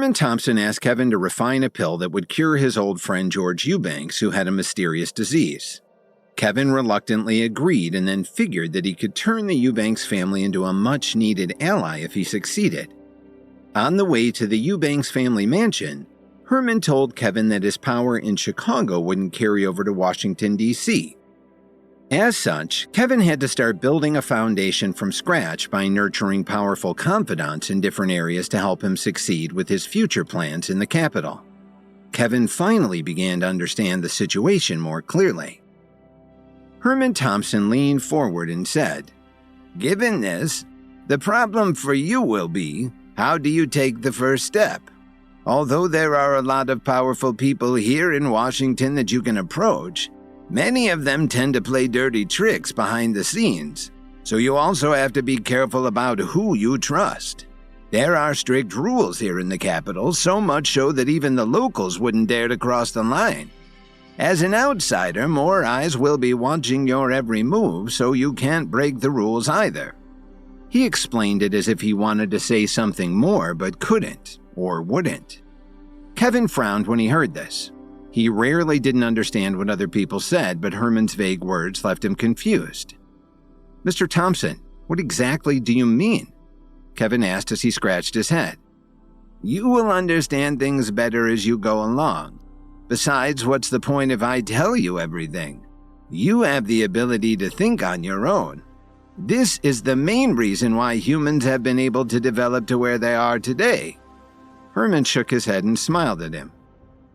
Herman Thompson asked Kevin to refine a pill that would cure his old friend George Eubanks, who had a mysterious disease. Kevin reluctantly agreed and then figured that he could turn the Eubanks family into a much-needed ally if he succeeded. On the way to the Eubanks family mansion, Herman told Kevin that his power in Chicago wouldn't carry over to Washington, D.C. As such, Kevin had to start building a foundation from scratch by nurturing powerful confidants in different areas to help him succeed with his future plans in the capital. Kevin finally began to understand the situation more clearly. Herman Thompson leaned forward and said, "Given this, the problem for you will be, how do you take the first step? Although there are a lot of powerful people here in Washington that you can approach, many of them tend to play dirty tricks behind the scenes, so you also have to be careful about who you trust. There are strict rules here in the capital, so much so that even the locals wouldn't dare to cross the line. As an outsider, more eyes will be watching your every move, so you can't break the rules either." He explained it as if he wanted to say something more but couldn't, or wouldn't. Kevin frowned when he heard this. He rarely didn't understand what other people said, but Herman's vague words left him confused. "Mr. Thompson, what exactly do you mean?" Kevin asked as he scratched his head. "You will understand things better as you go along. Besides, what's the point if I tell you everything? You have the ability to think on your own. This is the main reason why humans have been able to develop to where they are today." Herman shook his head and smiled at him.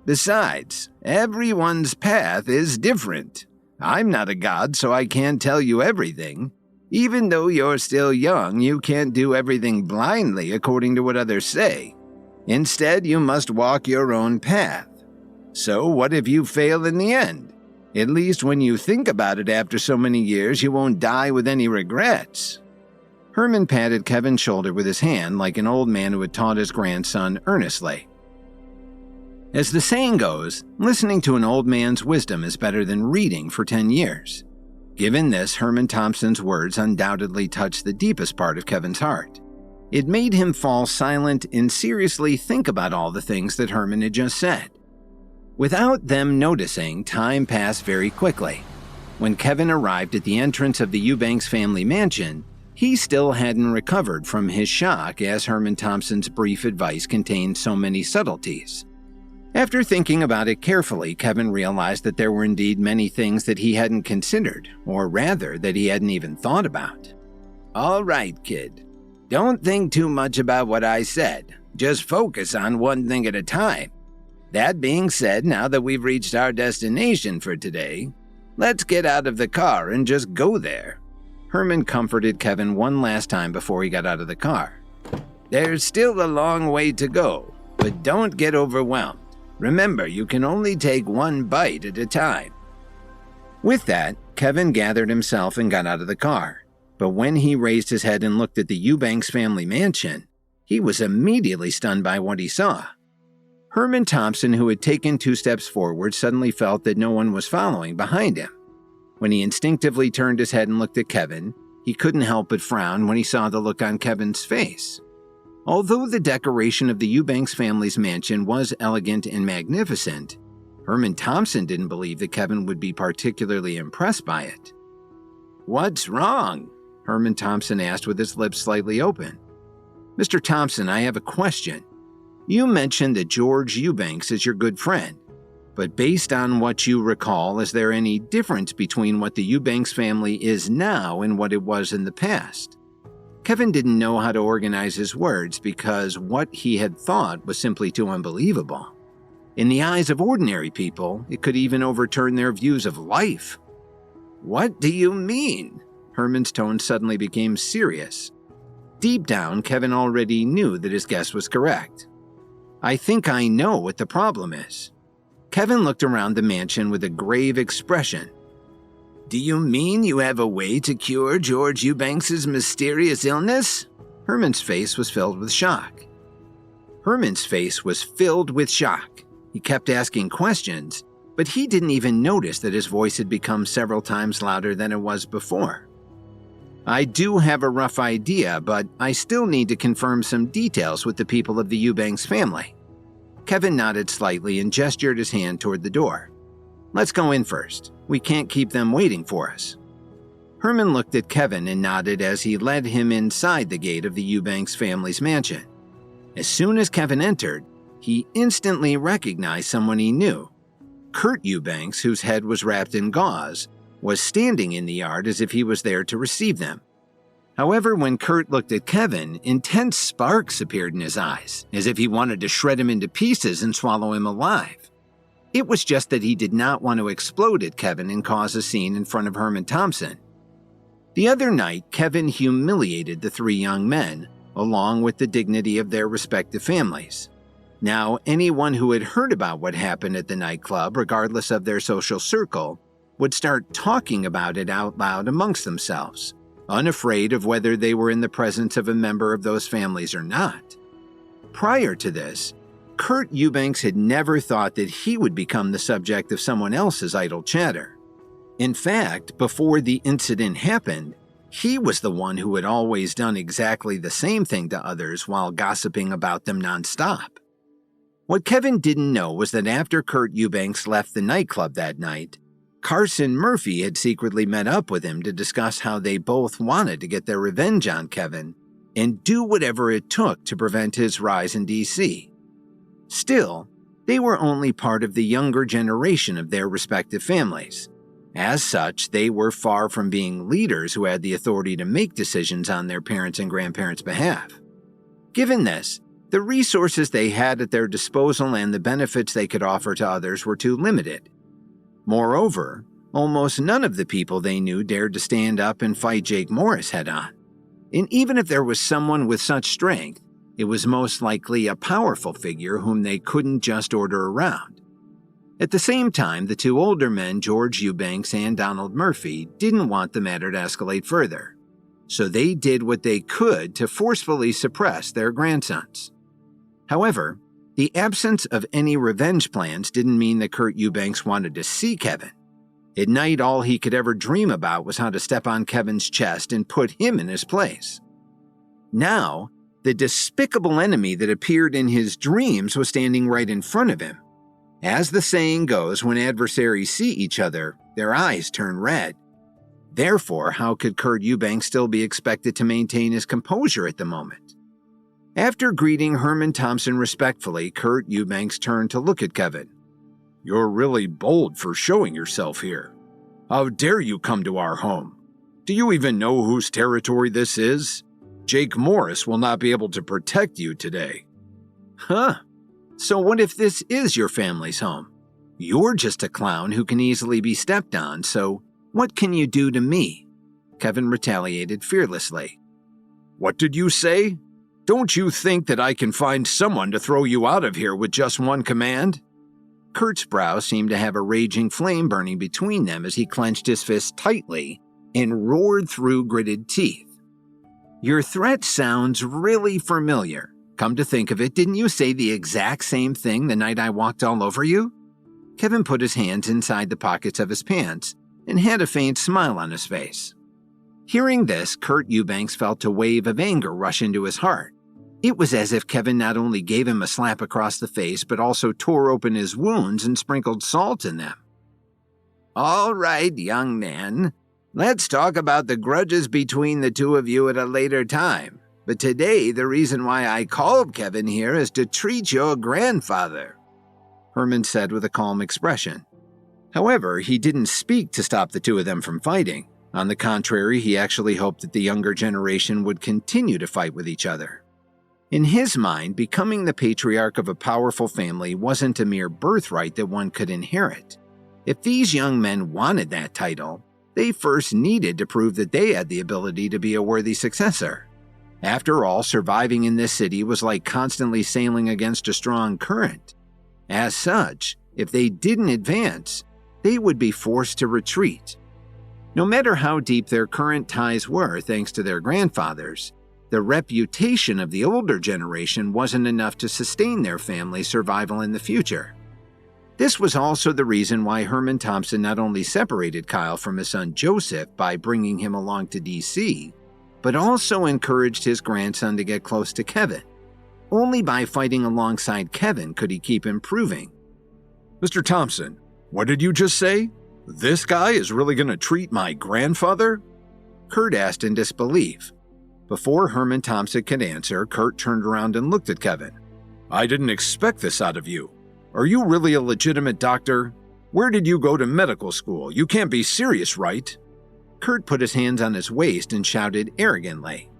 "Besides, everyone's path is different. I'm not a god, so I can't tell you everything. Even though you're still young, you can't do everything blindly according to what others say. Instead, you must walk your own path. So what if you fail in the end? At least when you think about it after so many years, you won't die with any regrets." Herman patted Kevin's shoulder with his hand like an old man who had taught his grandson earnestly. As the saying goes, listening to an old man's wisdom is better than reading for 10 years. Given this, Herman Thompson's words undoubtedly touched the deepest part of Kevin's heart. It made him fall silent and seriously think about all the things that Herman had just said. Without them noticing, time passed very quickly. When Kevin arrived at the entrance of the Eubanks family mansion, he still hadn't recovered from his shock as Herman Thompson's brief advice contained so many subtleties. After thinking about it carefully, Kevin realized that there were indeed many things that he hadn't considered, or rather, that he hadn't even thought about. "All right, kid. Don't think too much about what I said. Just focus on one thing at a time. That being said, now that we've reached our destination for today, let's get out of the car and just go there." Herman comforted Kevin one last time before he got out of the car. "There's still a long way to go, but don't get overwhelmed. Remember, you can only take one bite at a time." With that, Kevin gathered himself and got out of the car. But when he raised his head and looked at the Eubanks family mansion, he was immediately stunned by what he saw. Herman Thompson, who had taken 2 steps forward, suddenly felt that no one was following behind him. When he instinctively turned his head and looked at Kevin, he couldn't help but frown when he saw the look on Kevin's face. Although the decoration of the Eubanks family's mansion was elegant and magnificent, Herman Thompson didn't believe that Kevin would be particularly impressed by it. "What's wrong?" Herman Thompson asked with his lips slightly open. "Mr. Thompson, I have a question. You mentioned that George Eubanks is your good friend, but based on what you recall, is there any difference between what the Eubanks family is now and what it was in the past?" Kevin didn't know how to organize his words because what he had thought was simply too unbelievable. In the eyes of ordinary people, it could even overturn their views of life. "What do you mean?" Herman's tone suddenly became serious. Deep down, Kevin already knew that his guess was correct. "I think I know what the problem is." Kevin looked around the mansion with a grave expression. "Do you mean you have a way to cure George Eubanks' mysterious illness?" Herman's face was filled with shock. He kept asking questions, but he didn't even notice that his voice had become several times louder than it was before. "I do have a rough idea, but I still need to confirm some details with the people of the Eubanks family." Kevin nodded slightly and gestured his hand toward the door. "Let's go in first. We can't keep them waiting for us." Herman looked at Kevin and nodded as he led him inside the gate of the Eubanks family's mansion. As soon as Kevin entered, he instantly recognized someone he knew. Kurt Eubanks, whose head was wrapped in gauze, was standing in the yard as if he was there to receive them. However, when Kurt looked at Kevin, intense sparks appeared in his eyes, as if he wanted to shred him into pieces and swallow him alive. It was just that he did not want to explode at Kevin and cause a scene in front of Herman Thompson. The other night, Kevin humiliated the three young men, along with the dignity of their respective families. Now, anyone who had heard about what happened at the nightclub, regardless of their social circle, would start talking about it out loud amongst themselves, unafraid of whether they were in the presence of a member of those families or not. Prior to this, Kurt Eubanks had never thought that he would become the subject of someone else's idle chatter. In fact, before the incident happened, he was the one who had always done exactly the same thing to others while gossiping about them nonstop. What Kevin didn't know was that after Kurt Eubanks left the nightclub that night, Carson Murphy had secretly met up with him to discuss how they both wanted to get their revenge on Kevin and do whatever it took to prevent his rise in D.C. Still, they were only part of the younger generation of their respective families. As such, they were far from being leaders who had the authority to make decisions on their parents' and grandparents' behalf. Given this, the resources they had at their disposal and the benefits they could offer to others were too limited. Moreover, almost none of the people they knew dared to stand up and fight Jake Morris head-on. And even if there was someone with such strength, it was most likely a powerful figure whom they couldn't just order around. At the same time, the two older men, George Eubanks and Donald Murphy, didn't want the matter to escalate further, so they did what they could to forcefully suppress their grandsons. However, the absence of any revenge plans didn't mean that Kurt Eubanks wanted to see Kevin. At night, all he could ever dream about was how to step on Kevin's chest and put him in his place. Now, the despicable enemy that appeared in his dreams was standing right in front of him. As the saying goes, when adversaries see each other, their eyes turn red. Therefore, how could Kurt Eubanks still be expected to maintain his composure at the moment? After greeting Herman Thompson respectfully, Kurt Eubanks turned to look at Kevin. "You're really bold for showing yourself here. How dare you come to our home? Do you even know whose territory this is? Jake Morris will not be able to protect you today." "Huh. So what if this is your family's home? You're just a clown who can easily be stepped on, so what can you do to me?" Kevin retaliated fearlessly. "What did you say? Don't you think that I can find someone to throw you out of here with just one command?" Kurt's brow seemed to have a raging flame burning between them as he clenched his fist tightly and roared through gritted teeth. "Your threat sounds really familiar. Come to think of it, didn't you say the exact same thing the night I walked all over you?" Kevin put his hands inside the pockets of his pants and had a faint smile on his face. Hearing this, Kurt Eubanks felt a wave of anger rush into his heart. It was as if Kevin not only gave him a slap across the face, but also tore open his wounds and sprinkled salt in them. "All right, young man. Let's talk about the grudges between the two of you at a later time. But today, the reason why I called Kevin here is to treat your grandfather," Herman said with a calm expression. However, he didn't speak to stop the two of them from fighting. On the contrary, he actually hoped that the younger generation would continue to fight with each other. In his mind, becoming the patriarch of a powerful family wasn't a mere birthright that one could inherit. If these young men wanted that title, they first needed to prove that they had the ability to be a worthy successor. After all, surviving in this city was like constantly sailing against a strong current. As such, if they didn't advance, they would be forced to retreat. No matter how deep their current ties were thanks to their grandfathers, the reputation of the older generation wasn't enough to sustain their family's survival in the future. This was also the reason why Herman Thompson not only separated Kyle from his son Joseph by bringing him along to D.C., but also encouraged his grandson to get close to Kevin. Only by fighting alongside Kevin could he keep improving. Mr. Thompson, what did you just say? This guy is really going to treat my grandfather? Kurt asked in disbelief. Before Herman Thompson could answer, Kurt turned around and looked at Kevin. I didn't expect this out of you. Are you really a legitimate doctor? Where did you go to medical school? You can't be serious, right? Kurt put his hands on his waist and shouted arrogantly.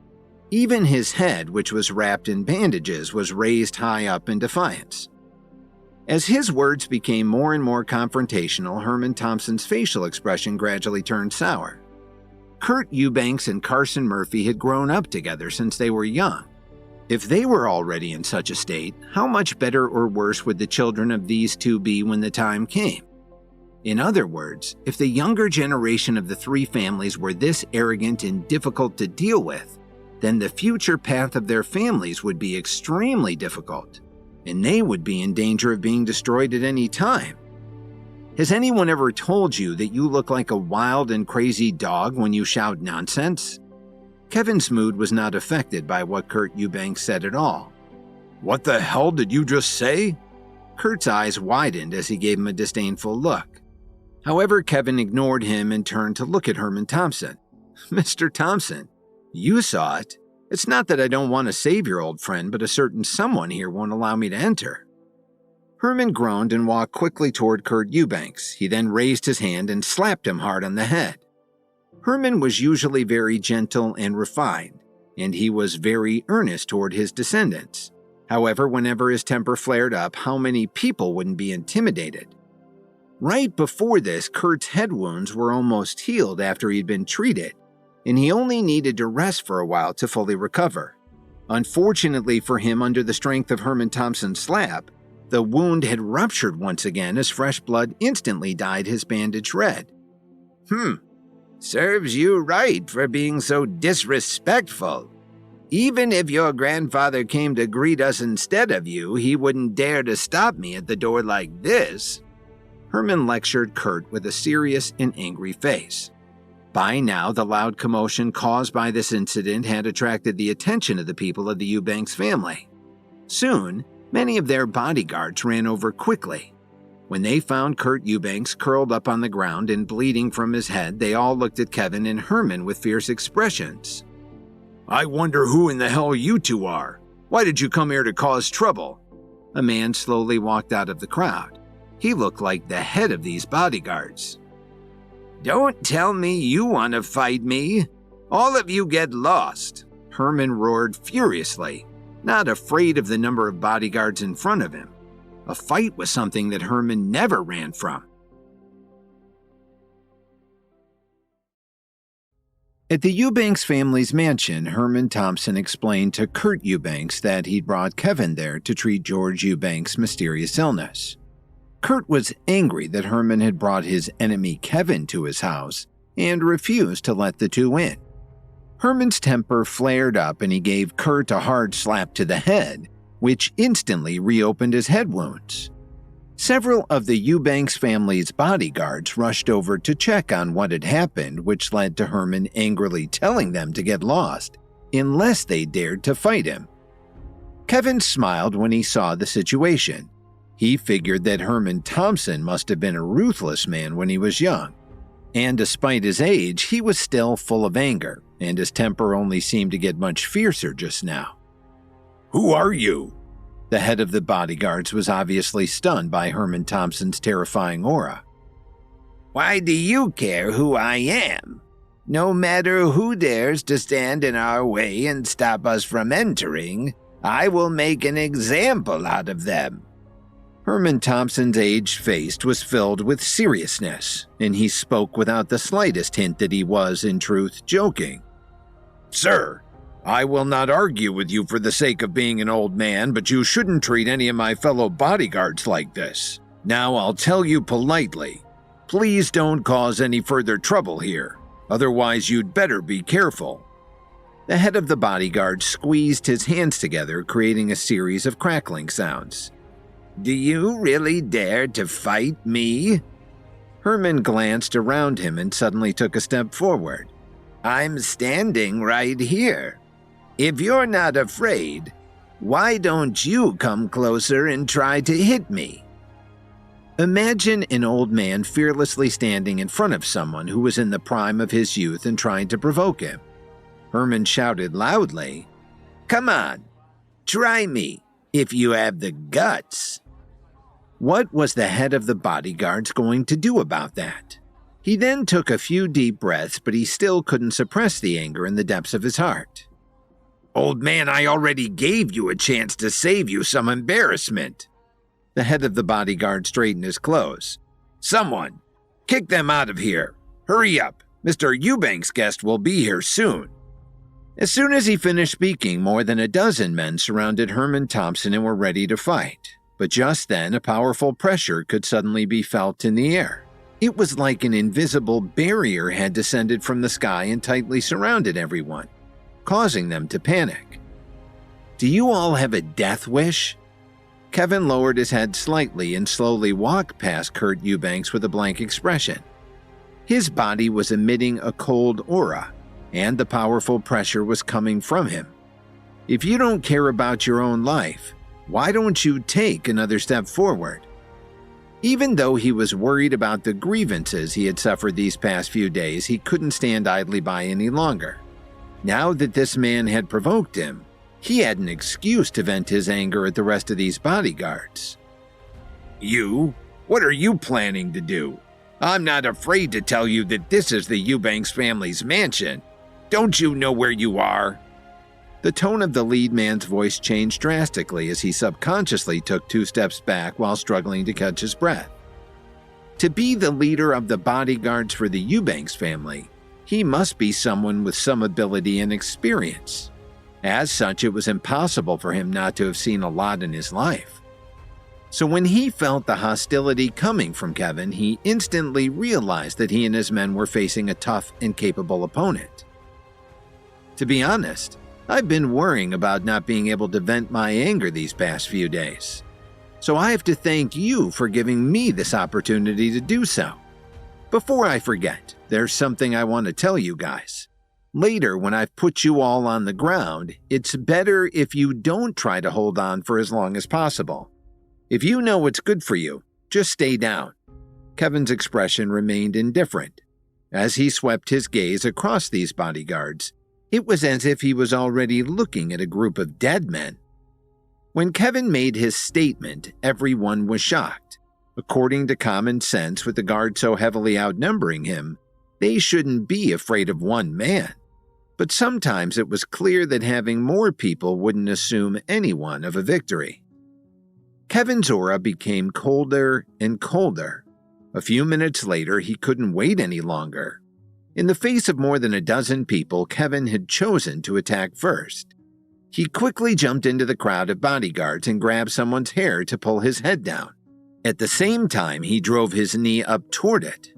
Even his head, which was wrapped in bandages, was raised high up in defiance. As his words became more and more confrontational, Herman Thompson's facial expression gradually turned sour. Kurt Eubanks and Carson Murphy had grown up together since they were young. If they were already in such a state, how much better or worse would the children of these two be when the time came? In other words, if the younger generation of the three families were this arrogant and difficult to deal with, then the future path of their families would be extremely difficult, and they would be in danger of being destroyed at any time. Has anyone ever told you that you look like a wild and crazy dog when you shout nonsense? Kevin's mood was not affected by what Kurt Eubanks said at all. What the hell did you just say? Kurt's eyes widened as he gave him a disdainful look. However, Kevin ignored him and turned to look at Herman Thompson. Mr. Thompson, you saw it. It's not that I don't want to save your old friend, but a certain someone here won't allow me to enter. Herman groaned and walked quickly toward Kurt Eubanks. He then raised his hand and slapped him hard on the head. Herman was usually very gentle and refined, and he was very earnest toward his descendants. However, whenever his temper flared up, how many people wouldn't be intimidated? Right before this, Kurt's head wounds were almost healed after he'd been treated, and he only needed to rest for a while to fully recover. Unfortunately for him, under the strength of Herman Thompson's slap, the wound had ruptured once again as fresh blood instantly dyed his bandage red. Serves you right for being so disrespectful. Even if your grandfather came to greet us instead of you, he wouldn't dare to stop me at the door like this. Herman lectured Kurt with a serious and angry face. By now, the loud commotion caused by this incident had attracted the attention of the people of the Eubanks family. Soon, many of their bodyguards ran over quickly. When they found Kurt Eubanks curled up on the ground and bleeding from his head, they all looked at Kevin and Herman with fierce expressions. I wonder who in the hell you two are. Why did you come here to cause trouble? A man slowly walked out of the crowd. He looked like the head of these bodyguards. Don't tell me you want to fight me. All of you get lost, Herman roared furiously, not afraid of the number of bodyguards in front of him. A fight was something that Herman never ran from. At the Eubanks family's mansion, Herman Thompson explained to Kurt Eubanks that he'd brought Kevin there to treat George Eubanks' mysterious illness. Kurt was angry that Herman had brought his enemy Kevin to his house and refused to let the two in. Herman's temper flared up and he gave Kurt a hard slap to the head, which instantly reopened his head wounds. Several of the Eubanks family's bodyguards rushed over to check on what had happened, which led to Herman angrily telling them to get lost, unless they dared to fight him. Kevin smiled when he saw the situation. He figured that Herman Thompson must have been a ruthless man when he was young, and despite his age, he was still full of anger, and his temper only seemed to get much fiercer just now. Who are you? The head of the bodyguards was obviously stunned by Herman Thompson's terrifying aura. Why do you care who I am? No matter who dares to stand in our way and stop us from entering, I will make an example out of them. Herman Thompson's aged face was filled with seriousness, and he spoke without the slightest hint that he was, in truth, joking. Sir, I will not argue with you for the sake of being an old man, but you shouldn't treat any of my fellow bodyguards like this. Now I'll tell you politely, please don't cause any further trouble here, otherwise you'd better be careful. The head of the bodyguard squeezed his hands together, creating a series of crackling sounds. Do you really dare to fight me? Herman glanced around him and suddenly took a step forward. I'm standing right here. If you're not afraid, Why don't you come closer and try to hit me?" Imagine an old man fearlessly standing in front of someone who was in the prime of his youth and trying to provoke him. Herman shouted loudly, "Come on, try me, if you have the guts." What was the head of the bodyguards going to do about that? He then took a few deep breaths, but he still couldn't suppress the anger in the depths of his heart. "Old man, I already gave you a chance to save you some embarrassment." The head of the bodyguard straightened his clothes. "Someone, kick them out of here. Hurry up. Mr. Eubanks' guest will be here soon." As soon as he finished speaking, more than a dozen men surrounded Herman Thompson and were ready to fight. But just then, a powerful pressure could suddenly be felt in the air. It was like an invisible barrier had descended from the sky and tightly surrounded everyone, causing them to panic. "Do you all have a death wish?" Kevin lowered his head slightly and slowly walked past Kurt Eubanks with a blank expression. His body was emitting a cold aura, and the powerful pressure was coming from him. If you don't care about your own life, why don't you take another step forward? Even though he was worried about the grievances he had suffered these past few days, he couldn't stand idly by any longer. Now that this man had provoked him, he had an excuse to vent his anger at the rest of these bodyguards. "You? What are you planning to do? I'm not afraid to tell you that this is the Eubanks family's mansion. Don't you know where you are?" The tone of the lead man's voice changed drastically as he subconsciously took 2 steps back while struggling to catch his breath. To be the leader of the bodyguards for the Eubanks family, he must be someone with some ability and experience. As such, it was impossible for him not to have seen a lot in his life. So when he felt the hostility coming from Kevin, he instantly realized that he and his men were facing a tough and capable opponent. To be honest, I've been worrying about not being able to vent my anger these past few days. So I have to thank you for giving me this opportunity to do so. Before I forget, there's something I want to tell you guys. Later, when I've put you all on the ground, it's better if you don't try to hold on for as long as possible. If you know what's good for you, just stay down." Kevin's expression remained indifferent. As he swept his gaze across these bodyguards, it was as if he was already looking at a group of dead men. When Kevin made his statement, everyone was shocked. According to common sense, with the guard so heavily outnumbering him, they shouldn't be afraid of one man. But sometimes it was clear that having more people wouldn't assume anyone of a victory. Kevin's aura became colder and colder. A few minutes later, he couldn't wait any longer. In the face of more than a dozen people, Kevin had chosen to attack first. He quickly jumped into the crowd of bodyguards and grabbed someone's hair to pull his head down. At the same time, he drove his knee up toward it.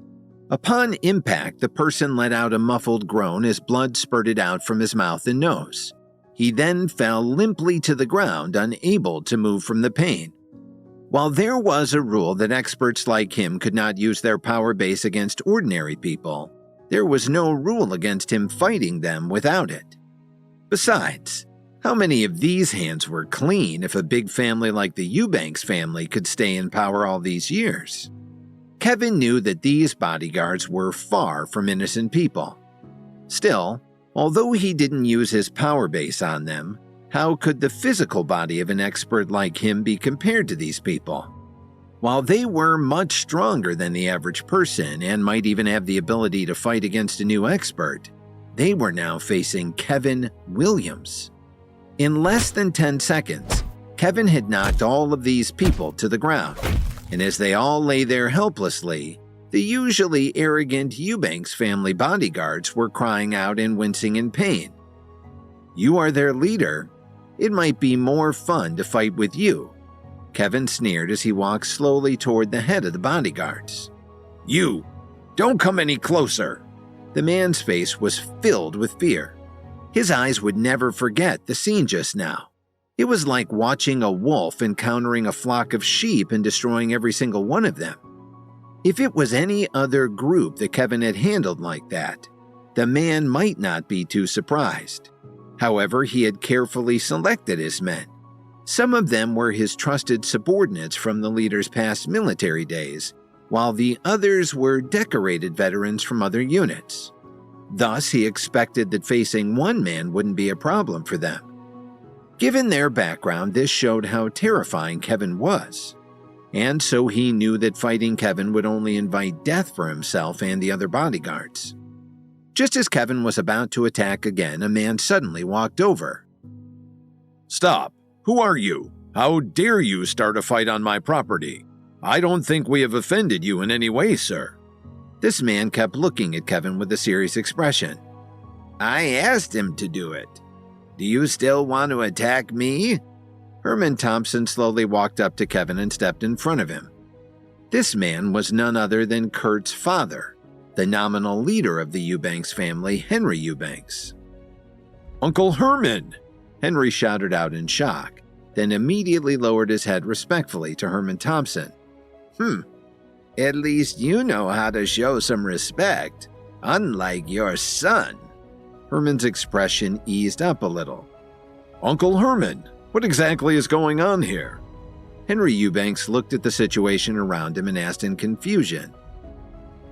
Upon impact, the person let out a muffled groan as blood spurted out from his mouth and nose. He then fell limply to the ground, unable to move from the pain. While there was a rule that experts like him could not use their power base against ordinary people, there was no rule against him fighting them without it. Besides, how many of these hands were clean if a big family like the Eubanks family could stay in power all these years? Kevin knew that these bodyguards were far from innocent people. Still, although he didn't use his power base on them, how could the physical body of an expert like him be compared to these people? While they were much stronger than the average person and might even have the ability to fight against a new expert, they were now facing Kevin Williams. In less than 10 seconds, Kevin had knocked all of these people to the ground, and as they all lay there helplessly, the usually arrogant Eubanks family bodyguards were crying out and wincing in pain. "You are their leader. It might be more fun to fight with you," Kevin sneered as he walked slowly toward the head of the bodyguards. "You, don't come any closer." The man's face was filled with fear. His eyes would never forget the scene just now. It was like watching a wolf encountering a flock of sheep and destroying every single one of them. If it was any other group that Kevin had handled like that, the man might not be too surprised. However, he had carefully selected his men, Some of them were his trusted subordinates from the leader's past military days, while the others were decorated veterans from other units. Thus, he expected that facing one man wouldn't be a problem for them. Given their background, this showed how terrifying Kevin was. And so he knew that fighting Kevin would only invite death for himself and the other bodyguards. Just as Kevin was about to attack again, a man suddenly walked over. "Stop! Who are you? How dare you start a fight on my property? I don't think we have offended you in any way, sir." This man kept looking at Kevin with a serious expression. "I asked him to do it. Do you still want to attack me?" Herman Thompson slowly walked up to Kevin and stepped in front of him. This man was none other than Kurt's father, the nominal leader of the Eubanks family, Henry Eubanks. "Uncle Herman!" Henry shouted out in shock, then immediately lowered his head respectfully to Herman Thompson. At least you know how to show some respect, unlike your son." Herman's expression eased up a little. "Uncle Herman, what exactly is going on here?" Henry Eubanks looked at the situation around him and asked in confusion.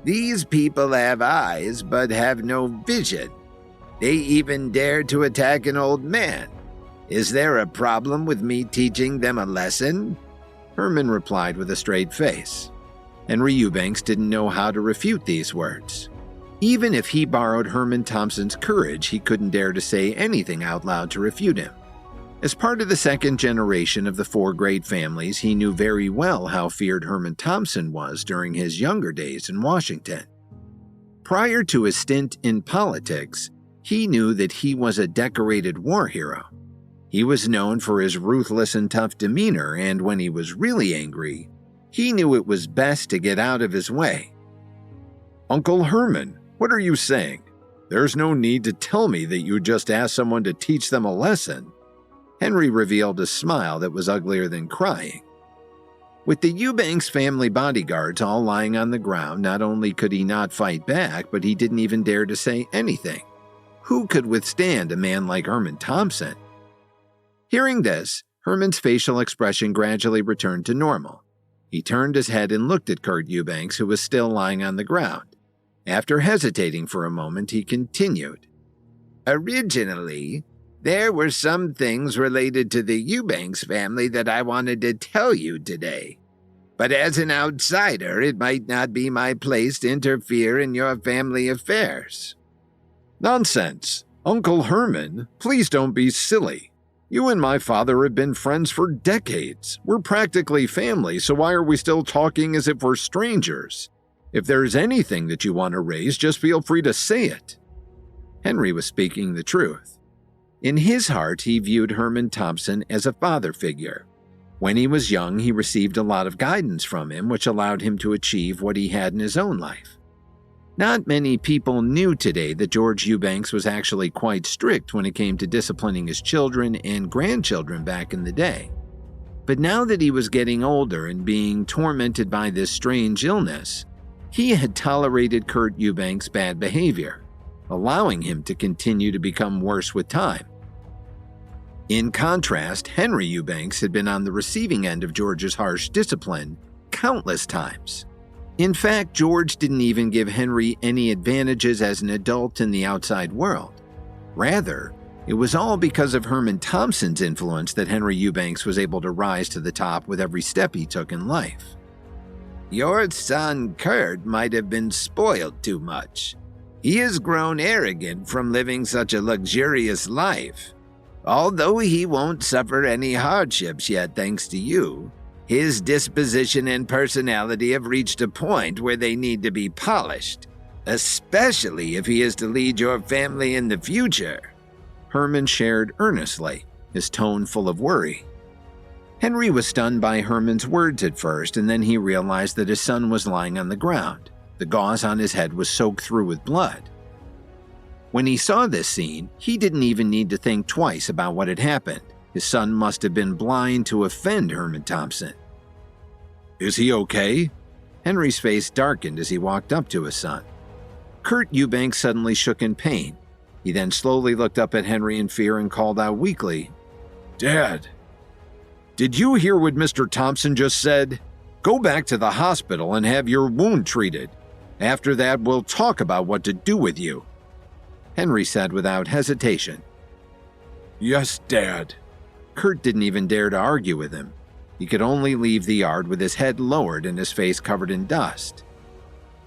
"These people have eyes but have no vision. They even dare to attack an old man. Is there a problem with me teaching them a lesson?" Herman replied with a straight face. Henry Eubanks didn't know how to refute these words. Even if he borrowed Herman Thompson's courage, he couldn't dare to say anything out loud to refute him. As part of the second generation of the four great families, he knew very well how feared Herman Thompson was during his younger days in Washington. Prior to his stint in politics, he knew that he was a decorated war hero. He was known for his ruthless and tough demeanor, and when he was really angry, he knew it was best to get out of his way. "Uncle Herman, what are you saying? There's no need to tell me that you just asked someone to teach them a lesson." Henry revealed a smile that was uglier than crying. With the Eubanks family bodyguards all lying on the ground, not only could he not fight back, but he didn't even dare to say anything. Who could withstand a man like Herman Thompson? Hearing this, Herman's facial expression gradually returned to normal. He turned his head and looked at Kurt Eubanks, who was still lying on the ground. After hesitating for a moment, he continued. "Originally, there were some things related to the Eubanks family that I wanted to tell you today. But as an outsider, it might not be my place to interfere in your family affairs." "Nonsense! Uncle Herman, please don't be silly. You and my father have been friends for decades. We're practically family, so why are we still talking as if we're strangers? If there's anything that you want to raise, just feel free to say it." Henry was speaking the truth. In his heart, he viewed Herman Thompson as a father figure. When he was young, he received a lot of guidance from him, which allowed him to achieve what he had in his own life. Not many people knew today that George Eubanks was actually quite strict when it came to disciplining his children and grandchildren back in the day. But now that he was getting older and being tormented by this strange illness, he had tolerated Kurt Eubanks' bad behavior, allowing him to continue to become worse with time. In contrast, Henry Eubanks had been on the receiving end of George's harsh discipline countless times. In fact, George didn't even give Henry any advantages as an adult in the outside world. Rather, it was all because of Herman Thompson's influence that Henry Eubanks was able to rise to the top with every step he took in life. "Your son Kurt might have been spoiled too much. He has grown arrogant from living such a luxurious life. Although he won't suffer any hardships yet thanks to you, his disposition and personality have reached a point where they need to be polished, especially if he is to lead your family in the future." Herman shared earnestly, his tone full of worry. Henry was stunned by Herman's words at first, and then he realized that his son was lying on the ground. The gauze on his head was soaked through with blood. When he saw this scene, he didn't even need to think twice about what had happened. His son must have been blind to offend Herman Thompson. "Is he okay?" Henry's face darkened as he walked up to his son. Kurt Eubanks suddenly shook in pain. He then slowly looked up at Henry in fear and called out weakly, "Dad!" Did you hear what Mr. Thompson just said? Go back to the hospital and have your wound treated. After that, we'll talk about what to do with you," Henry said without hesitation. "Yes, Dad." Kurt didn't even dare to argue with him. He could only leave the yard with his head lowered and his face covered in dust.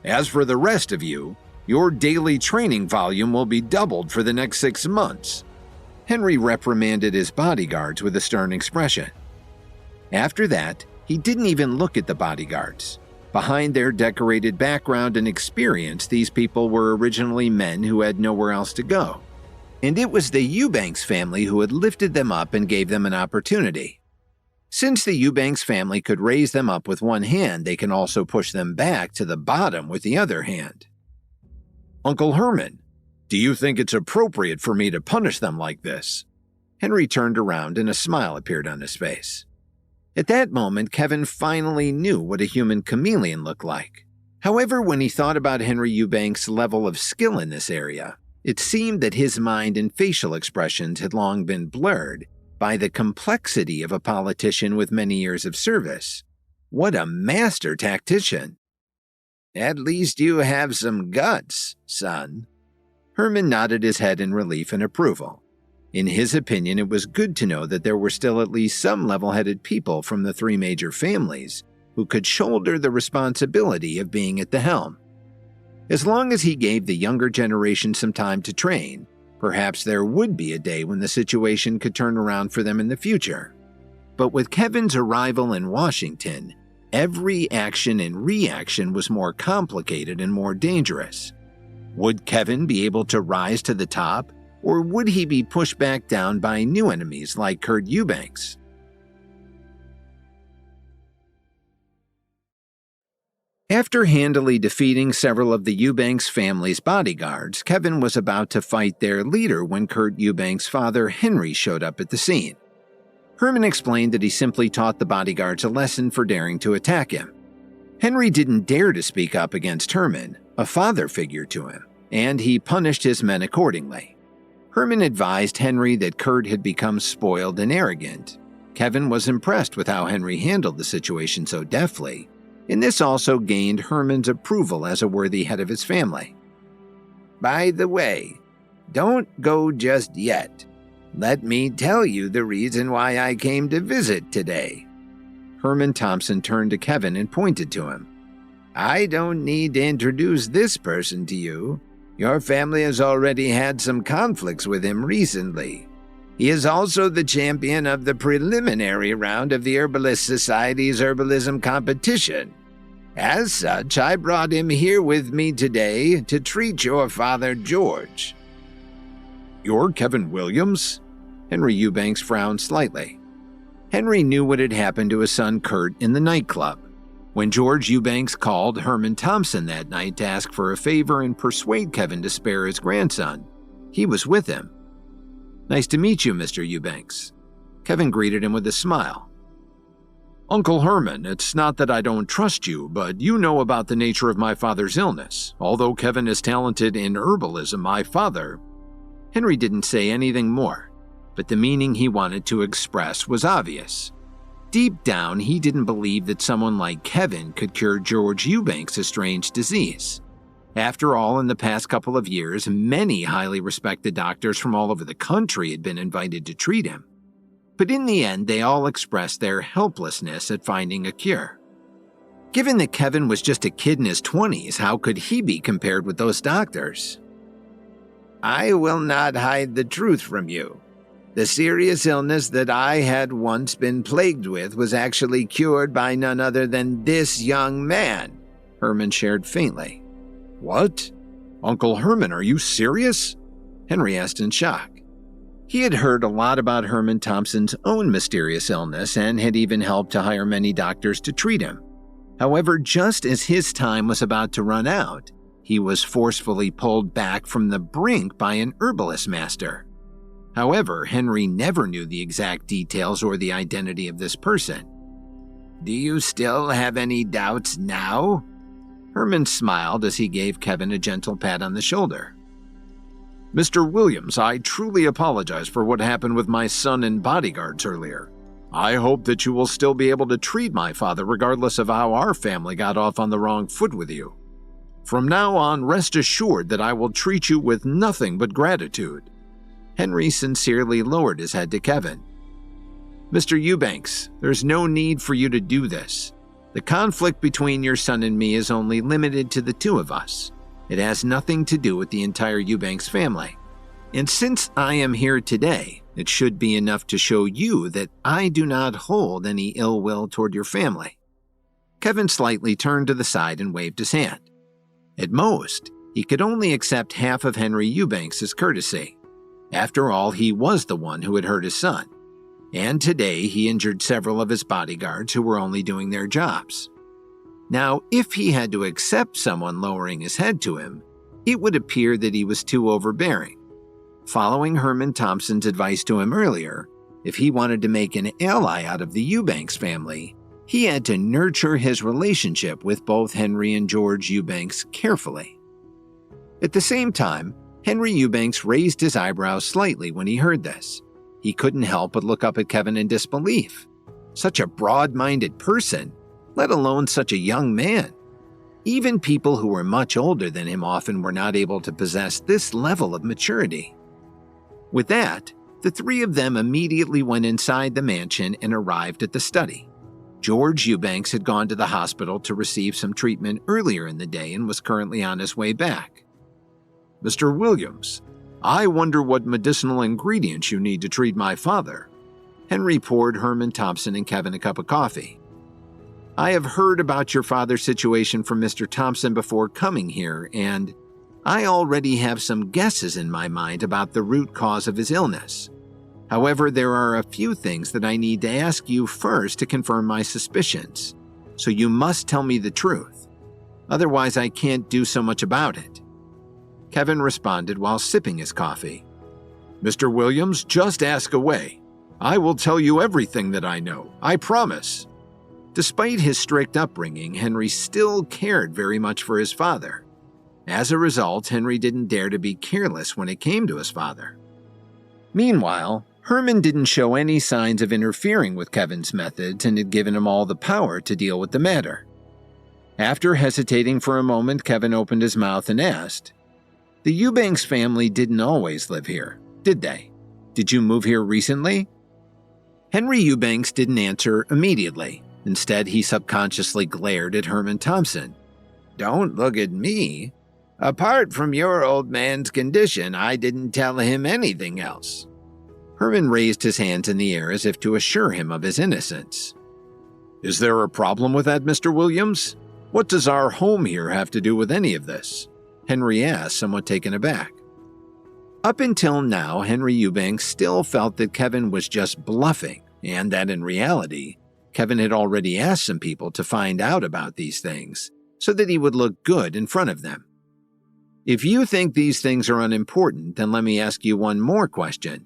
"As for the rest of you, your daily training volume will be doubled for the next 6 months." Henry reprimanded his bodyguards with a stern expression. After that, he didn't even look at the bodyguards. Behind their decorated background and experience, these people were originally men who had nowhere else to go. And it was the Eubanks family who had lifted them up and gave them an opportunity. Since the Eubanks family could raise them up with one hand, they can also push them back to the bottom with the other hand. "Uncle Herman, do you think it's appropriate for me to punish them like this?" Henry turned around and a smile appeared on his face. At that moment, Kevin finally knew what a human chameleon looked like. However, when he thought about Henry Eubanks' level of skill in this area, it seemed that his mind and facial expressions had long been blurred by the complexity of a politician with many years of service. What a master tactician! "At least you have some guts, son." Herman nodded his head in relief and approval. In his opinion, it was good to know that there were still at least some level-headed people from the 3 major families who could shoulder the responsibility of being at the helm. As long as he gave the younger generation some time to train, perhaps there would be a day when the situation could turn around for them in the future. But with Kevin's arrival in Washington, every action and reaction was more complicated and more dangerous. Would Kevin be able to rise to the top, or would he be pushed back down by new enemies like Kurt Eubanks? After handily defeating several of the Eubanks family's bodyguards, Kevin was about to fight their leader when Kurt Eubanks' father, Henry, showed up at the scene. Herman explained that he simply taught the bodyguards a lesson for daring to attack him. Henry didn't dare to speak up against Herman, a father figure to him, and he punished his men accordingly. Herman advised Henry that Kurt had become spoiled and arrogant. Kevin was impressed with how Henry handled the situation so deftly, and this also gained Herman's approval as a worthy head of his family. "By the way, don't go just yet. Let me tell you the reason why I came to visit today." Herman Thompson turned to Kevin and pointed to him. "I don't need to introduce this person to you. Your family has already had some conflicts with him recently. He is also the champion of the preliminary round of the Herbalist Society's herbalism competition. As such, I brought him here with me today to treat your father, George." "You're Kevin Williams?" Henry Eubanks frowned slightly. Henry knew what had happened to his son Kurt in the nightclub. When George Eubanks called Herman Thompson that night to ask for a favor and persuade Kevin to spare his grandson, he was with him. "Nice to meet you, Mr. Eubanks." Kevin greeted him with a smile. "Uncle Herman, it's not that I don't trust you, but you know about the nature of my father's illness. Although Kevin is talented in herbalism, my father—" Henry didn't say anything more, but the meaning he wanted to express was obvious. Deep down, he didn't believe that someone like Kevin could cure George Eubanks' strange disease. After all, in the past couple of years, many highly respected doctors from all over the country had been invited to treat him. But in the end, they all expressed their helplessness at finding a cure. Given that Kevin was just a kid in his 20s, how could he be compared with those doctors? "I will not hide the truth from you. The serious illness that I had once been plagued with was actually cured by none other than this young man," Herman shared faintly. "What? Uncle Herman, are you serious?" Henry asked in shock. He had heard a lot about Herman Thompson's own mysterious illness and had even helped to hire many doctors to treat him. However, just as his time was about to run out, he was forcefully pulled back from the brink by an herbalist master. However, Henry never knew the exact details or the identity of this person. "Do you still have any doubts now?" Herman smiled as he gave Kevin a gentle pat on the shoulder. "Mr. Williams, I truly apologize for what happened with my son and bodyguards earlier. I hope that you will still be able to treat my father regardless of how our family got off on the wrong foot with you. From now on, rest assured that I will treat you with nothing but gratitude." Henry sincerely lowered his head to Kevin. "Mr. Eubanks, there's no need for you to do this. The conflict between your son and me is only limited to the two of us. It has nothing to do with the entire Eubanks family. And since I am here today, it should be enough to show you that I do not hold any ill will toward your family." Kevin slightly turned to the side and waved his hand. At most, he could only accept half of Henry Eubanks' courtesy. After all, he was the one who had hurt his son. And today he injured several of his bodyguards who were only doing their jobs. Now, if he had to accept someone lowering his head to him, it would appear that he was too overbearing. Following Herman Thompson's advice to him earlier, if he wanted to make an ally out of the Eubanks family, he had to nurture his relationship with both Henry and George Eubanks carefully. At the same time, Henry Eubanks raised his eyebrows slightly when he heard this. He couldn't help but look up at Kevin in disbelief. Such a broad-minded person, let alone such a young man. Even people who were much older than him often were not able to possess this level of maturity. With that, the three of them immediately went inside the mansion and arrived at the study. George Eubanks had gone to the hospital to receive some treatment earlier in the day and was currently on his way back. "Mr. Williams, I wonder what medicinal ingredients you need to treat my father." Henry poured Herman Thompson and Kevin a cup of coffee. "I have heard about your father's situation from Mr. Thompson before coming here, and I already have some guesses in my mind about the root cause of his illness. However, there are a few things that I need to ask you first to confirm my suspicions, so you must tell me the truth. Otherwise, I can't do so much about it." Kevin responded while sipping his coffee. "Mr. Williams, just ask away. I will tell you everything that I know, I promise." Despite his strict upbringing, Henry still cared very much for his father. As a result, Henry didn't dare to be careless when it came to his father. Meanwhile, Herman didn't show any signs of interfering with Kevin's methods and had given him all the power to deal with the matter. After hesitating for a moment, Kevin opened his mouth and asked, "The Eubanks family didn't always live here, did they? Did you move here recently?" Henry Eubanks didn't answer immediately. Instead, he subconsciously glared at Herman Thompson. "Don't look at me. Apart from your old man's condition, I didn't tell him anything else." Herman raised his hands in the air as if to assure him of his innocence. "Is there a problem with that, Mr. Williams? What does our home here have to do with any of this?" Henry asked, somewhat taken aback. Up until now, Henry Eubanks still felt that Kevin was just bluffing, and that in reality, Kevin had already asked some people to find out about these things, so that he would look good in front of them. If you think these things are unimportant, then let me ask you one more question.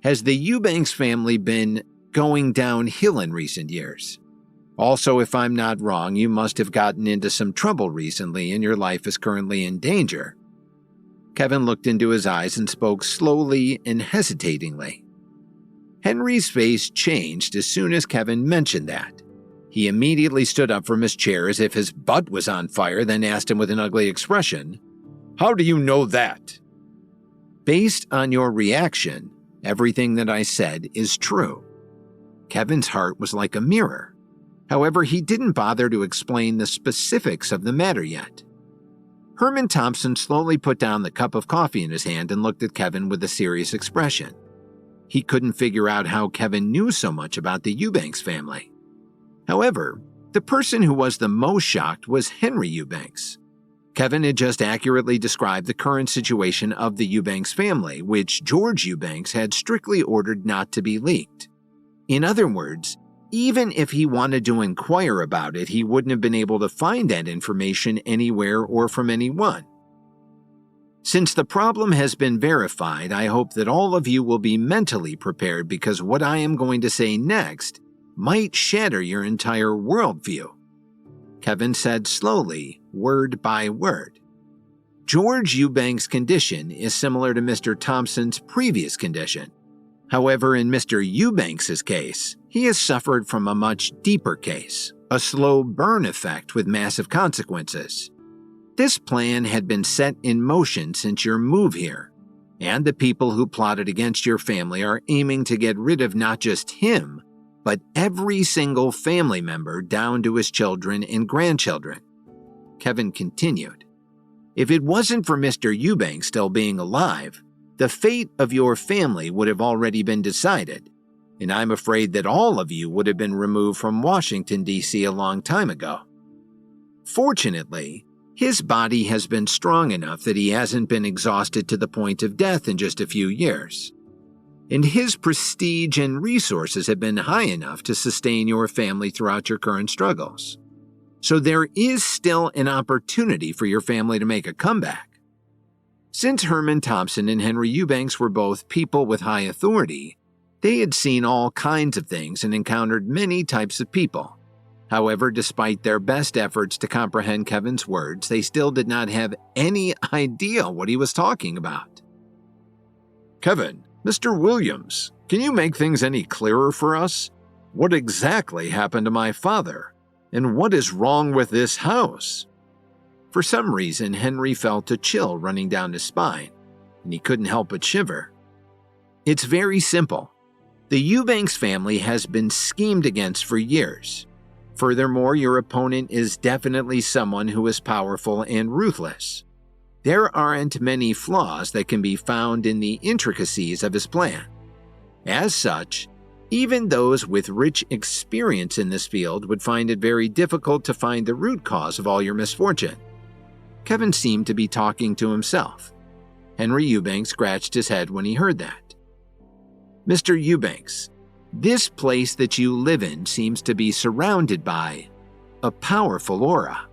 Has the Eubanks family been going downhill in recent years? Also, if I'm not wrong, you must have gotten into some trouble recently and your life is currently in danger. Kevin looked into his eyes and spoke slowly and hesitatingly. Henry's face changed as soon as Kevin mentioned that. He immediately stood up from his chair as if his butt was on fire, then asked him with an ugly expression, "How do you know that?" "Based on your reaction, everything that I said is true." Kevin's heart was like a mirror. However, he didn't bother to explain the specifics of the matter yet. Herman Thompson slowly put down the cup of coffee in his hand and looked at Kevin with a serious expression. He couldn't figure out how Kevin knew so much about the Eubanks family. However, the person who was the most shocked was Henry Eubanks. Kevin had just accurately described the current situation of the Eubanks family, which George Eubanks had strictly ordered not to be leaked. In other words, even if he wanted to inquire about it, he wouldn't have been able to find that information anywhere or from anyone. Since the problem has been verified, I hope that all of you will be mentally prepared because what I am going to say next might shatter your entire worldview. Kevin said slowly, word by word. George Eubanks' condition is similar to Mr. Thompson's previous condition. However, in Mr. Eubanks's case, he has suffered from a much deeper case, a slow burn effect with massive consequences. This plan had been set in motion since your move here, and the people who plotted against your family are aiming to get rid of not just him, but every single family member down to his children and grandchildren. Kevin continued, "If it wasn't for Mr. Eubanks still being alive, the fate of your family would have already been decided, and I'm afraid that all of you would have been removed from Washington, D.C. a long time ago. Fortunately, his body has been strong enough that he hasn't been exhausted to the point of death in just a few years. And his prestige and resources have been high enough to sustain your family throughout your current struggles. So there is still an opportunity for your family to make a comeback. Since Herman Thompson and Henry Eubanks were both people with high authority, they had seen all kinds of things and encountered many types of people. However, despite their best efforts to comprehend Kevin's words, they still did not have any idea what he was talking about. Kevin, Mr. Williams, can you make things any clearer for us? What exactly happened to my father? And what is wrong with this house?" For some reason, Henry felt a chill running down his spine, and he couldn't help but shiver. It's very simple. The Eubanks family has been schemed against for years. Furthermore, your opponent is definitely someone who is powerful and ruthless. There aren't many flaws that can be found in the intricacies of his plan. As such, even those with rich experience in this field would find it very difficult to find the root cause of all your misfortune. Kevin seemed to be talking to himself. Henry Eubanks scratched his head when he heard that. "Mr. Eubanks, this place that you live in seems to be surrounded by a powerful aura."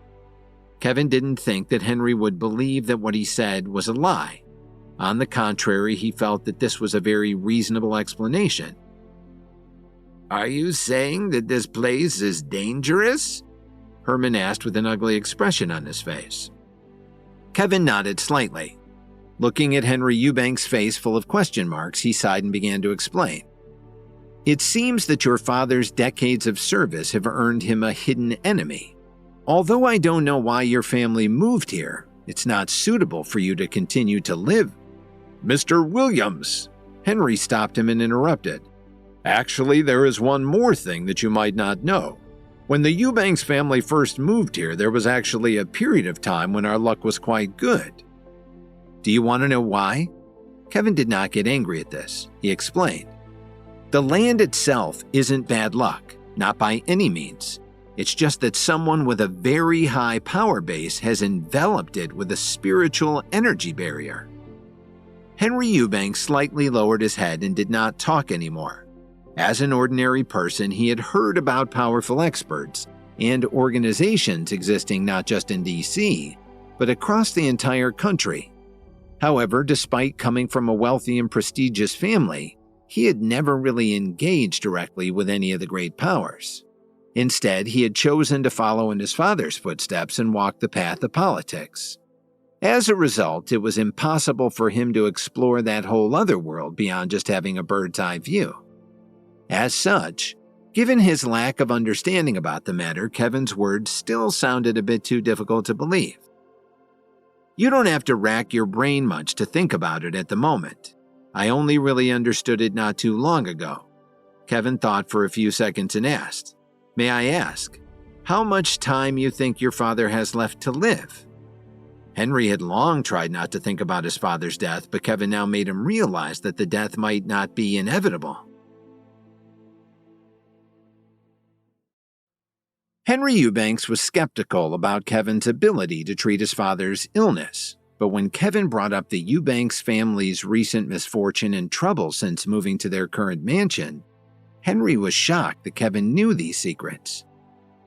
Kevin didn't think that Henry would believe that what he said was a lie. On the contrary, he felt that this was a very reasonable explanation. "Are you saying that this place is dangerous?" Herman asked with an ugly expression on his face. Kevin nodded slightly. Looking at Henry Eubanks' face full of question marks, he sighed and began to explain. "It seems that your father's decades of service have earned him a hidden enemy. Although I don't know why your family moved here, it's not suitable for you to continue to live." "Mr. Williams!" Henry stopped him and interrupted. "Actually, there is one more thing that you might not know. When the Eubanks family first moved here, there was actually a period of time when our luck was quite good." "Do you want to know why?" Kevin did not get angry at this. He explained. "The land itself isn't bad luck, not by any means. It's just that someone with a very high power base has enveloped it with a spiritual energy barrier." Henry Eubanks slightly lowered his head and did not talk anymore. As an ordinary person, he had heard about powerful experts and organizations existing not just in D.C., but across the entire country. However, despite coming from a wealthy and prestigious family, he had never really engaged directly with any of the great powers. Instead, he had chosen to follow in his father's footsteps and walk the path of politics. As a result, it was impossible for him to explore that whole other world beyond just having a bird's-eye view. As such, given his lack of understanding about the matter, Kevin's words still sounded a bit too difficult to believe. "You don't have to rack your brain much to think about it at the moment. I only really understood it not too long ago." Kevin thought for a few seconds and asked, "May I ask, how much time you think your father has left to live?" Henry had long tried not to think about his father's death, but Kevin now made him realize that the death might not be inevitable. Henry Eubanks was skeptical about Kevin's ability to treat his father's illness, but when Kevin brought up the Eubanks family's recent misfortune and trouble since moving to their current mansion, Henry was shocked that Kevin knew these secrets.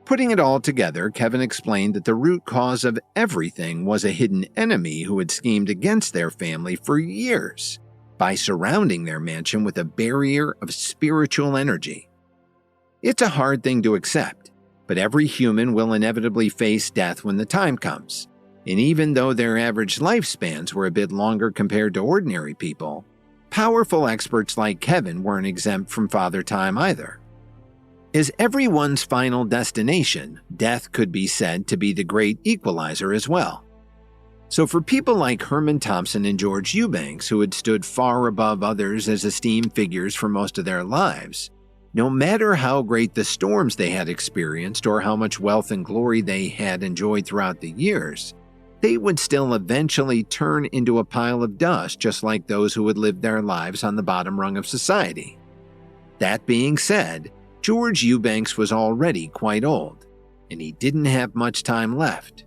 Putting it all together, Kevin explained that the root cause of everything was a hidden enemy who had schemed against their family for years by surrounding their mansion with a barrier of spiritual energy. It's a hard thing to accept, but every human will inevitably face death when the time comes, and even though their average lifespans were a bit longer compared to ordinary people, Powerful experts like Kevin weren't exempt from Father Time either. As everyone's final destination, death could be said to be the great equalizer as well. So for people like Herman Thompson and George Eubanks, who had stood far above others as esteemed figures for most of their lives, no matter how great the storms they had experienced or how much wealth and glory they had enjoyed throughout the years, they would still eventually turn into a pile of dust just like those who had lived their lives on the bottom rung of society. That being said, George Eubanks was already quite old, and he didn't have much time left.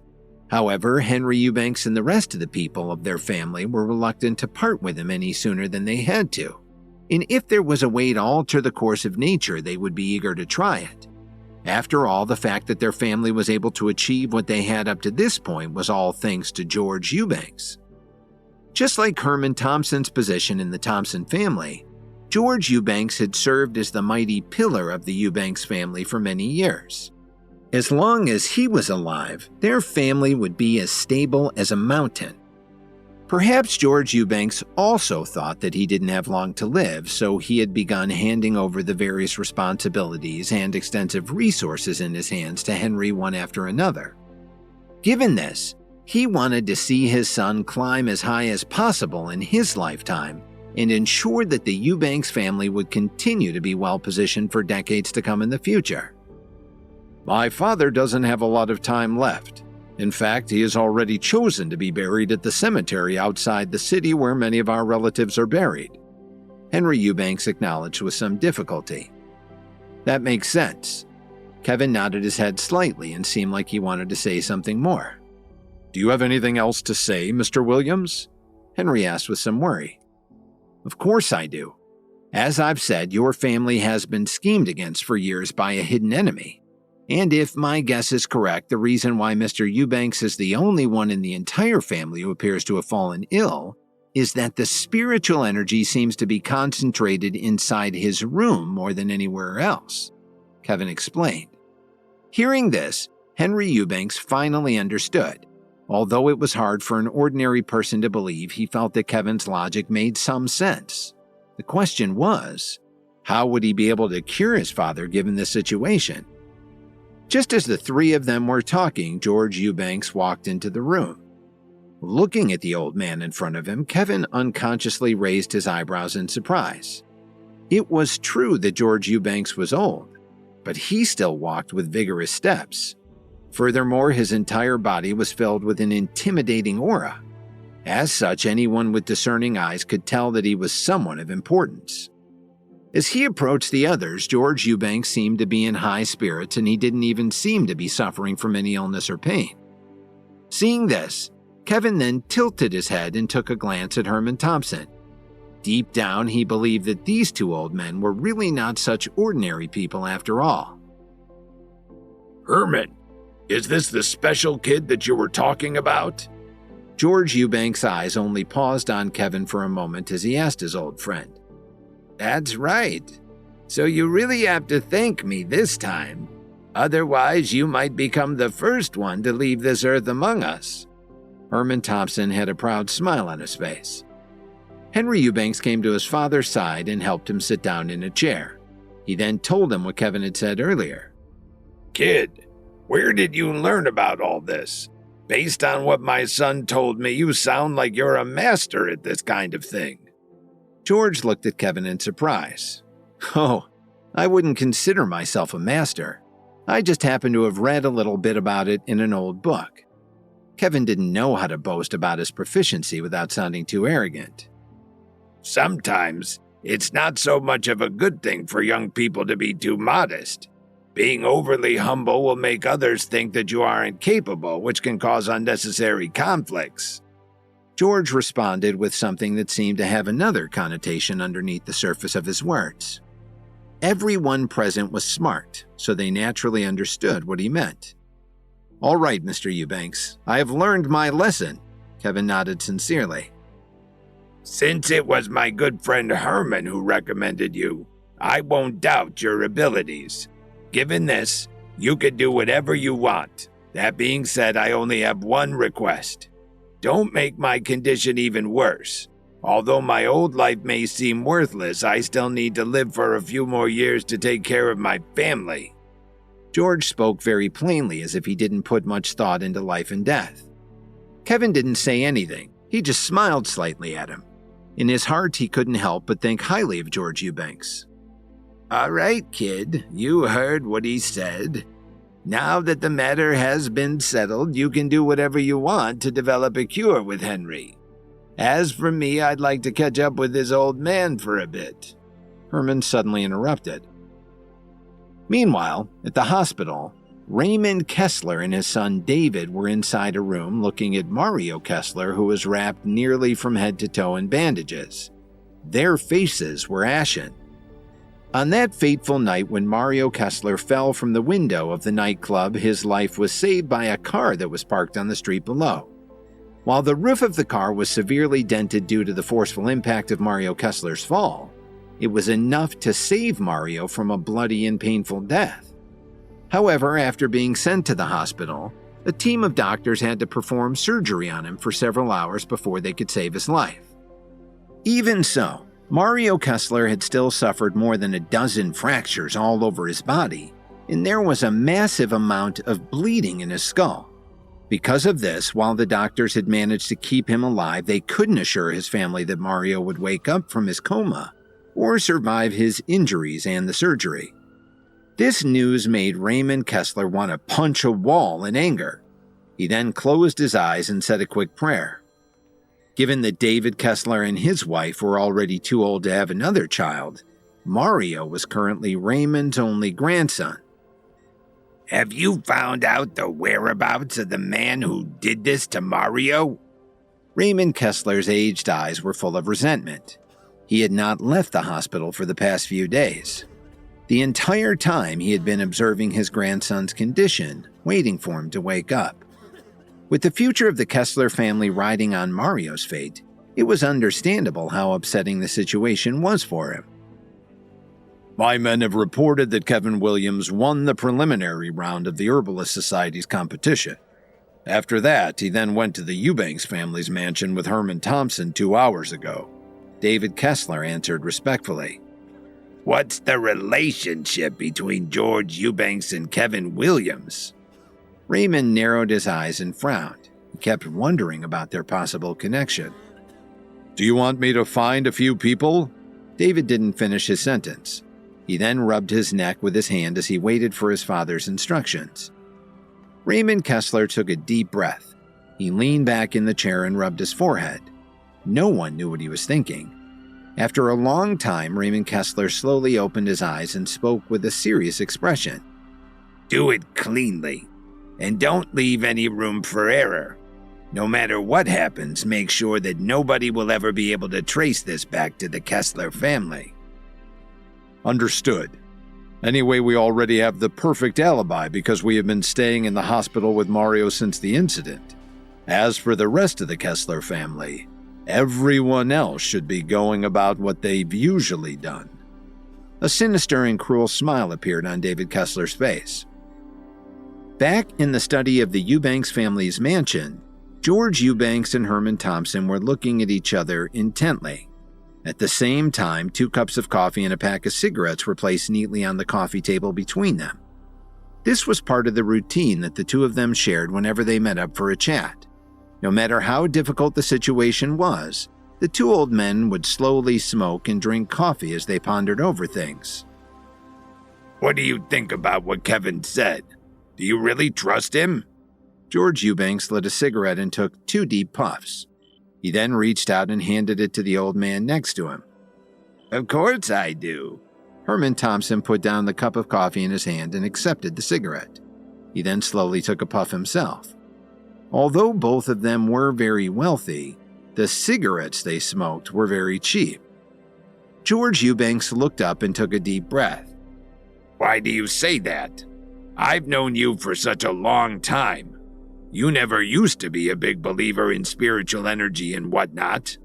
However, Henry Eubanks and the rest of the people of their family were reluctant to part with him any sooner than they had to, and if there was a way to alter the course of nature, they would be eager to try it. After all, the fact that their family was able to achieve what they had up to this point was all thanks to George Eubanks. Just like Herman Thompson's position in the Thompson family, George Eubanks had served as the mighty pillar of the Eubanks family for many years. As long as he was alive, their family would be as stable as a mountain. Perhaps George Eubanks also thought that he didn't have long to live, so he had begun handing over the various responsibilities and extensive resources in his hands to Henry one after another. Given this, he wanted to see his son climb as high as possible in his lifetime and ensure that the Eubanks family would continue to be well positioned for decades to come in the future. My father doesn't have a lot of time left. In fact, he has already chosen to be buried at the cemetery outside the city where many of our relatives are buried, Henry Eubanks acknowledged with some difficulty. That makes sense. Kevin nodded his head slightly and seemed like he wanted to say something more. Do you have anything else to say, Mr. Williams? Henry asked with some worry. Of course I do. As I've said, your family has been schemed against for years by a hidden enemy. And if my guess is correct, the reason why Mr. Eubanks is the only one in the entire family who appears to have fallen ill is that the spiritual energy seems to be concentrated inside his room more than anywhere else, Kevin explained. Hearing this, Henry Eubanks finally understood. Although it was hard for an ordinary person to believe, he felt that Kevin's logic made some sense. The question was, how would he be able to cure his father given this situation? Just as the three of them were talking, George Eubanks walked into the room. Looking at the old man in front of him, Kevin unconsciously raised his eyebrows in surprise. It was true that George Eubanks was old, but he still walked with vigorous steps. Furthermore, his entire body was filled with an intimidating aura. As such, anyone with discerning eyes could tell that he was someone of importance. As he approached the others, George Eubanks seemed to be in high spirits, and he didn't even seem to be suffering from any illness or pain. Seeing this, Kevin then tilted his head and took a glance at Herman Thompson. Deep down, he believed that these two old men were really not such ordinary people after all. Herman, is this the special kid that you were talking about? George Eubanks' eyes only paused on Kevin for a moment as he asked his old friend. That's right. So you really have to thank me this time. Otherwise, you might become the first one to leave this earth among us. Herman Thompson had a proud smile on his face. Henry Eubanks came to his father's side and helped him sit down in a chair. He then told him what Kevin had said earlier. Kid, where did you learn about all this? Based on what my son told me, you sound like you're a master at this kind of thing. George looked at Kevin in surprise. Oh, I wouldn't consider myself a master. I just happen to have read a little bit about it in an old book. Kevin didn't know how to boast about his proficiency without sounding too arrogant. Sometimes it's not so much of a good thing for young people to be too modest. Being overly humble will make others think that you are incapable, which can cause unnecessary conflicts. George responded with something that seemed to have another connotation underneath the surface of his words. Everyone present was smart, so they naturally understood what he meant. All right, Mr. Eubanks, I have learned my lesson, Kevin nodded sincerely. Since it was my good friend Herman who recommended you, I won't doubt your abilities. Given this, you can do whatever you want. That being said, I only have one request. Don't make my condition even worse. Although my old life may seem worthless, I still need to live for a few more years to take care of my family." George spoke very plainly, as if he didn't put much thought into life and death. Kevin didn't say anything. He just smiled slightly at him. In his heart, he couldn't help but think highly of George Eubanks. "All right, kid, you heard what he said. Now that the matter has been settled, you can do whatever you want to develop a cure with Henry. As for me, I'd like to catch up with this old man for a bit." Herman suddenly interrupted. Meanwhile, at the hospital, Raymond Kessler and his son David were inside a room looking at Mario Kessler, who was wrapped nearly from head to toe in bandages. Their faces were ashen. On that fateful night when Mario Kessler fell from the window of the nightclub, his life was saved by a car that was parked on the street below. While the roof of the car was severely dented due to the forceful impact of Mario Kessler's fall, it was enough to save Mario from a bloody and painful death. However, after being sent to the hospital, a team of doctors had to perform surgery on him for several hours before they could save his life. Even so, Mario Kessler had still suffered more than a dozen fractures all over his body, and there was a massive amount of bleeding in his skull. Because of this, while the doctors had managed to keep him alive, they couldn't assure his family that Mario would wake up from his coma or survive his injuries and the surgery. This news made Raymond Kessler want to punch a wall in anger. He then closed his eyes and said a quick prayer. Given that David Kessler and his wife were already too old to have another child, Mario was currently Raymond's only grandson. "Have you found out the whereabouts of the man who did this to Mario?" Raymond Kessler's aged eyes were full of resentment. He had not left the hospital for the past few days. The entire time he had been observing his grandson's condition, waiting for him to wake up. With the future of the Kessler family riding on Mario's fate, it was understandable how upsetting the situation was for him. My men have reported that Kevin Williams won the preliminary round of the Herbalist Society's competition. After that, he then went to the Eubanks family's mansion with Herman Thompson 2 hours ago. David Kessler answered respectfully. "What's the relationship between George Eubanks and Kevin Williams?" Raymond narrowed his eyes and frowned. He kept wondering about their possible connection. "Do you want me to find a few people?" David didn't finish his sentence. He then rubbed his neck with his hand as he waited for his father's instructions. Raymond Kessler took a deep breath. He leaned back in the chair and rubbed his forehead. No one knew what he was thinking. After a long time, Raymond Kessler slowly opened his eyes and spoke with a serious expression. "Do it cleanly, and don't leave any room for error. No matter what happens, make sure that nobody will ever be able to trace this back to the Kessler family." Understood. Anyway, we already have the perfect alibi because we have been staying in the hospital with Mario since the incident. As for the rest of the Kessler family, everyone else should be going about what they've usually done. A sinister and cruel smile appeared on David Kessler's face. Back in the study of the Eubanks family's mansion, George Eubanks and Herman Thompson were looking at each other intently. At the same time, 2 cups of coffee and a pack of cigarettes were placed neatly on the coffee table between them. This was part of the routine that the two of them shared whenever they met up for a chat. No matter how difficult the situation was, the 2 old men would slowly smoke and drink coffee as they pondered over things. "What do you think about what Kevin said? Do you really trust him?" George Eubanks lit a cigarette and took 2 deep puffs. He then reached out and handed it to the old man next to him. "Of course I do." Herman Thompson put down the cup of coffee in his hand and accepted the cigarette. He then slowly took a puff himself. Although both of them were very wealthy, the cigarettes they smoked were very cheap. George Eubanks looked up and took a deep breath. "Why do you say that? I've known you for such a long time. You never used to be a big believer in spiritual energy and whatnot."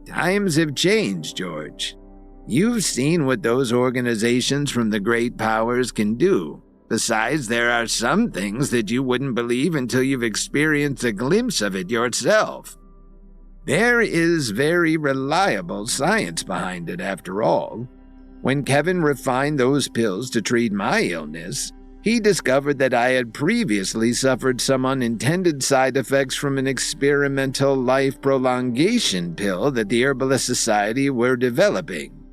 "Times have changed, George. You've seen what those organizations from the great powers can do. Besides, there are some things that you wouldn't believe until you've experienced a glimpse of it yourself." There is very reliable science behind it, after all. When Kevin refined those pills to treat my illness, he discovered that I had previously suffered some unintended side effects from an experimental life prolongation pill that the Herbalist Society were developing.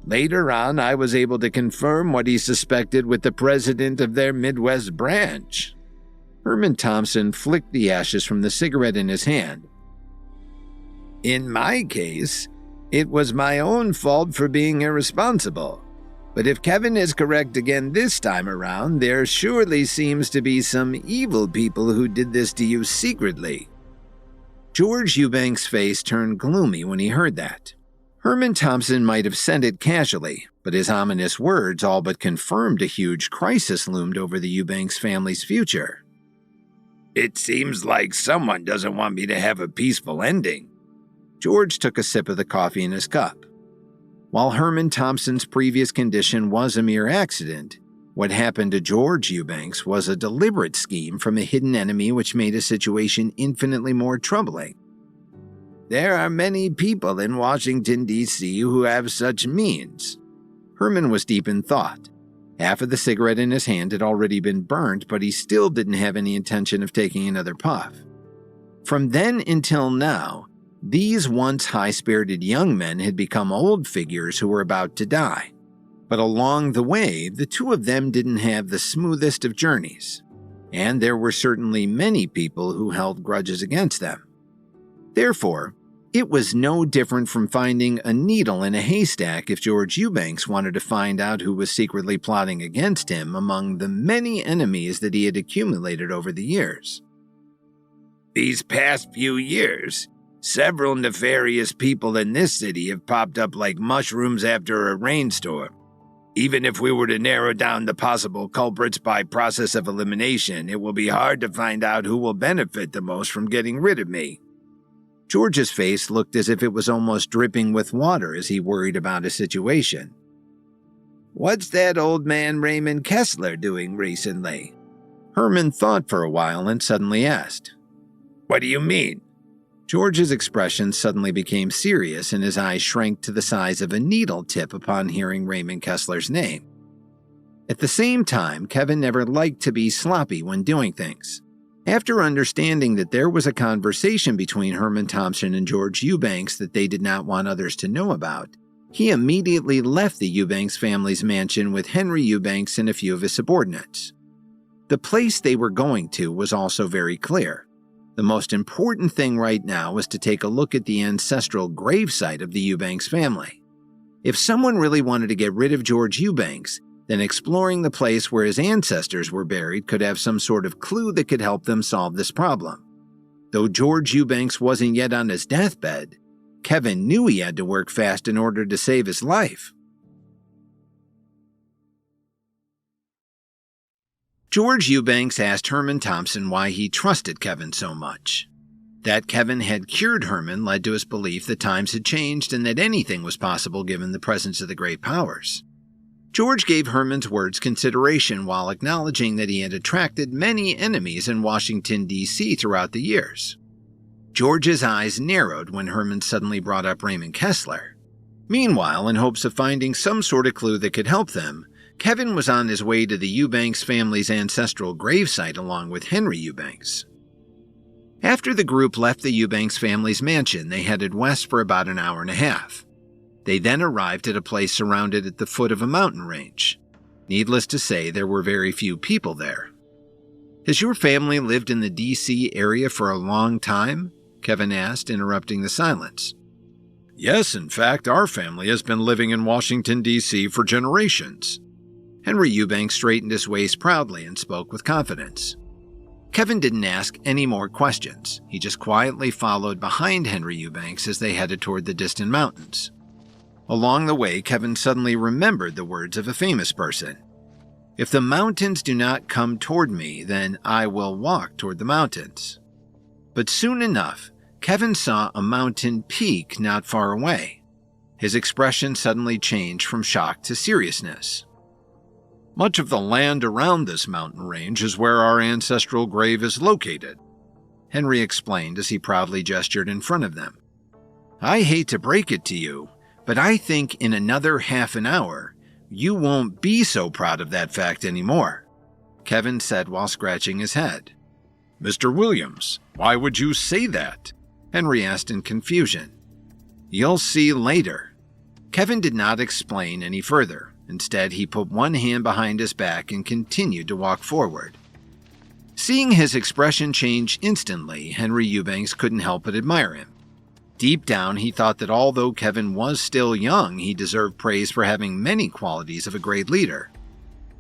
Later on, I was able to confirm what he suspected with the president of their Midwest branch. Herman Thompson flicked the ashes from the cigarette in his hand. In my case, it was my own fault for being irresponsible. But if Kevin is correct again this time around, there surely seems to be some evil people who did this to you secretly. George Eubanks' face turned gloomy when he heard that. Herman Thompson might have said it casually, but his ominous words all but confirmed a huge crisis loomed over the Eubanks family's future. It seems like someone doesn't want me to have a peaceful ending. George took a sip of the coffee in his cup. While Herman Thompson's previous condition was a mere accident, what happened to George Eubanks was a deliberate scheme from a hidden enemy which made his situation infinitely more troubling. There are many people in Washington, D.C. who have such means. Herman was deep in thought. Half of the cigarette in his hand had already been burned, but he still didn't have any intention of taking another puff. From then until now, these once high-spirited young men had become old figures who were about to die. But along the way, the two of them didn't have the smoothest of journeys, and there were certainly many people who held grudges against them. Therefore, it was no different from finding a needle in a haystack if George Eubanks wanted to find out who was secretly plotting against him among the many enemies that he had accumulated over the years. These past few years, several nefarious people in this city have popped up like mushrooms after a rainstorm. Even if we were to narrow down the possible culprits by process of elimination, it will be hard to find out who will benefit the most from getting rid of me. George's face looked as if it was almost dripping with water as he worried about his situation. What's that old man Raymond Kessler doing recently? Herman thought for a while and suddenly asked. What do you mean? George's expression suddenly became serious and his eyes shrank to the size of a needle tip upon hearing Raymond Kessler's name. At the same time, Kevin never liked to be sloppy when doing things. After understanding that there was a conversation between Herman Thompson and George Eubanks that they did not want others to know about, he immediately left the Eubanks family's mansion with Henry Eubanks and a few of his subordinates. The place they were going to was also very clear. The most important thing right now was to take a look at the ancestral gravesite of the Eubanks family. If someone really wanted to get rid of George Eubanks, then exploring the place where his ancestors were buried could have some sort of clue that could help them solve this problem. Though George Eubanks wasn't yet on his deathbed, Kevin knew he had to work fast in order to save his life. George Eubanks asked Herman Thompson why he trusted Kevin so much. That Kevin had cured Herman led to his belief that times had changed and that anything was possible given the presence of the great powers. George gave Herman's words consideration while acknowledging that he had attracted many enemies in Washington, D.C. throughout the years. George's eyes narrowed when Herman suddenly brought up Raymond Kessler. Meanwhile, in hopes of finding some sort of clue that could help them, Kevin was on his way to the Eubanks family's ancestral gravesite along with Henry Eubanks. After the group left the Eubanks family's mansion, they headed west for about an hour and a half. They then arrived at a place surrounded at the foot of a mountain range. Needless to say, there were very few people there. Has your family lived in the D.C. area for a long time? Kevin asked, interrupting the silence. Yes, in fact, our family has been living in Washington, D.C. for generations. Henry Eubanks straightened his waist proudly and spoke with confidence. Kevin didn't ask any more questions. He just quietly followed behind Henry Eubanks as they headed toward the distant mountains. Along the way, Kevin suddenly remembered the words of a famous person. If the mountains do not come toward me, then I will walk toward the mountains. But soon enough, Kevin saw a mountain peak not far away. His expression suddenly changed from shock to seriousness. Much of the land around this mountain range is where our ancestral grave is located. Henry explained as he proudly gestured in front of them. "I hate to break it to you, but I think in another half an hour, you won't be so proud of that fact anymore," Kevin said while scratching his head. "Mr. Williams, why would you say that?" Henry asked in confusion. "You'll see later." Kevin did not explain any further. Instead, he put one hand behind his back and continued to walk forward. Seeing his expression change instantly, Henry Eubanks couldn't help but admire him. Deep down, he thought that although Kevin was still young, he deserved praise for having many qualities of a great leader.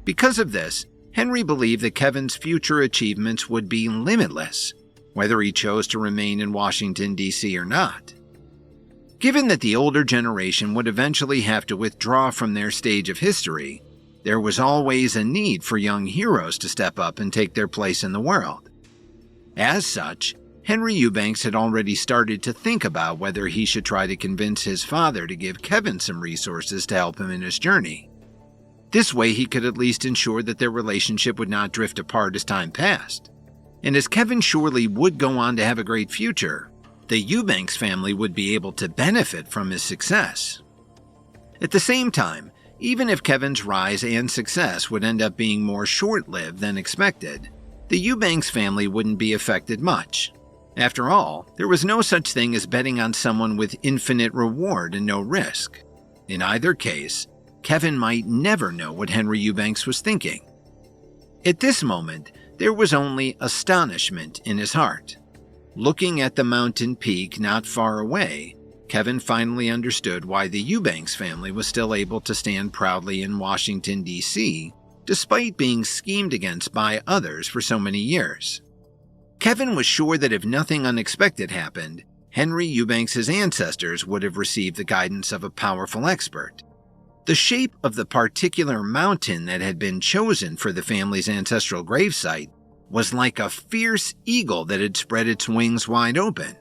Because of this, Henry believed that Kevin's future achievements would be limitless, whether he chose to remain in Washington, D.C. or not. Given that the older generation would eventually have to withdraw from their stage of history, there was always a need for young heroes to step up and take their place in the world. As such, Henry Eubanks had already started to think about whether he should try to convince his father to give Kevin some resources to help him in his journey. This way he could at least ensure that their relationship would not drift apart as time passed. And as Kevin surely would go on to have a great future, the Eubanks family would be able to benefit from his success. At the same time, even if Kevin's rise and success would end up being more short-lived than expected, the Eubanks family wouldn't be affected much. After all, there was no such thing as betting on someone with infinite reward and no risk. In either case, Kevin might never know what Henry Eubanks was thinking. At this moment, there was only astonishment in his heart. Looking at the mountain peak not far away, Kevin finally understood why the Eubanks family was still able to stand proudly in Washington, D.C., despite being schemed against by others for so many years. Kevin was sure that if nothing unexpected happened, Henry Eubanks' ancestors would have received the guidance of a powerful expert. The shape of the particular mountain that had been chosen for the family's ancestral gravesite was like a fierce eagle that had spread its wings wide open.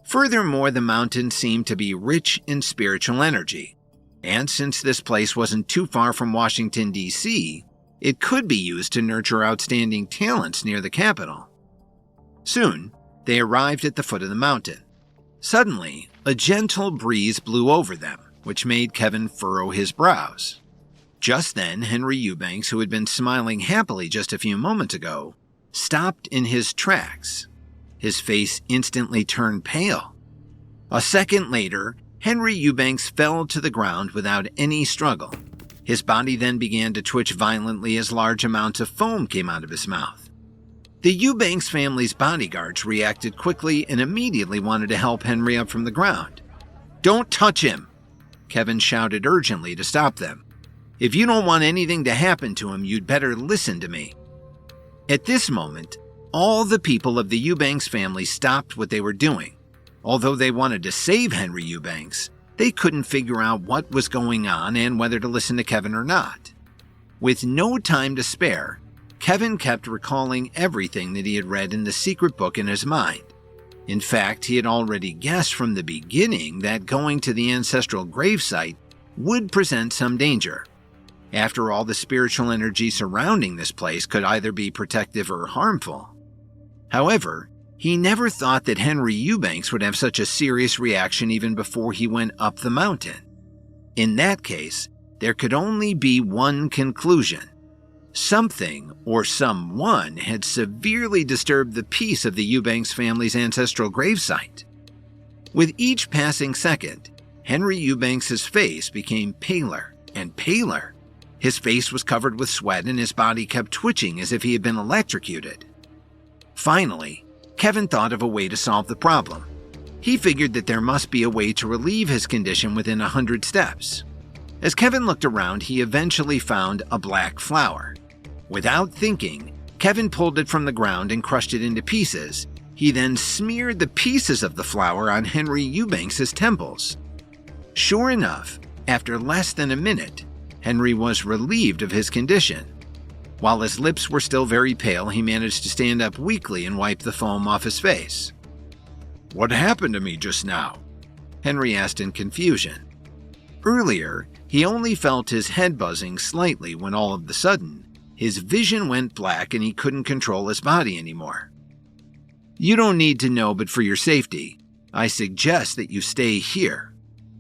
Furthermore, the mountain seemed to be rich in spiritual energy, and since this place wasn't too far from Washington, D.C., it could be used to nurture outstanding talents near the capital. Soon, they arrived at the foot of the mountain. Suddenly, a gentle breeze blew over them, which made Kevin furrow his brows. Just then, Henry Eubanks, who had been smiling happily just a few moments ago, stopped in his tracks. His face instantly turned pale. A second later, Henry Eubanks fell to the ground without any struggle. His body then began to twitch violently as large amounts of foam came out of his mouth. The Eubanks family's bodyguards reacted quickly and immediately wanted to help Henry up from the ground. "Don't touch him!" Kevin shouted urgently to stop them. "If you don't want anything to happen to him, you'd better listen to me." At this moment, all the people of the Eubanks family stopped what they were doing. Although they wanted to save Henry Eubanks, they couldn't figure out what was going on and whether to listen to Kevin or not. With no time to spare, Kevin kept recalling everything that he had read in the secret book in his mind. In fact, he had already guessed from the beginning that going to the ancestral gravesite would present some danger. After all, the spiritual energy surrounding this place could either be protective or harmful. However, he never thought that Henry Eubanks would have such a serious reaction even before he went up the mountain. In that case, there could only be one conclusion. Something or someone had severely disturbed the peace of the Eubanks family's ancestral gravesite. With each passing second, Henry Eubanks' face became paler and paler. His face was covered with sweat and his body kept twitching as if he had been electrocuted. Finally, Kevin thought of a way to solve the problem. He figured that there must be a way to relieve his condition within 100 steps. As Kevin looked around, he eventually found a black flower. Without thinking, Kevin pulled it from the ground and crushed it into pieces. He then smeared the pieces of the flower on Henry Eubanks' temples. Sure enough, after less than a minute, Henry was relieved of his condition. While his lips were still very pale, he managed to stand up weakly and wipe the foam off his face. "What happened to me just now?" Henry asked in confusion. Earlier, he only felt his head buzzing slightly when all of a sudden, his vision went black and he couldn't control his body anymore. You don't need to know, but for your safety, I suggest that you stay here.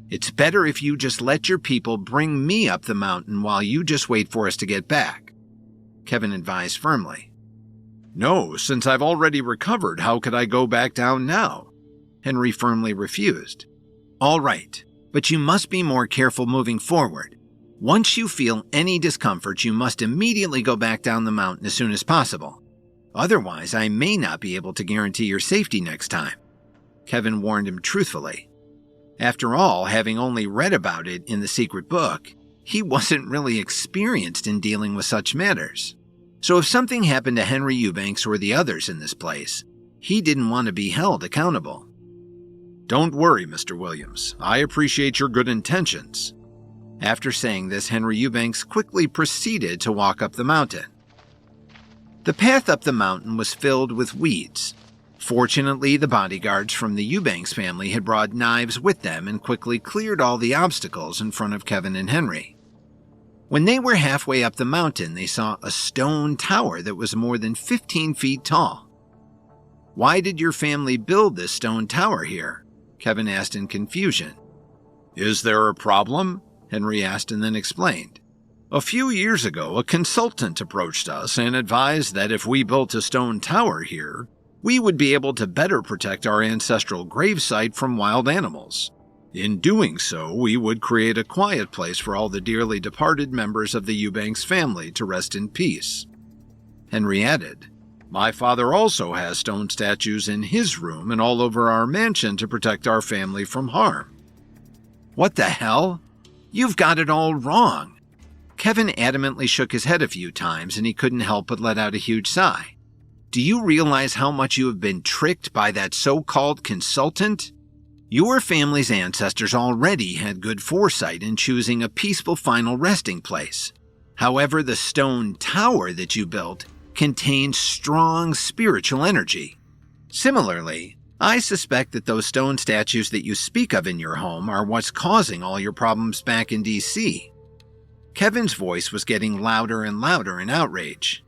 It's better if you just let your people bring me up the mountain while you just wait for us to get back," Kevin advised firmly. "No, since I've already recovered, how could I go back down now?" Henry firmly refused. "All right, but you must be more careful moving forward. Once you feel any discomfort, you must immediately go back down the mountain as soon as possible. Otherwise, I may not be able to guarantee your safety next time," Kevin warned him truthfully. After all, having only read about it in the secret book, he wasn't really experienced in dealing with such matters. So if something happened to Henry Eubanks or the others in this place, he didn't want to be held accountable. "Don't worry, Mr. Williams. I appreciate your good intentions." After saying this, Henry Eubanks quickly proceeded to walk up the mountain. The path up the mountain was filled with weeds. Fortunately, the bodyguards from the Eubanks family had brought knives with them and quickly cleared all the obstacles in front of Kevin and Henry. When they were halfway up the mountain, they saw a stone tower that was more than 15 feet tall. "Why did your family build this stone tower here?" Kevin asked in confusion. "Is there a problem?" Henry asked and then explained. "A few years ago, a consultant approached us and advised that if we built a stone tower here, we would be able to better protect our ancestral gravesite from wild animals. In doing so, we would create a quiet place for all the dearly departed members of the Eubanks family to rest in peace." Henry added, "My father also has stone statues in his room and all over our mansion to protect our family from harm." "What the hell? You've got it all wrong." Kevin adamantly shook his head a few times and he couldn't help but let out a huge sigh. "Do you realize how much you have been tricked by that so-called consultant? Your family's ancestors already had good foresight in choosing a peaceful final resting place. However, the stone tower that you built contains strong spiritual energy. Similarly, I suspect that those stone statues that you speak of in your home are what's causing all your problems back in DC." Kevin's voice was getting louder and louder in outrage.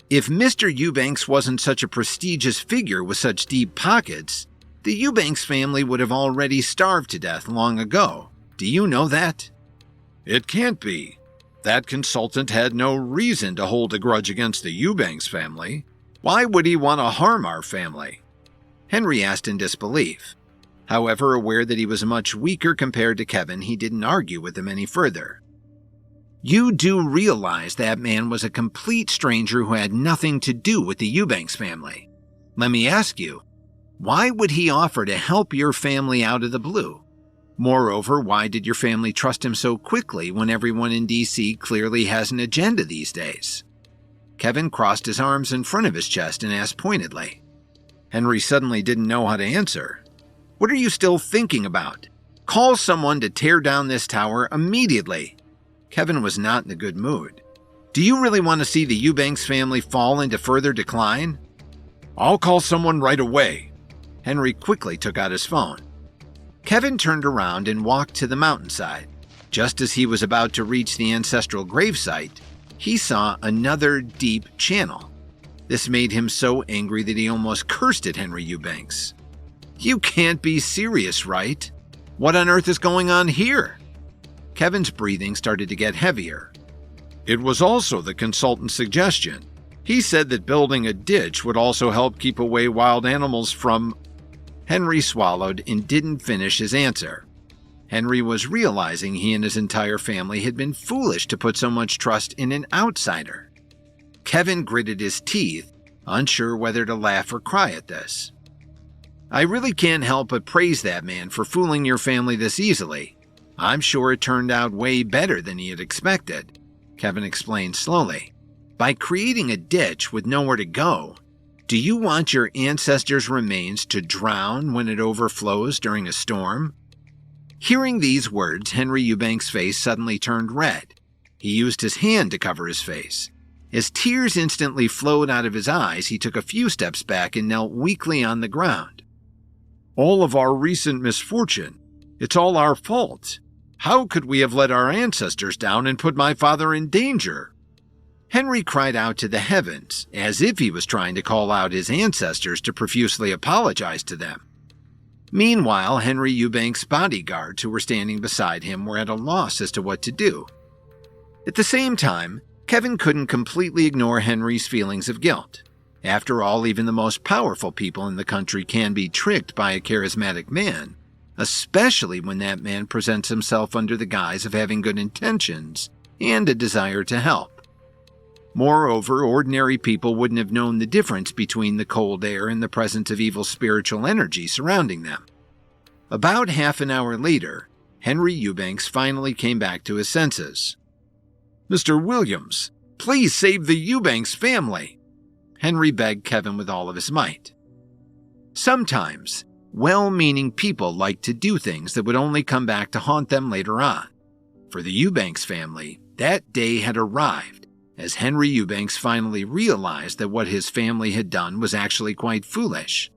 If Mr. Eubanks wasn't such a prestigious figure with such deep pockets, the Eubanks family would have already starved to death long ago. Do you know that? "It can't be. That consultant had no reason to hold a grudge against the Eubanks family. Why would he want to harm our family?" Henry asked in disbelief. However, aware that he was much weaker compared to Kevin, he didn't argue with him any further. "You do realize that man was a complete stranger who had nothing to do with the Eubanks family. Let me ask you, why would he offer to help your family out of the blue? Moreover, why did your family trust him so quickly when everyone in DC clearly has an agenda these days?" Kevin crossed his arms in front of his chest and asked pointedly. Henry suddenly didn't know how to answer. "What are you still thinking about? Call someone to tear down this tower immediately." Kevin was not in a good mood. "Do you really want to see the Eubanks family fall into further decline?" "I'll call someone right away." Henry quickly took out his phone. Kevin turned around and walked to the mountainside. Just as he was about to reach the ancestral gravesite, he saw another deep channel. This made him so angry that he almost cursed at Henry Eubanks. "You can't be serious, right? What on earth is going on here?" Kevin's breathing started to get heavier. "It was also the consultant's suggestion. He said that building a ditch would also help keep away wild animals from—" Henry swallowed and didn't finish his answer. Henry was realizing he and his entire family had been foolish to put so much trust in an outsider. Kevin gritted his teeth, unsure whether to laugh or cry at this. "I really can't help but praise that man for fooling your family this easily. I'm sure it turned out way better than he had expected," Kevin explained slowly. "By creating a ditch with nowhere to go, do you want your ancestors' remains to drown when it overflows during a storm?" Hearing these words, Henry Eubanks' face suddenly turned red. He used his hand to cover his face. As tears instantly flowed out of his eyes, he took a few steps back and knelt weakly on the ground. "All of our recent misfortune. It's all our fault. How could we have let our ancestors down and put my father in danger?" Henry cried out to the heavens as if he was trying to call out his ancestors to profusely apologize to them. Meanwhile, Henry Eubanks' bodyguards who were standing beside him were at a loss as to what to do. At the same time, Kevin couldn't completely ignore Henry's feelings of guilt. After all, even the most powerful people in the country can be tricked by a charismatic man, especially when that man presents himself under the guise of having good intentions and a desire to help. Moreover, ordinary people wouldn't have known the difference between the cold air and the presence of evil spiritual energy surrounding them. About half an hour later, Henry Eubanks finally came back to his senses. "Mr. Williams, please save the Eubanks family," Henry begged Kevin with all of his might. Sometimes, well-meaning people like to do things that would only come back to haunt them later on. For the Eubanks family, that day had arrived, as Henry Eubanks finally realized that what his family had done was actually quite foolish.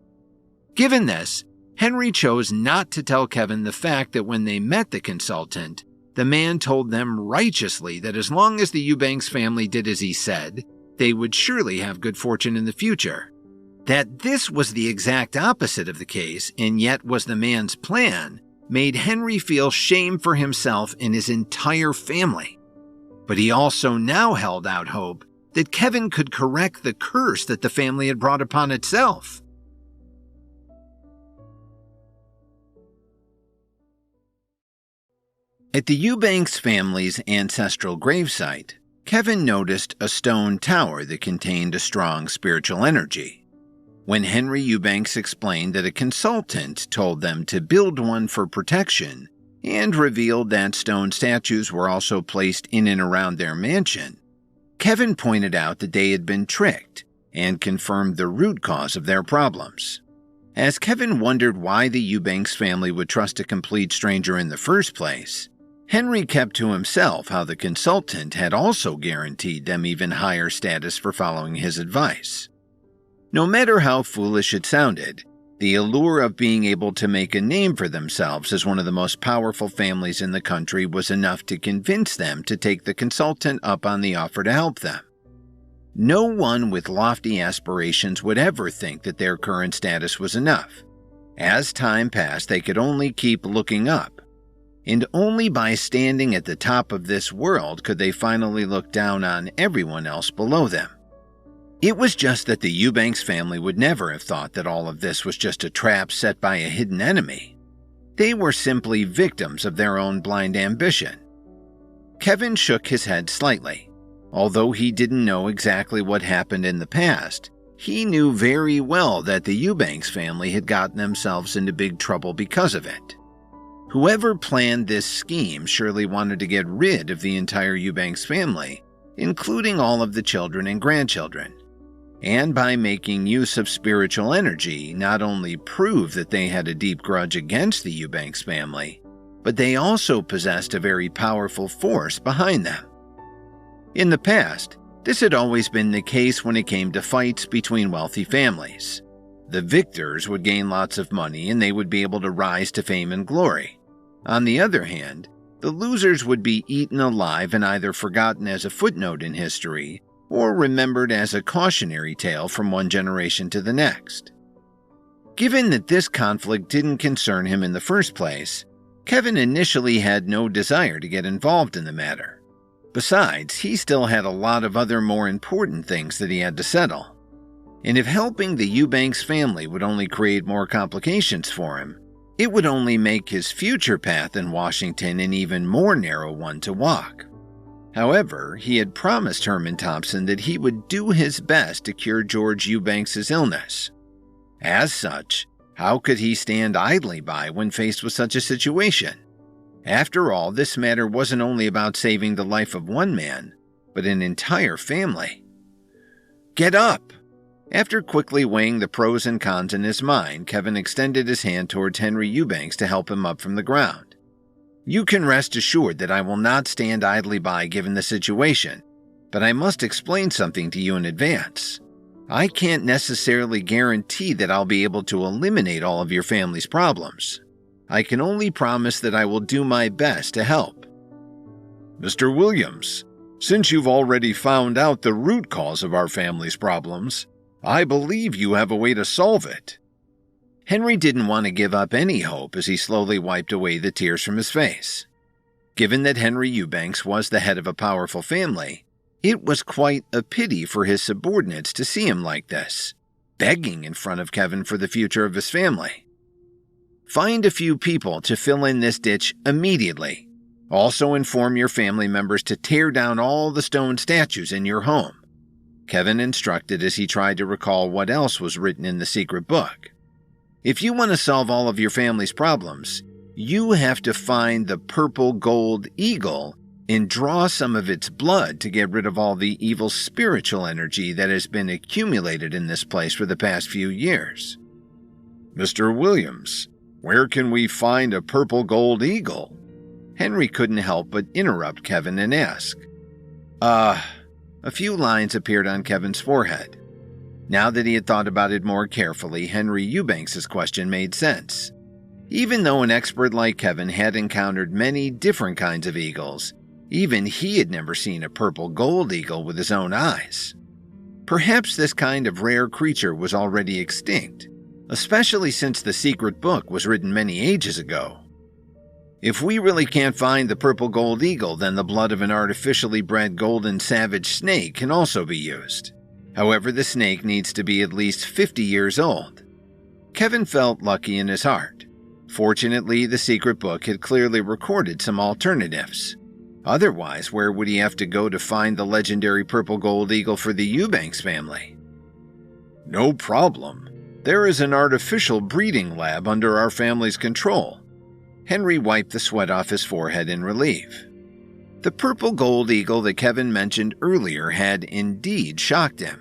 Given this, Henry chose not to tell Kevin the fact that when they met the consultant, the man told them righteously that as long as the Eubanks family did as he said, they would surely have good fortune in the future. That this was the exact opposite of the case, and yet was the man's plan, made Henry feel shame for himself and his entire family. But he also now held out hope that Kevin could correct the curse that the family had brought upon itself. At the Eubanks family's ancestral gravesite, Kevin noticed a stone tower that contained a strong spiritual energy. When Henry Eubanks explained that a consultant told them to build one for protection, and revealed that stone statues were also placed in and around their mansion, Kevin pointed out that they had been tricked and confirmed the root cause of their problems. As Kevin wondered why the Eubanks family would trust a complete stranger in the first place, Henry kept to himself how the consultant had also guaranteed them even higher status for following his advice. No matter how foolish it sounded, the allure of being able to make a name for themselves as one of the most powerful families in the country was enough to convince them to take the consultant up on the offer to help them. No one with lofty aspirations would ever think that their current status was enough. As time passed, they could only keep looking up. And only by standing at the top of this world could they finally look down on everyone else below them. It was just that the Eubanks family would never have thought that all of this was just a trap set by a hidden enemy. They were simply victims of their own blind ambition. Kevin shook his head slightly. Although he didn't know exactly what happened in the past, he knew very well that the Eubanks family had gotten themselves into big trouble because of it. Whoever planned this scheme surely wanted to get rid of the entire Eubanks family, including all of the children and grandchildren. And by making use of spiritual energy, not only prove that they had a deep grudge against the Eubanks family, but they also possessed a very powerful force behind them. In the past, this had always been the case when it came to fights between wealthy families. The victors would gain lots of money and they would be able to rise to fame and glory. On the other hand, the losers would be eaten alive and either forgotten as a footnote in history or remembered as a cautionary tale from one generation to the next. Given that this conflict didn't concern him in the first place, Kevin initially had no desire to get involved in the matter. Besides, he still had a lot of other more important things that he had to settle. And if helping the Eubanks family would only create more complications for him, it would only make his future path in Washington an even more narrow one to walk. However, he had promised Herman Thompson that he would do his best to cure George Eubanks' illness. As such, how could he stand idly by when faced with such a situation? After all, this matter wasn't only about saving the life of one man, but an entire family. "Get up!" After quickly weighing the pros and cons in his mind, Kevin extended his hand towards Henry Eubanks to help him up from the ground. "You can rest assured that I will not stand idly by given the situation, but I must explain something to you in advance. I can't necessarily guarantee that I'll be able to eliminate all of your family's problems. I can only promise that I will do my best to help." "Mr. Williams, Since you've already found out the root cause of our family's problems, I believe you have a way to solve it." Henry didn't want to give up any hope as he slowly wiped away the tears from his face. Given that Henry Eubanks was the head of a powerful family, it was quite a pity for his subordinates to see him like this, begging in front of Kevin for the future of his family. "Find a few people to fill in this ditch immediately. Also inform your family members to tear down all the stone statues in your home," Kevin instructed as he tried to recall what else was written in the secret book. "If you want to solve all of your family's problems, you have to find the purple gold eagle and draw some of its blood to get rid of all the evil spiritual energy that has been accumulated in this place for the past few years." "Mr. Williams, where can we find a purple gold eagle?" Henry couldn't help but interrupt Kevin and ask. A few lines appeared on Kevin's forehead. Now that he had thought about it more carefully, Henry Eubanks' question made sense. Even though an expert like Kevin had encountered many different kinds of eagles, even he had never seen a purple gold eagle with his own eyes. Perhaps this kind of rare creature was already extinct, especially since the secret book was written many ages ago. "If we really can't find the purple gold eagle, then the blood of an artificially bred golden savage snake can also be used. However, the snake needs to be at least 50 years old." Kevin felt lucky in his heart. Fortunately, the secret book had clearly recorded some alternatives. Otherwise, where would he have to go to find the legendary purple gold eagle for the Eubanks family? "No problem. There is an artificial breeding lab under our family's control." Henry wiped the sweat off his forehead in relief. The purple gold eagle that Kevin mentioned earlier had indeed shocked him.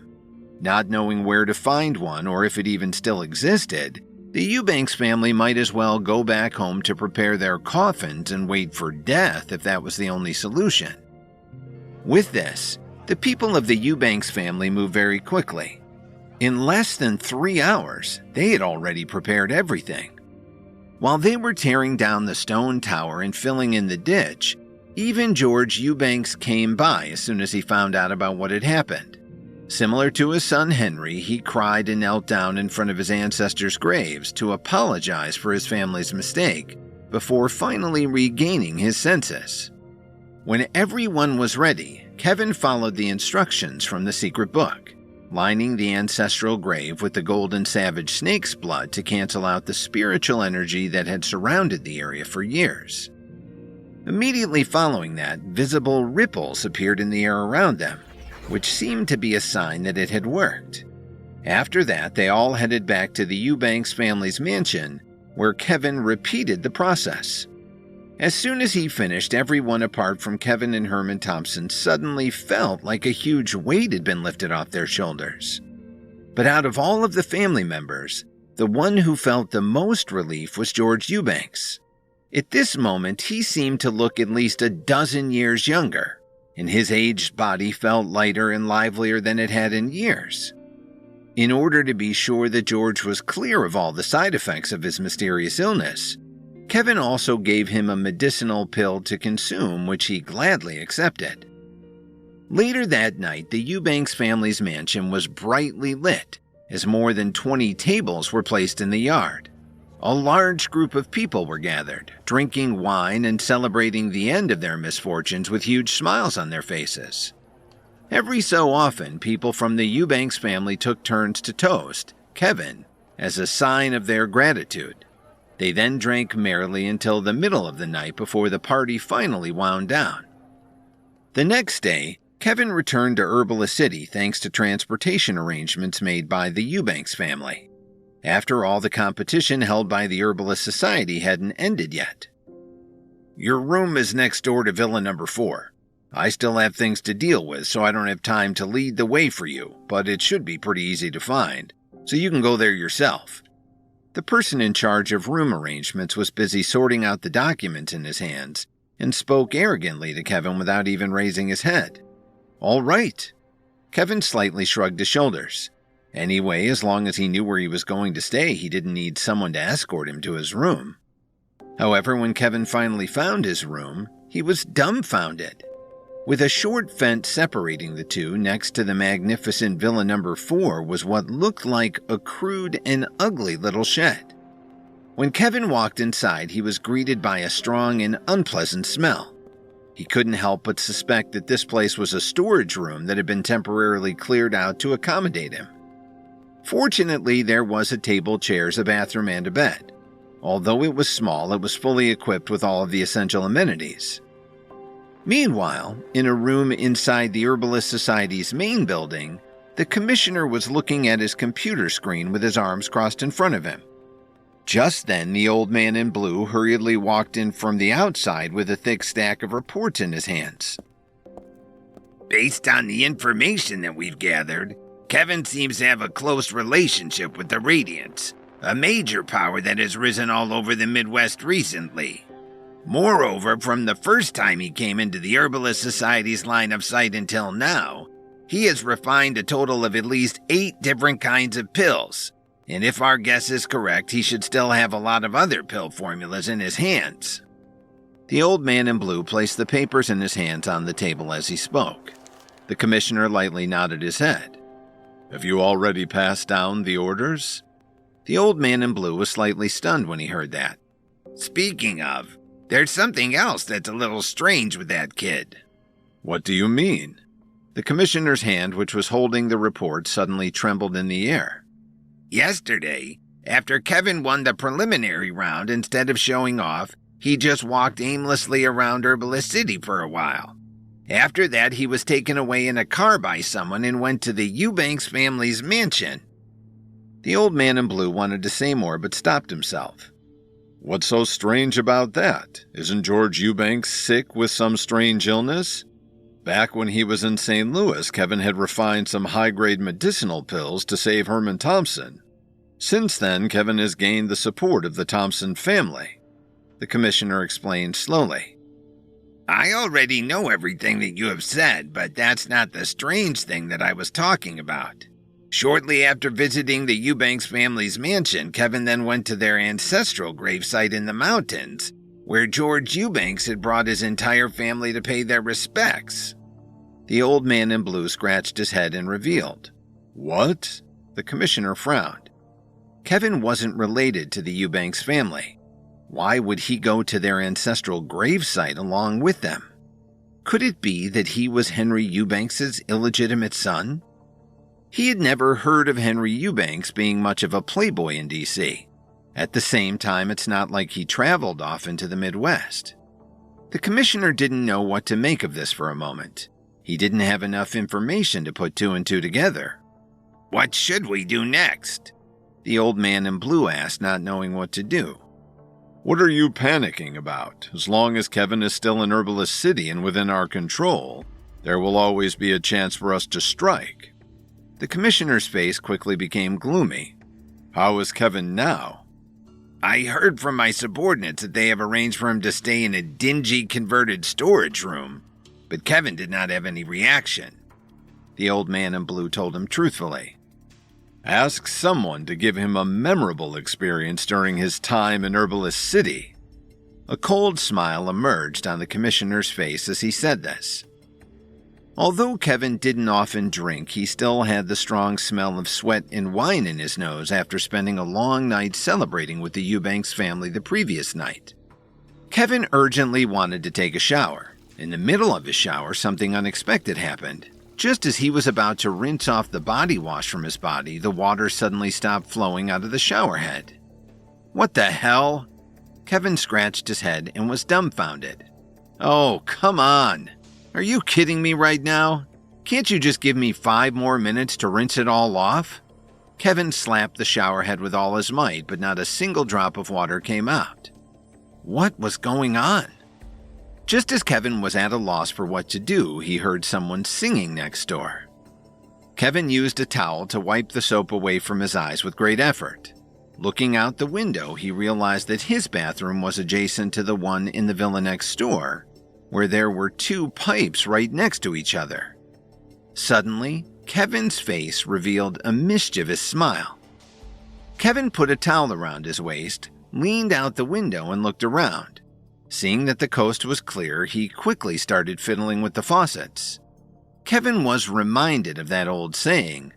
Not knowing where to find one or if it even still existed, the Eubanks family might as well go back home to prepare their coffins and wait for death if that was the only solution. With this, the people of the Eubanks family moved very quickly. In less than 3 hours, they had already prepared everything. While they were tearing down the stone tower and filling in the ditch, even George Eubanks came by as soon as he found out about what had happened. Similar to his son Henry, he cried and knelt down in front of his ancestors' graves to apologize for his family's mistake, before finally regaining his senses. When everyone was ready, Kevin followed the instructions from the secret book, lining the ancestral grave with the golden savage snake's blood to cancel out the spiritual energy that had surrounded the area for years. Immediately following that, visible ripples appeared in the air around them, which seemed to be a sign that it had worked. After that, they all headed back to the Eubanks family's mansion, where Kevin repeated the process. As soon as he finished, everyone apart from Kevin and Herman Thompson suddenly felt like a huge weight had been lifted off their shoulders. But out of all of the family members, the one who felt the most relief was George Eubanks. At this moment, he seemed to look at least a dozen years younger, and his aged body felt lighter and livelier than it had in years. In order to be sure that George was clear of all the side effects of his mysterious illness, Kevin also gave him a medicinal pill to consume, which he gladly accepted. Later that night, the Eubanks family's mansion was brightly lit, as more than 20 tables were placed in the yard. A large group of people were gathered, drinking wine and celebrating the end of their misfortunes with huge smiles on their faces. Every so often, people from the Eubanks family took turns to toast Kevin as a sign of their gratitude. They then drank merrily until the middle of the night before the party finally wound down. The next day, Kevin returned to Herbalist City thanks to transportation arrangements made by the Eubanks family. After all, the competition held by the Herbalist Society hadn't ended yet. "Your room is next door to Villa Number 4. I still have things to deal with, so I don't have time to lead the way for you, but it should be pretty easy to find, so you can go there yourself." The person in charge of room arrangements was busy sorting out the documents in his hands and spoke arrogantly to Kevin without even raising his head. "All right." Kevin slightly shrugged his shoulders. Anyway, as long as he knew where he was going to stay, he didn't need someone to escort him to his room. However, when Kevin finally found his room, he was dumbfounded. With a short fence separating the two next to the magnificent Villa Number 4 was what looked like a crude and ugly little shed. When Kevin walked inside, he was greeted by a strong and unpleasant smell. He couldn't help but suspect that this place was a storage room that had been temporarily cleared out to accommodate him. Fortunately, there was a table, chairs, a bathroom, and a bed. Although it was small, it was fully equipped with all of the essential amenities. Meanwhile, in a room inside the Herbalist Society's main building, the commissioner was looking at his computer screen with his arms crossed in front of him. Just then, the old man in blue hurriedly walked in from the outside with a thick stack of reports in his hands. Based on the information that we've gathered, Kevin seems to have a close relationship with the Radiants, a major power that has risen all over the Midwest recently. Moreover, from the first time he came into the Herbalist Society's line of sight until now, he has refined a total of at least 8 different kinds of pills, and if our guess is correct, he should still have a lot of other pill formulas in his hands. The old man in blue placed the papers in his hands on the table as he spoke. The commissioner lightly nodded his head. Have you already passed down the orders? The old man in blue was slightly stunned when he heard that. Speaking of, there's something else that's a little strange with that kid. What do you mean? The commissioner's hand, which was holding the report, suddenly trembled in the air. Yesterday, after Kevin won the preliminary round, instead of showing off, he just walked aimlessly around Herbalist City for a while. After that, he was taken away in a car by someone and went to the Eubanks family's mansion. The old man in blue wanted to say more but stopped himself. What's so strange about that? Isn't George Eubanks sick with some strange illness? Back when he was in St. Louis, Kevin had refined some high-grade medicinal pills to save Herman Thompson. Since then, Kevin has gained the support of the Thompson family. The commissioner explained slowly. I already know everything that you have said, but that's not the strange thing that I was talking about. Shortly after visiting the Eubanks family's mansion, Kevin then went to their ancestral gravesite in the mountains, where George Eubanks had brought his entire family to pay their respects. The old man in blue scratched his head and revealed. What? The commissioner frowned. Kevin wasn't related to the Eubanks family. Why would he go to their ancestral gravesite along with them? Could it be that he was Henry Eubanks' illegitimate son? He had never heard of Henry Eubanks being much of a playboy in D.C. At the same time, it's not like he traveled off into the Midwest. The commissioner didn't know what to make of this for a moment. He didn't have enough information to put 2 and 2 together. What should we do next? The old man in blue asked, not knowing what to do. What are you panicking about? As long as Kevin is still in Herbalist City and within our control, there will always be a chance for us to strike. The commissioner's face quickly became gloomy. How is Kevin now? I heard from my subordinates that they have arranged for him to stay in a dingy converted storage room, but Kevin did not have any reaction. The old man in blue told him truthfully. Ask someone to give him a memorable experience during his time in Herbalist City. A cold smile emerged on the commissioner's face as he said this. Although Kevin didn't often drink, he still had the strong smell of sweat and wine in his nose after spending a long night celebrating with the Eubanks family the previous night. Kevin urgently wanted to take a shower. In the middle of his shower, something unexpected happened. Just as he was about to rinse off the body wash from his body, the water suddenly stopped flowing out of the shower head. What the hell? Kevin scratched his head and was dumbfounded. Oh, come on. Are you kidding me right now? Can't you just give me 5 more minutes to rinse it all off? Kevin slapped the shower head with all his might, but not a single drop of water came out. What was going on? Just as Kevin was at a loss for what to do, he heard someone singing next door. Kevin used a towel to wipe the soap away from his eyes with great effort. Looking out the window, he realized that his bathroom was adjacent to the one in the villa next door, where there were 2 pipes right next to each other. Suddenly, Kevin's face revealed a mischievous smile. Kevin put a towel around his waist, leaned out the window, and looked around. Seeing that the coast was clear, he quickly started fiddling with the faucets. Kevin was reminded of that old saying,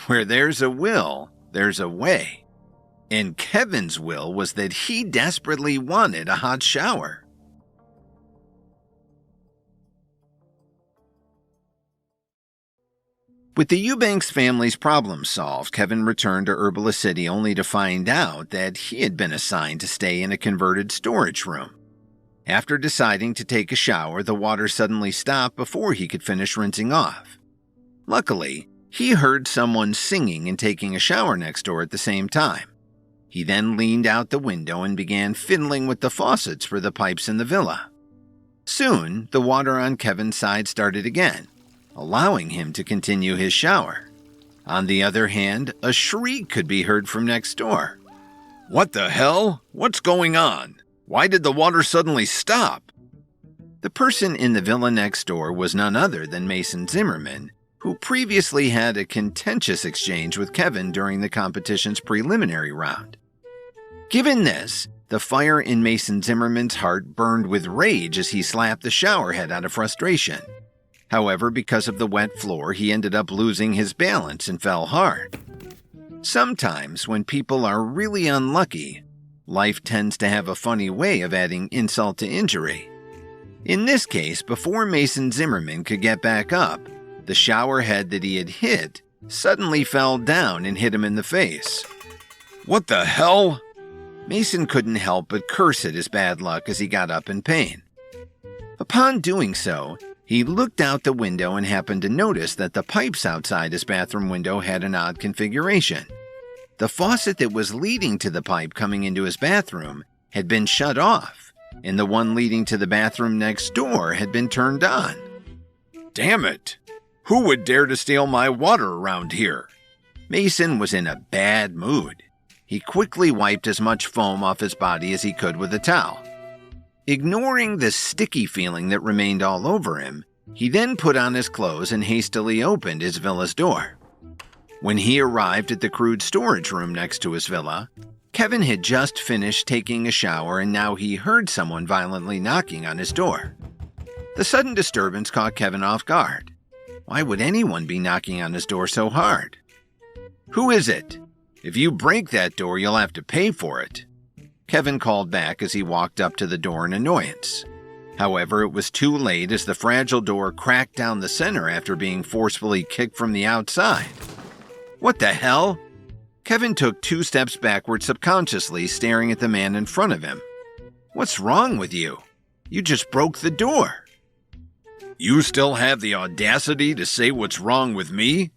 "Where there's a will, there's a way." And Kevin's will was that he desperately wanted a hot shower. With the Eubanks family's problem solved, Kevin returned to Herbalist City only to find out that he had been assigned to stay in a converted storage room. After deciding to take a shower, the water suddenly stopped before he could finish rinsing off. Luckily, he heard someone singing and taking a shower next door at the same time. He then leaned out the window and began fiddling with the faucets for the pipes in the villa. Soon, the water on Kevin's side started again, allowing him to continue his shower. On the other hand, a shriek could be heard from next door. What the hell? What's going on? Why did the water suddenly stop? The person in the villa next door was none other than Mason Zimmerman, who previously had a contentious exchange with Kevin during the competition's preliminary round. Given this, the fire in Mason Zimmerman's heart burned with rage as he slapped the shower head out of frustration. However, because of the wet floor, he ended up losing his balance and fell hard. Sometimes, when people are really unlucky, life tends to have a funny way of adding insult to injury. In this case, before Mason Zimmerman could get back up, the shower head that he had hit suddenly fell down and hit him in the face. What the hell? Mason couldn't help but curse at his bad luck as he got up in pain. Upon doing so, he looked out the window and happened to notice that the pipes outside his bathroom window had an odd configuration. The faucet that was leading to the pipe coming into his bathroom had been shut off, and the one leading to the bathroom next door had been turned on. Damn it! Who would dare to steal my water around here? Mason was in a bad mood. He quickly wiped as much foam off his body as he could with a towel. Ignoring the sticky feeling that remained all over him, he then put on his clothes and hastily opened his villa's door. When he arrived at the crude storage room next to his villa, Kevin had just finished taking a shower and now he heard someone violently knocking on his door. The sudden disturbance caught Kevin off guard. Why would anyone be knocking on his door so hard? Who is it? If you break that door, you'll have to pay for it. Kevin called back as he walked up to the door in annoyance. However, it was too late as the fragile door cracked down the center after being forcefully kicked from the outside. What the hell? Kevin took 2 steps backward subconsciously, staring at the man in front of him. What's wrong with you? You just broke the door. You still have the audacity to say what's wrong with me?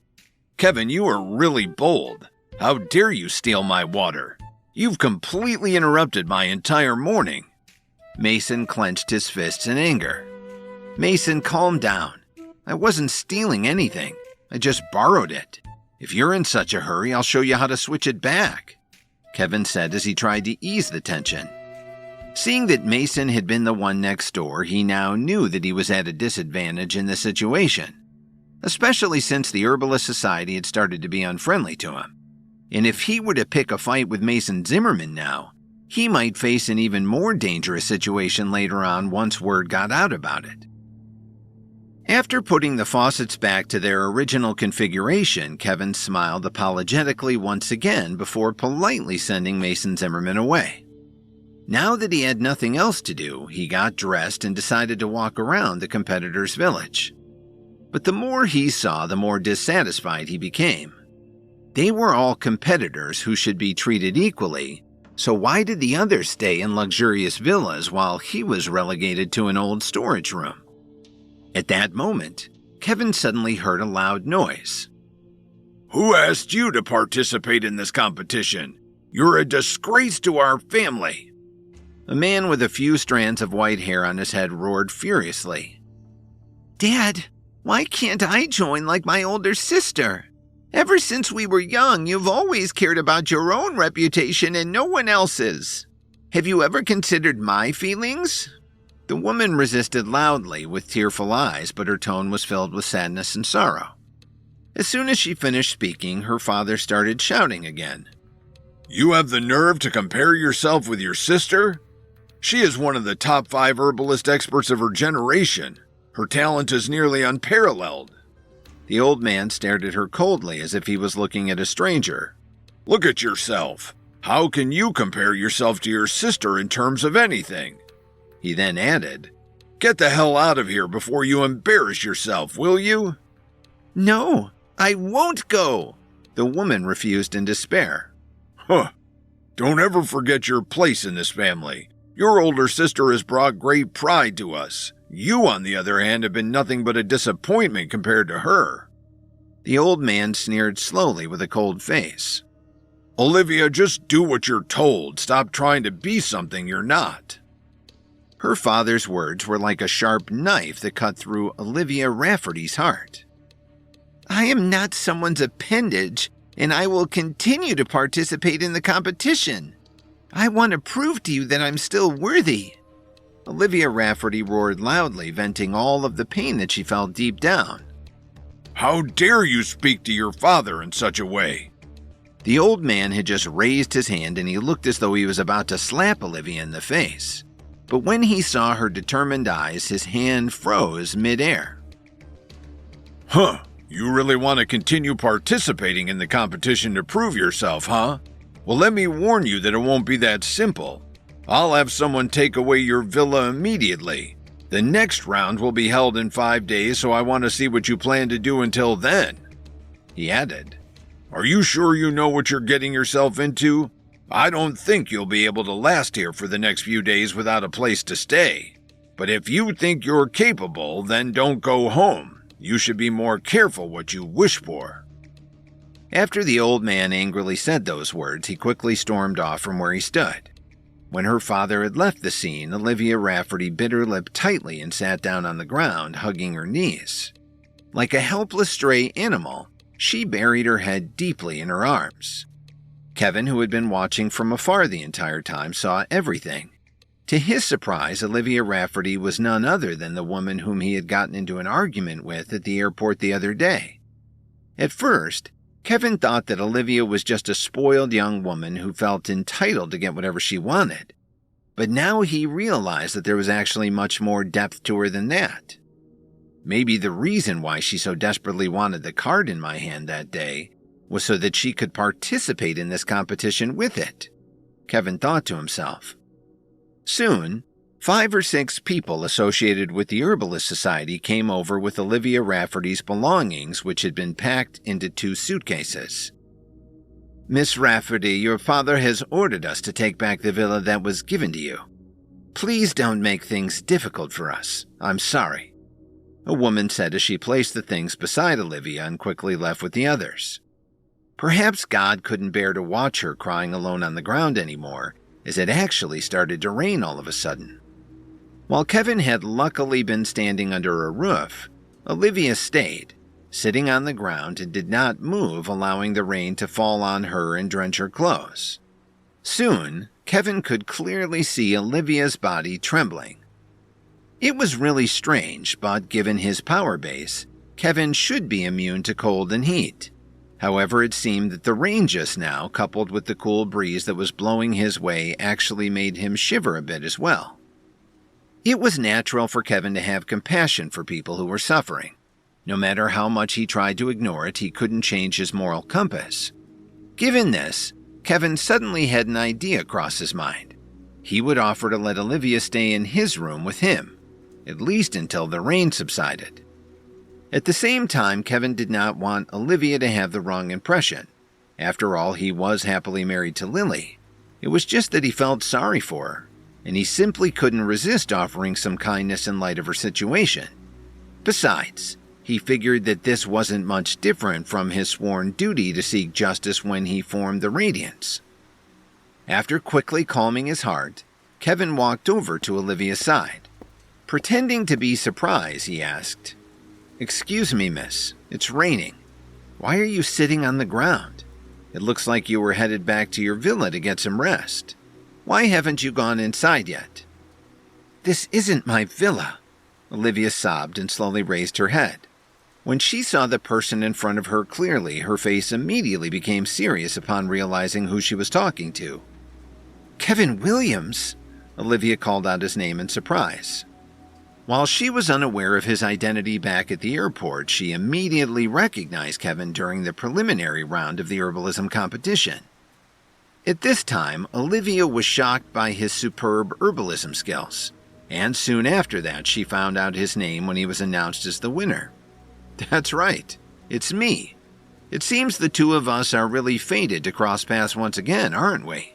Kevin, you are really bold. How dare you steal my water? You've completely interrupted my entire morning. Mason clenched his fists in anger. Mason, calm down. I wasn't stealing anything. I just borrowed it. If you're in such a hurry, I'll show you how to switch it back, Kevin said as he tried to ease the tension. Seeing that Mason had been the one next door, he now knew that he was at a disadvantage in the situation, especially since the Herbalist Society had started to be unfriendly to him. And if he were to pick a fight with Mason Zimmerman now, he might face an even more dangerous situation later on once word got out about it. After putting the faucets back to their original configuration, Kevin smiled apologetically once again before politely sending Mason Zimmerman away. Now that he had nothing else to do, he got dressed and decided to walk around the competitor's village. But the more he saw, the more dissatisfied he became. They were all competitors who should be treated equally, so why did the others stay in luxurious villas while he was relegated to an old storage room? At that moment, Kevin suddenly heard a loud noise. Who asked you to participate in this competition? You're a disgrace to our family. A man with a few strands of white hair on his head roared furiously. Dad, why can't I join like my older sister? Ever since we were young, you've always cared about your own reputation and no one else's. Have you ever considered my feelings? The woman resisted loudly with tearful eyes, but her tone was filled with sadness and sorrow. As soon as she finished speaking, her father started shouting again. You have the nerve to compare yourself with your sister? She is one of the top 5 herbalist experts of her generation. Her talent is nearly unparalleled. The old man stared at her coldly as if he was looking at a stranger. Look at yourself. How can you compare yourself to your sister in terms of anything? He then added, Get the hell out of here before you embarrass yourself, will you? No, I won't go. The woman refused in despair. Huh. Don't ever forget your place in this family. Your older sister has brought great pride to us. You, on the other hand, have been nothing but a disappointment compared to her. The old man sneered slowly with a cold face. Olivia, just do what you're told. Stop trying to be something you're not. Her father's words were like a sharp knife that cut through Olivia Rafferty's heart. I am not someone's appendage, and I will continue to participate in the competition. I want to prove to you that I'm still worthy. Olivia Rafferty roared loudly, venting all of the pain that she felt deep down. How dare you speak to your father in such a way? The old man had just raised his hand and he looked as though he was about to slap Olivia in the face. But when he saw her determined eyes, his hand froze midair. Huh, you really want to continue participating in the competition to prove yourself, huh? Well, let me warn you that it won't be that simple. I'll have someone take away your villa immediately. The next round will be held in 5 days, so I want to see what you plan to do until then. He added, Are you sure you know what you're getting yourself into? I don't think you'll be able to last here for the next few days without a place to stay. But if you think you're capable, then don't go home. You should be more careful what you wish for. After the old man angrily said those words, he quickly stormed off from where he stood. When her father had left the scene, Olivia Rafferty bit her lip tightly and sat down on the ground, hugging her knees. Like a helpless stray animal, she buried her head deeply in her arms. Kevin, who had been watching from afar the entire time, saw everything. To his surprise, Olivia Rafferty was none other than the woman whom he had gotten into an argument with at the airport the other day. At first, Kevin thought that Olivia was just a spoiled young woman who felt entitled to get whatever she wanted. But now he realized that there was actually much more depth to her than that. Maybe the reason why she so desperately wanted the card in my hand that day was so that she could participate in this competition with it, Kevin thought to himself. Soon, 5 or 6 people associated with the Herbalist Society came over with Olivia Rafferty's belongings, which had been packed into 2 suitcases. Miss Rafferty, your father has ordered us to take back the villa that was given to you. Please don't make things difficult for us. I'm sorry, a woman said as she placed the things beside Olivia and quickly left with the others. Perhaps God couldn't bear to watch her crying alone on the ground anymore, as it actually started to rain all of a sudden. While Kevin had luckily been standing under a roof, Olivia stayed, sitting on the ground and did not move, allowing the rain to fall on her and drench her clothes. Soon, Kevin could clearly see Olivia's body trembling. It was really strange, but given his power base, Kevin should be immune to cold and heat. However, it seemed that the rain just now, coupled with the cool breeze that was blowing his way, actually made him shiver a bit as well. It was natural for Kevin to have compassion for people who were suffering. No matter how much he tried to ignore it, he couldn't change his moral compass. Given this, Kevin suddenly had an idea cross his mind. He would offer to let Olivia stay in his room with him, at least until the rain subsided. At the same time, Kevin did not want Olivia to have the wrong impression. After all, he was happily married to Lily. It was just that he felt sorry for her, and he simply couldn't resist offering some kindness in light of her situation. Besides, he figured that this wasn't much different from his sworn duty to seek justice when he formed the Radiance. After quickly calming his heart, Kevin walked over to Olivia's side. Pretending to be surprised, he asked, "Excuse me, miss, it's raining. Why are you sitting on the ground? It looks like you were headed back to your villa to get some rest. Why haven't you gone inside yet?" "This isn't my villa," Olivia sobbed and slowly raised her head. When she saw the person in front of her clearly, her face immediately became serious upon realizing who she was talking to. "Kevin Williams? Olivia called out his name in surprise. While she was unaware of his identity back at the airport, she immediately recognized Kevin during the preliminary round of the herbalism competition. At this time, Olivia was shocked by his superb herbalism skills, and soon after that she found out his name when he was announced as the winner. That's right, it's me. It seems the two of us are really fated to cross paths once again, aren't we?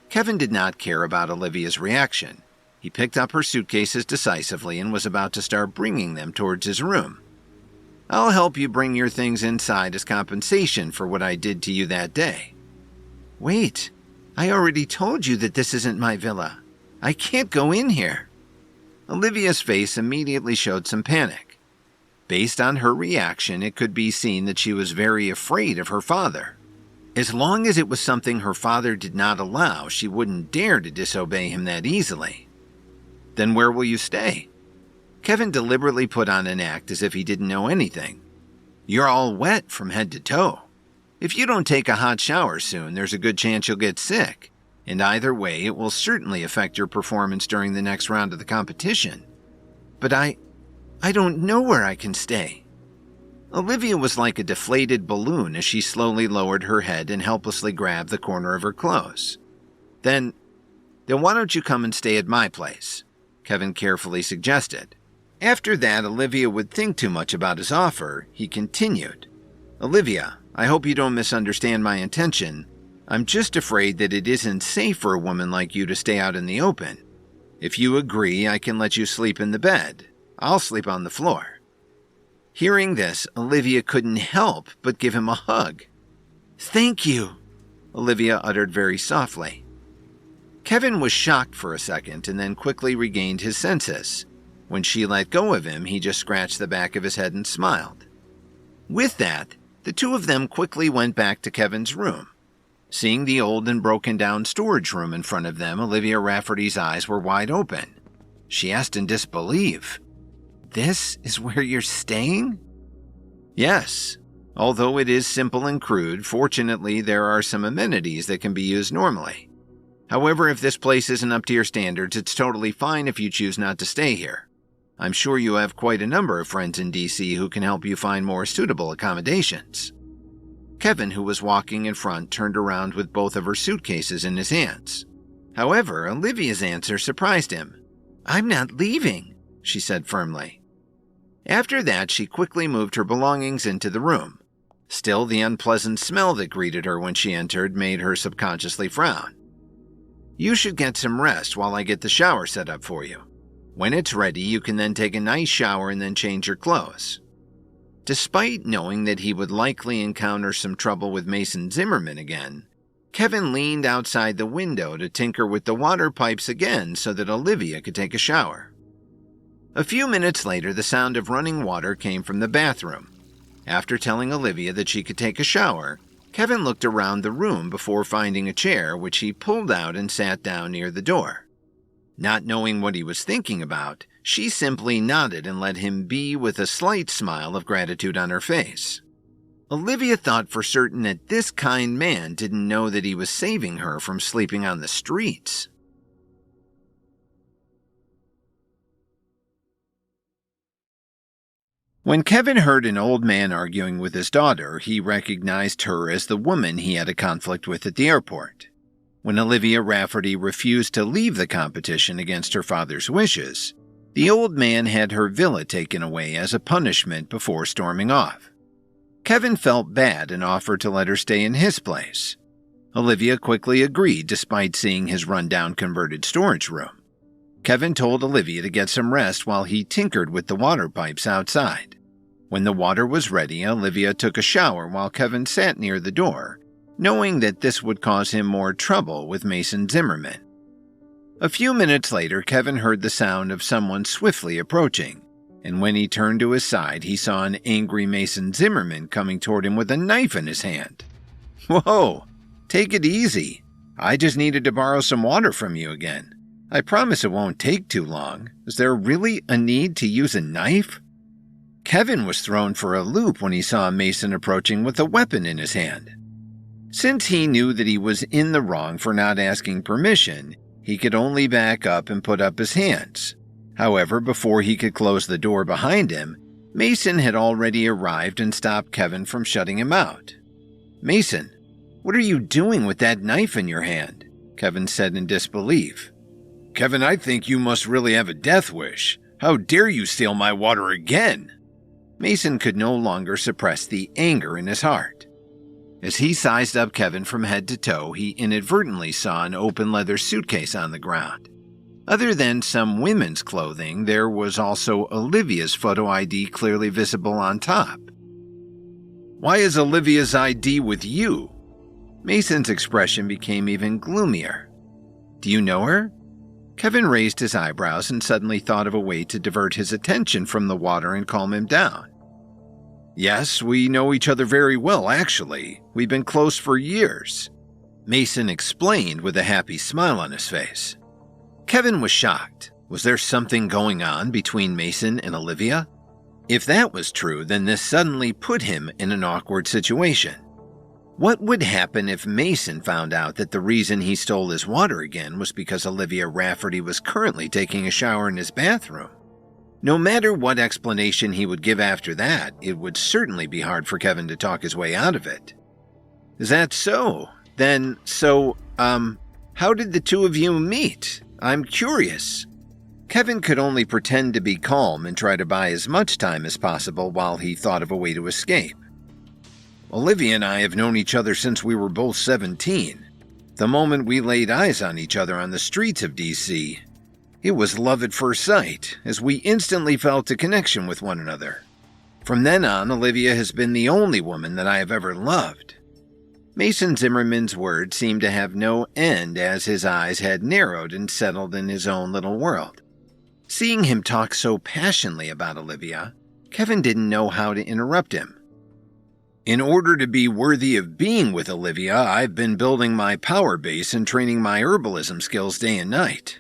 Kevin did not care about Olivia's reaction. He picked up her suitcases decisively and was about to start bringing them towards his room. I'll help you bring your things inside as compensation for what I did to you that day. Wait, I already told you that this isn't my villa. I can't go in here. Olivia's face immediately showed some panic. Based on her reaction, it could be seen that she was very afraid of her father. As long as it was something her father did not allow, she wouldn't dare to disobey him that easily. Then where will you stay? Kevin deliberately put on an act as if he didn't know anything. You're all wet from head to toe. If you don't take a hot shower soon, there's a good chance you'll get sick. And either way, it will certainly affect your performance during the next round of the competition. But I don't know where I can stay. Olivia was like a deflated balloon as she slowly lowered her head and helplessly grabbed the corner of her clothes. Then why don't you come and stay at my place? Kevin carefully suggested. After that, Olivia would think too much about his offer. He continued. Olivia, I hope you don't misunderstand my intention. I'm just afraid that it isn't safe for a woman like you to stay out in the open. If you agree, I can let you sleep in the bed. I'll sleep on the floor. Hearing this, Olivia couldn't help but give him a hug. Thank you, Olivia uttered very softly. Kevin was shocked for a second and then quickly regained his senses. When she let go of him, he just scratched the back of his head and smiled. With that, the two of them quickly went back to Kevin's room. Seeing the old and broken down storage room in front of them, Olivia Rafferty's eyes were wide open. She asked in disbelief, This is where you're staying? Yes. Although it is simple and crude, fortunately there are some amenities that can be used normally. However, if this place isn't up to your standards, it's totally fine if you choose not to stay here. I'm sure you have quite a number of friends in DC who can help you find more suitable accommodations. Kevin, who was walking in front, turned around with both of her suitcases in his hands. However, Olivia's answer surprised him. I'm not leaving, she said firmly. After that, she quickly moved her belongings into the room. Still, the unpleasant smell that greeted her when she entered made her subconsciously frown. You should get some rest while I get the shower set up for you. When it's ready, you can then take a nice shower and then change your clothes. Despite knowing that he would likely encounter some trouble with Mason Zimmerman again, Kevin leaned outside the window to tinker with the water pipes again so that Olivia could take a shower. A few minutes later, the sound of running water came from the bathroom. After telling Olivia that she could take a shower, Kevin looked around the room before finding a chair, which he pulled out and sat down near the door. Not knowing what he was thinking about, she simply nodded and let him be with a slight smile of gratitude on her face. Olivia thought for certain that this kind man didn't know that he was saving her from sleeping on the streets. When Kevin heard an old man arguing with his daughter, he recognized her as the woman he had a conflict with at the airport. When Olivia Rafferty refused to leave the competition against her father's wishes, the old man had her villa taken away as a punishment before storming off. Kevin felt bad and offered to let her stay in his place. Olivia quickly agreed despite seeing his rundown converted storage room. Kevin told Olivia to get some rest while he tinkered with the water pipes outside. When the water was ready, Olivia took a shower while Kevin sat near the door, knowing that this would cause him more trouble with Mason Zimmerman. A few minutes later, Kevin heard the sound of someone swiftly approaching, and when he turned to his side, he saw an angry Mason Zimmerman coming toward him with a knife in his hand. Whoa, take it easy. I just needed to borrow some water from you again. I promise it won't take too long. Is there really a need to use a knife? Kevin was thrown for a loop when he saw Mason approaching with a weapon in his hand. Since he knew that he was in the wrong for not asking permission, He could only back up and put up his hands. However, before he could close the door behind him, Mason had already arrived and stopped Kevin from shutting him out. "Mason, what are you doing with that knife in your hand?" Kevin said in disbelief. Kevin, I think you must really have a death wish. How dare you steal my water again? Mason could no longer suppress the anger in his heart. As he sized up Kevin from head to toe, he inadvertently saw an open leather suitcase on the ground. Other than some women's clothing, there was also Olivia's photo ID clearly visible on top. "Why is Olivia's ID with you?" Mason's expression became even gloomier. "Do you know her?" Kevin raised his eyebrows and suddenly thought of a way to divert his attention from the water and calm him down. "Yes, we know each other very well, actually. We've been close for years," Mason explained with a happy smile on his face. Kevin was shocked. Was there something going on between Mason and Olivia? If that was true, then this suddenly put him in an awkward situation. What would happen if Mason found out that the reason he stole his water again was because Olivia Rafferty was currently taking a shower in his bathroom? No matter what explanation he would give after that, it would certainly be hard for Kevin to talk his way out of it. "Is that so? Then, how did the two of you meet? I'm curious." Kevin could only pretend to be calm and try to buy as much time as possible while he thought of a way to escape. "Olivia and I have known each other since we were both 17. The moment we laid eyes on each other on the streets of D.C., it was love at first sight, as we instantly felt a connection with one another. From then on, Olivia has been the only woman that I have ever loved." Mason Zimmerman's words seemed to have no end as his eyes had narrowed and settled in his own little world. Seeing him talk so passionately about Olivia, Kevin didn't know how to interrupt him. "In order to be worthy of being with Olivia, I've been building my power base and training my herbalism skills day and night.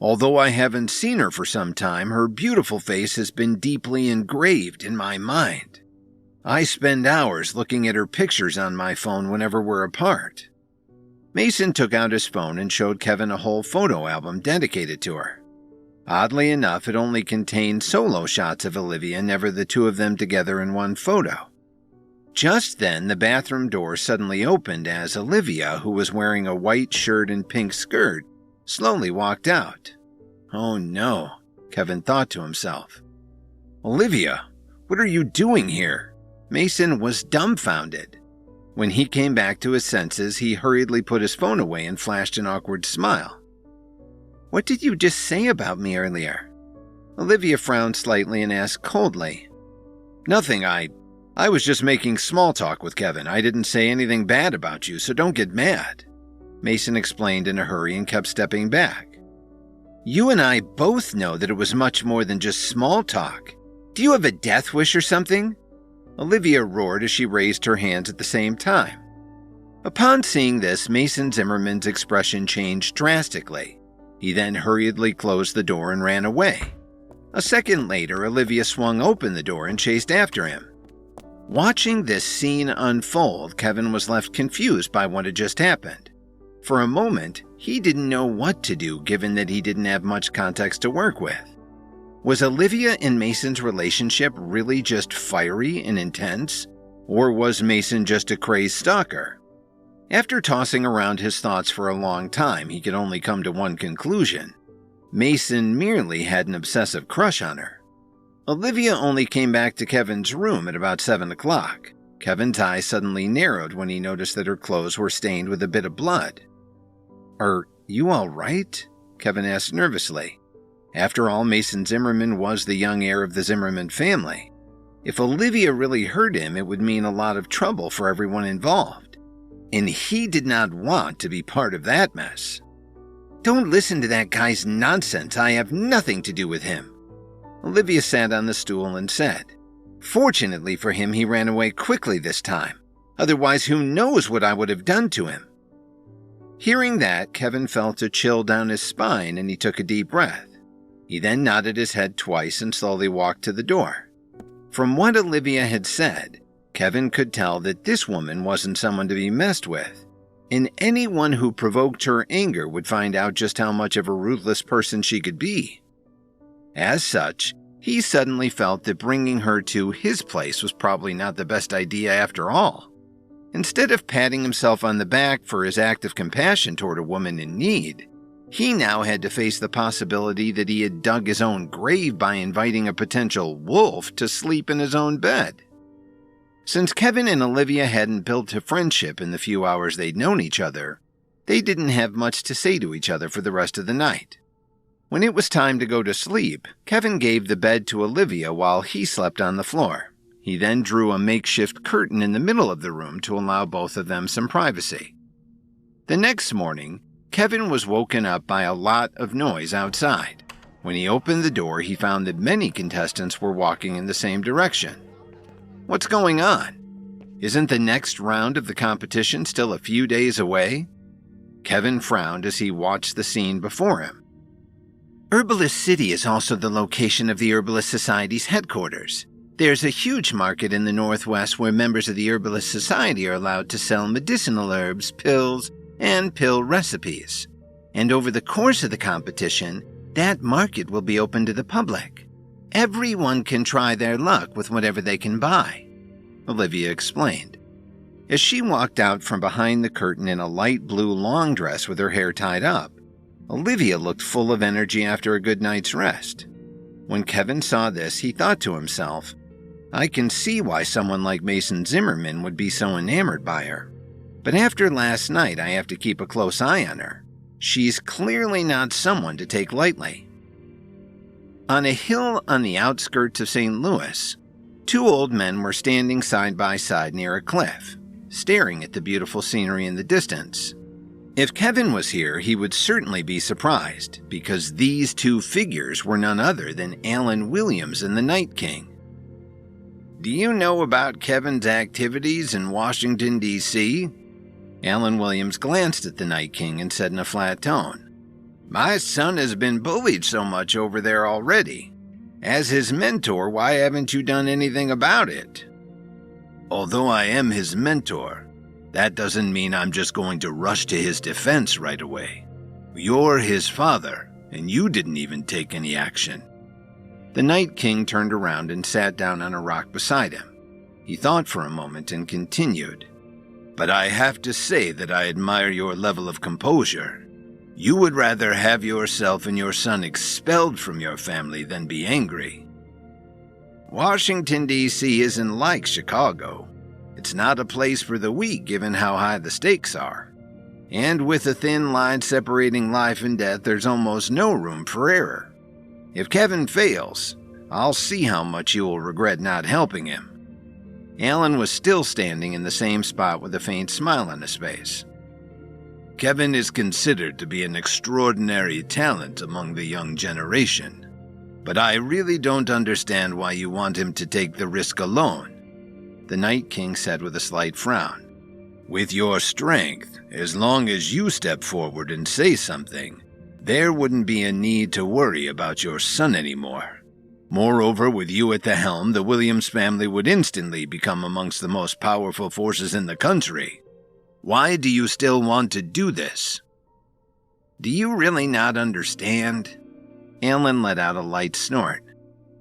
Although I haven't seen her for some time, her beautiful face has been deeply engraved in my mind. I spend hours looking at her pictures on my phone whenever we're apart." Mason took out his phone and showed Kevin a whole photo album dedicated to her. Oddly enough, it only contained solo shots of Olivia, never the two of them together in one photo. Just then, the bathroom door suddenly opened as Olivia, who was wearing a white shirt and pink skirt, slowly walked out. "Oh no," Kevin thought to himself. "Olivia, what are you doing here?" Mason was dumbfounded. When he came back to his senses, he hurriedly put his phone away and flashed an awkward smile. "What did you just say about me earlier?" Olivia frowned slightly and asked coldly. "Nothing, I was just making small talk with Kevin. I didn't say anything bad about you, so don't get mad," Mason explained in a hurry and kept stepping back. "You and I both know that it was much more than just small talk. Do you have a death wish or something?" Olivia roared as she raised her hands at the same time. Upon seeing this, Mason Zimmerman's expression changed drastically. He then hurriedly closed the door and ran away. A second later, Olivia swung open the door and chased after him. Watching this scene unfold, Kevin was left confused by what had just happened. For a moment, he didn't know what to do given that he didn't have much context to work with. Was Olivia and Mason's relationship really just fiery and intense? Or was Mason just a crazed stalker? After tossing around his thoughts for a long time, he could only come to one conclusion. Mason merely had an obsessive crush on her. Olivia only came back to Kevin's room at about 7 o'clock. Kevin's eyes suddenly narrowed when he noticed that her clothes were stained with a bit of blood. "Are you all right?" Kevin asked nervously. After all, Mason Zimmerman was the young heir of the Zimmerman family. If Olivia really hurt him, it would mean a lot of trouble for everyone involved. And he did not want to be part of that mess. "Don't listen to that guy's nonsense. I have nothing to do with him." Olivia sat on the stool and said, "Fortunately for him, he ran away quickly this time. Otherwise, who knows what I would have done to him." Hearing that, Kevin felt a chill down his spine and he took a deep breath. He then nodded his head twice and slowly walked to the door. From what Olivia had said, Kevin could tell that this woman wasn't someone to be messed with. and anyone who provoked her anger would find out just how much of a ruthless person she could be. As such, he suddenly felt that bringing her to his place was probably not the best idea after all. Instead of patting himself on the back for his act of compassion toward a woman in need, he now had to face the possibility that he had dug his own grave by inviting a potential wolf to sleep in his own bed. Since Kevin and Olivia hadn't built a friendship in the few hours they'd known each other, they didn't have much to say to each other for the rest of the night. When it was time to go to sleep, Kevin gave the bed to Olivia while he slept on the floor. He then drew a makeshift curtain in the middle of the room to allow both of them some privacy. The next morning, Kevin was woken up by a lot of noise outside. When he opened the door, he found that many contestants were walking in the same direction. What's going on? Isn't the next round of the competition still a few days away? Kevin frowned as he watched the scene before him. Herbalist City is also the location of the Herbalist Society's headquarters. There's a huge market in the Northwest where members of the Herbalist Society are allowed to sell medicinal herbs, pills, and pill recipes. And over the course of the competition, that market will be open to the public. Everyone can try their luck with whatever they can buy, Olivia explained. As she walked out from behind the curtain in a light blue long dress with her hair tied up, Olivia looked full of energy after a good night's rest. When Kevin saw this, he thought to himself, I can see why someone like Mason Zimmerman would be so enamored by her. But after last night, I have to keep a close eye on her. She's clearly not someone to take lightly. On a hill on the outskirts of St. Louis, two old men were standing side by side near a cliff, staring at the beautiful scenery in the distance. If Kevin was here, he would certainly be surprised, because these two figures were none other than Alan Williams and the Night King. Do you know about Kevin's activities in Washington, D.C.? Alan Williams glanced at the Night King and said in a flat tone, My son has been bullied so much over there already. As his mentor, why haven't you done anything about it? Although I am his mentor, that doesn't mean I'm just going to rush to his defense right away. You're his father, and you didn't even take any action. The Night King turned around and sat down on a rock beside him. He thought for a moment and continued, But I have to say that I admire your level of composure. You would rather have yourself and your son expelled from your family than be angry. Washington, D.C. isn't like Chicago. It's not a place for the weak given how high the stakes are. And with a thin line separating life and death, there's almost no room for error. If Kevin fails, I'll see how much you will regret not helping him. Alan was still standing in the same spot with a faint smile on his face. Kevin is considered to be an extraordinary talent among the young generation, but I really don't understand why you want him to take the risk alone, the Night King said with a slight frown. With your strength, as long as you step forward and say something, there wouldn't be a need to worry about your son anymore. Moreover, with you at the helm, the Williams family would instantly become amongst the most powerful forces in the country. Why do you still want to do this? Do you really not understand? Alan let out a light snort.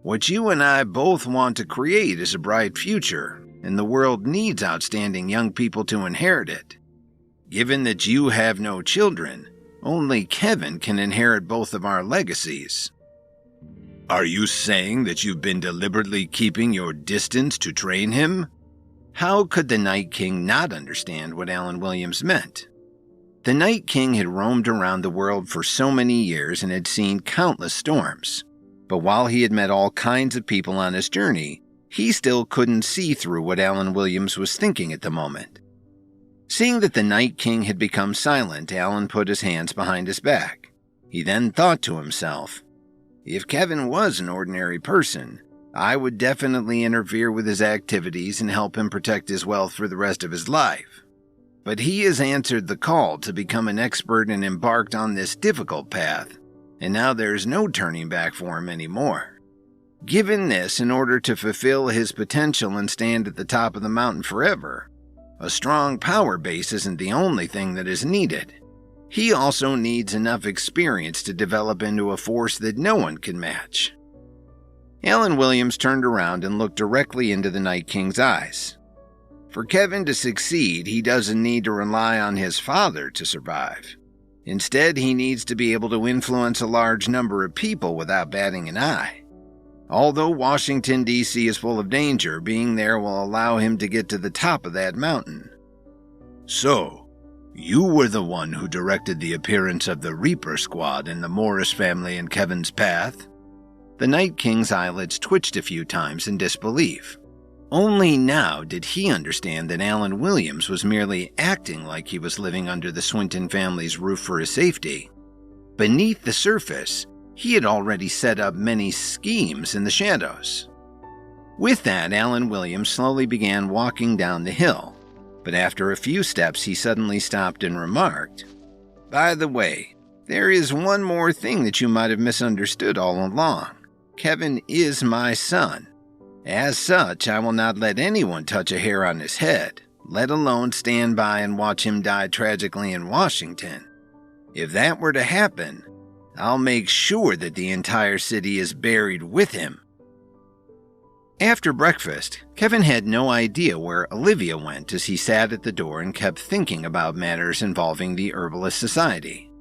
What you and I both want to create is a bright future, and the world needs outstanding young people to inherit it. Given that you have no children, only Kevin can inherit both of our legacies. Are you saying that you've been deliberately keeping your distance to train him? How could the Night King not understand what Alan Williams meant? The Night King had roamed around the world for so many years and had seen countless storms. But while he had met all kinds of people on his journey, he still couldn't see through what Alan Williams was thinking at the moment. Seeing that the Night King had become silent, Alan put his hands behind his back. He then thought to himself, if Kevin was an ordinary person, I would definitely interfere with his activities and help him protect his wealth for the rest of his life. But he has answered the call to become an expert and embarked on this difficult path, and now there's no turning back for him anymore. Given this, in order to fulfill his potential and stand at the top of the mountain forever, A strong power base isn't the only thing that is needed. He also needs enough experience to develop into a force that no one can match. Alan Williams turned around and looked directly into the Night King's eyes. For Kevin to succeed, he doesn't need to rely on his father to survive. Instead, he needs to be able to influence a large number of people without batting an eye. Although Washington, D.C. is full of danger, being there will allow him to get to the top of that mountain. So, you were the one who directed the appearance of the Reaper Squad and the Morris family in Kevin's path? The Night King's eyelids twitched a few times in disbelief. Only now did he understand that Alan Williams was merely acting like he was living under the Swinton family's roof for his safety. Beneath the surface, he had already set up many schemes in the shadows. With that, Alan Williams slowly began walking down the hill, but after a few steps he suddenly stopped and remarked, "By the way, there is one more thing that you might have misunderstood all along. Kevin is my son. As such, I will not let anyone touch a hair on his head, let alone stand by and watch him die tragically in Washington. If that were to happen, I'll make sure that the entire city is buried with him." After breakfast, Kevin had no idea where Olivia went as he sat at the door and kept thinking about matters involving the Herbalist Society.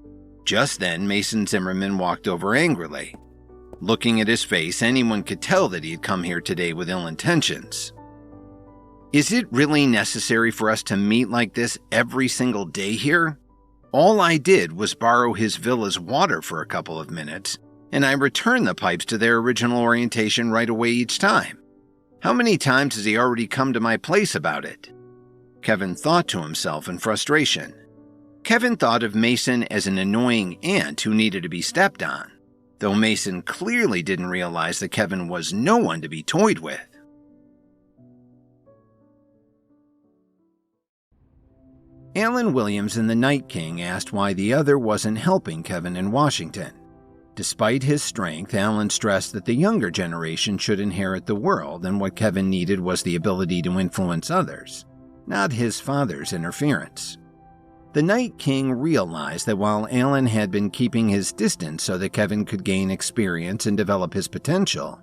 Just then, Mason Zimmerman walked over angrily. Looking at his face, anyone could tell that he had come here today with ill intentions. "Is it really necessary for us to meet like this every single day here? All I did was borrow his villa's water for a couple of minutes, and I returned the pipes to their original orientation right away each time. How many times has he already come to my place about it?" Kevin thought to himself in frustration. Kevin thought of Mason as an annoying ant who needed to be stepped on, though Mason clearly didn't realize that Kevin was no one to be toyed with. Alan Williams and the Night King asked why the other wasn't helping Kevin in Washington. Despite his strength, Alan stressed that the younger generation should inherit the world, and what Kevin needed was the ability to influence others, not his father's interference. The Night King realized that while Alan had been keeping his distance so that Kevin could gain experience and develop his potential,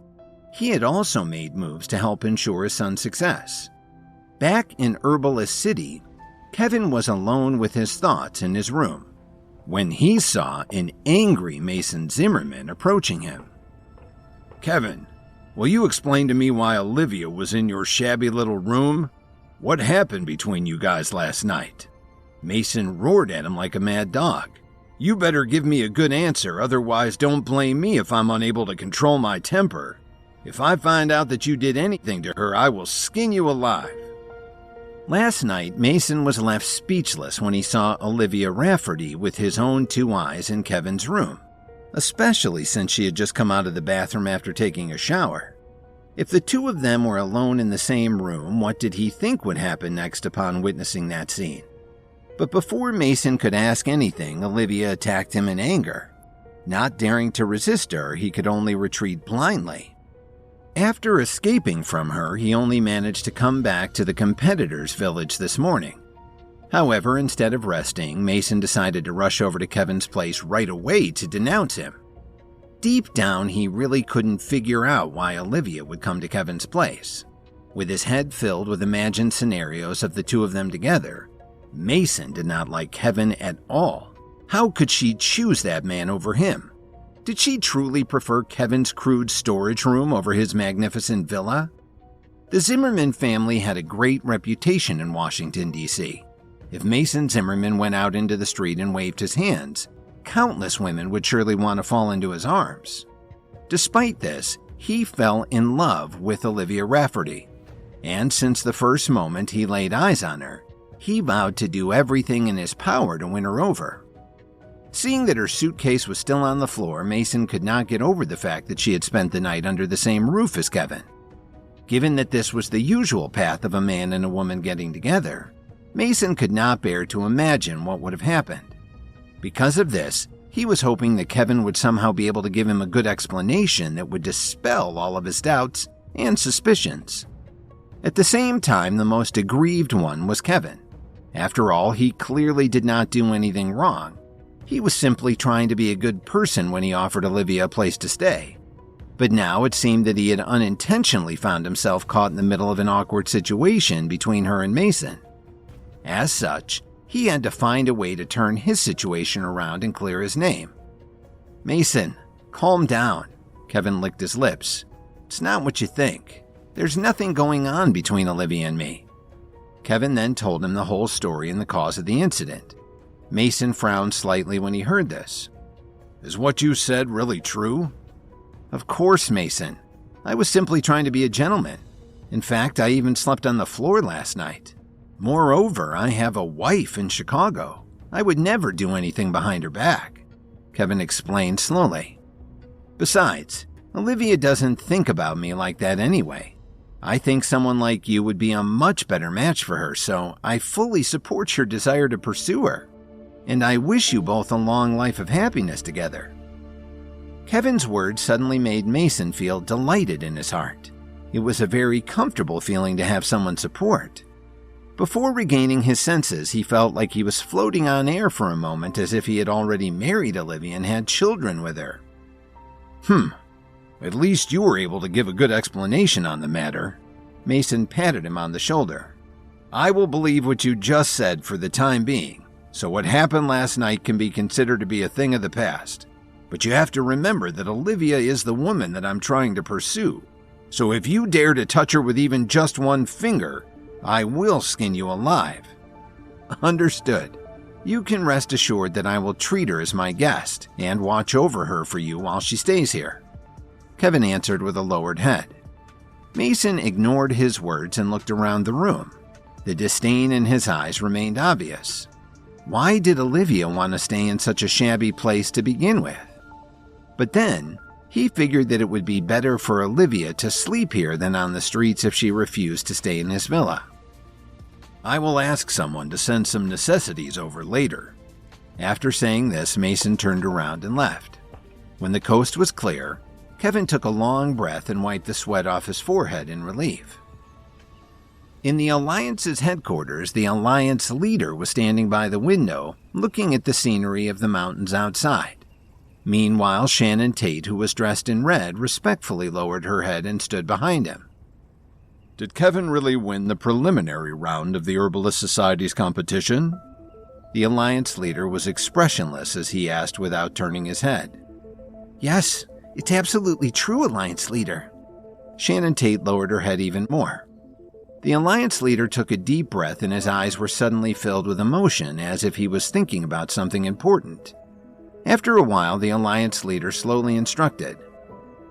he had also made moves to help ensure his son's success. Back in Herbalist City, Kevin was alone with his thoughts in his room when he saw an angry Mason Zimmerman approaching him. "Kevin, will you explain to me why Olivia was in your shabby little room? What happened between you guys last night?" Mason roared at him like a mad dog. "You better give me a good answer, otherwise don't blame me if I'm unable to control my temper. If I find out that you did anything to her, I will skin you alive." Last night, Mason was left speechless when he saw Olivia Rafferty with his own two eyes in Kevin's room, especially since she had just come out of the bathroom after taking a shower. If the two of them were alone in the same room, what did he think would happen next upon witnessing that scene? But before Mason could ask anything, Olivia attacked him in anger. Not daring to resist her, he could only retreat blindly. After escaping from her, he only managed to come back to the competitor's village this morning. However, instead of resting, Mason decided to rush over to Kevin's place right away to denounce him. Deep down, he really couldn't figure out why Olivia would come to Kevin's place. With his head filled with imagined scenarios of the two of them together, Mason did not like Kevin at all. How could she choose that man over him? Did she truly prefer Kevin's crude storage room over his magnificent villa? The Zimmerman family had a great reputation in Washington, D.C. If Mason Zimmerman went out into the street and waved his hands, countless women would surely want to fall into his arms. Despite this, he fell in love with Olivia Rafferty, and since the first moment he laid eyes on her, he vowed to do everything in his power to win her over. Seeing that her suitcase was still on the floor, Mason could not get over the fact that she had spent the night under the same roof as Kevin. Given that this was the usual path of a man and a woman getting together, Mason could not bear to imagine what would have happened. Because of this, he was hoping that Kevin would somehow be able to give him a good explanation that would dispel all of his doubts and suspicions. At the same time, the most aggrieved one was Kevin. After all, he clearly did not do anything wrong. He was simply trying to be a good person when he offered Olivia a place to stay. But now it seemed that he had unintentionally found himself caught in the middle of an awkward situation between her and Mason. As such, he had to find a way to turn his situation around and clear his name. "Mason, calm down." Kevin licked his lips. "It's not what you think. There's nothing going on between Olivia and me." Kevin then told him the whole story and the cause of the incident. Mason frowned slightly when he heard this. "Is what you said really true?" "Of course, Mason. I was simply trying to be a gentleman. In fact, I even slept on the floor last night. Moreover, I have a wife in Chicago. I would never do anything behind her back," Kevin explained slowly. "Besides, Olivia doesn't think about me like that anyway. I think someone like you would be a much better match for her, so I fully support your desire to pursue her. And I wish you both a long life of happiness together." Kevin's words suddenly made Mason feel delighted in his heart. It was a very comfortable feeling to have someone's support. Before regaining his senses, he felt like he was floating on air for a moment, as if he had already married Olivia and had children with her. At least you were able to give a good explanation on the matter." Mason patted him on the shoulder. "I will believe what you just said for the time being, so what happened last night can be considered to be a thing of the past. But you have to remember that Olivia is the woman that I'm trying to pursue. So if you dare to touch her with even just one finger, I will skin you alive." "Understood. You can rest assured that I will treat her as my guest and watch over her for you while she stays here," Kevin answered with a lowered head. Mason ignored his words and looked around the room. The disdain in his eyes remained obvious. Why did Olivia want to stay in such a shabby place to begin with? But then, he figured that it would be better for Olivia to sleep here than on the streets if she refused to stay in his villa. "I will ask someone to send some necessities over later." After saying this, Mason turned around and left. When the coast was clear, Kevin took a long breath and wiped the sweat off his forehead in relief. In the Alliance's headquarters, the Alliance leader was standing by the window, looking at the scenery of the mountains outside. Meanwhile, Shannon Tate, who was dressed in red, respectfully lowered her head and stood behind him. "Did Kevin really win the preliminary round of the Herbalist Society's competition?" The Alliance leader was expressionless as he asked without turning his head. "Yes, it's absolutely true, Alliance leader." Shannon Tate lowered her head even more. The Alliance leader took a deep breath and his eyes were suddenly filled with emotion, as if he was thinking about something important. After a while, the Alliance leader slowly instructed,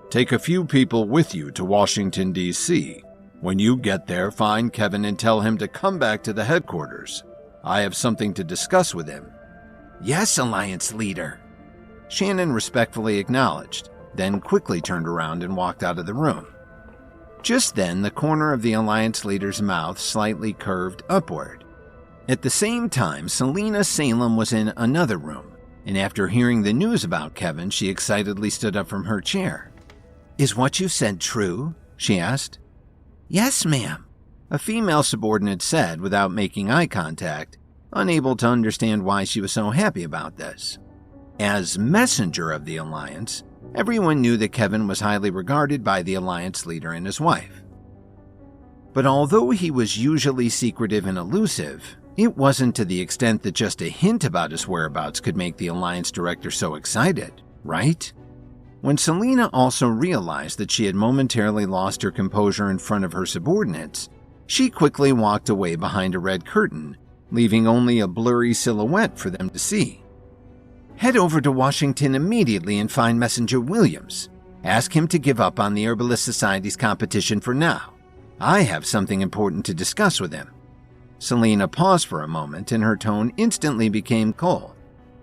"Take a few people with you to Washington, D.C. When you get there, find Kevin and tell him to come back to the headquarters. I have something to discuss with him." "Yes, Alliance leader," Shannon respectfully acknowledged, then quickly turned around and walked out of the room. Just then, the corner of the Alliance leader's mouth slightly curved upward. At the same time, Selena Salem was in another room, and after hearing the news about Kevin, she excitedly stood up from her chair. "Is what you said true?" she asked. "Yes, ma'am," a female subordinate said without making eye contact, unable to understand why she was so happy about this. As messenger of the Alliance, everyone knew that Kevin was highly regarded by the Alliance leader and his wife. But although he was usually secretive and elusive, it wasn't to the extent that just a hint about his whereabouts could make the Alliance director so excited, right? When Selena also realized that she had momentarily lost her composure in front of her subordinates, she quickly walked away behind a red curtain, leaving only a blurry silhouette for them to see. "Head over to Washington immediately and find Messenger Williams. Ask him to give up on the Herbalist Society's competition for now. I have something important to discuss with him." Selena paused for a moment and her tone instantly became cold.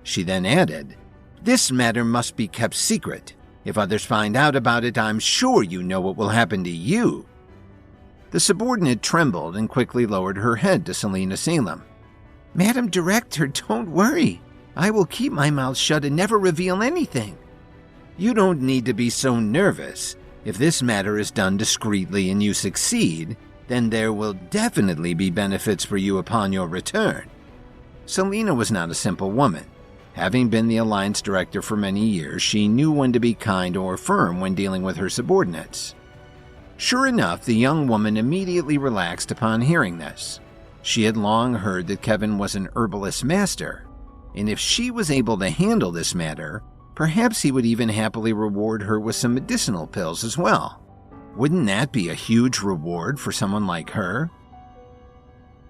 She then added, "This matter must be kept secret. If others find out about it, I'm sure you know what will happen to you." The subordinate trembled and quickly lowered her head to Selena Salem. "Madam Director, don't worry. I will keep my mouth shut and never reveal anything." "You don't need to be so nervous. If this matter is done discreetly and you succeed, then there will definitely be benefits for you upon your return." Selina was not a simple woman. Having been the Alliance Director for many years, she knew when to be kind or firm when dealing with her subordinates. Sure enough, the young woman immediately relaxed upon hearing this. She had long heard that Kevin was an herbalist master, and if she was able to handle this matter, perhaps he would even happily reward her with some medicinal pills as well. Wouldn't that be a huge reward for someone like her?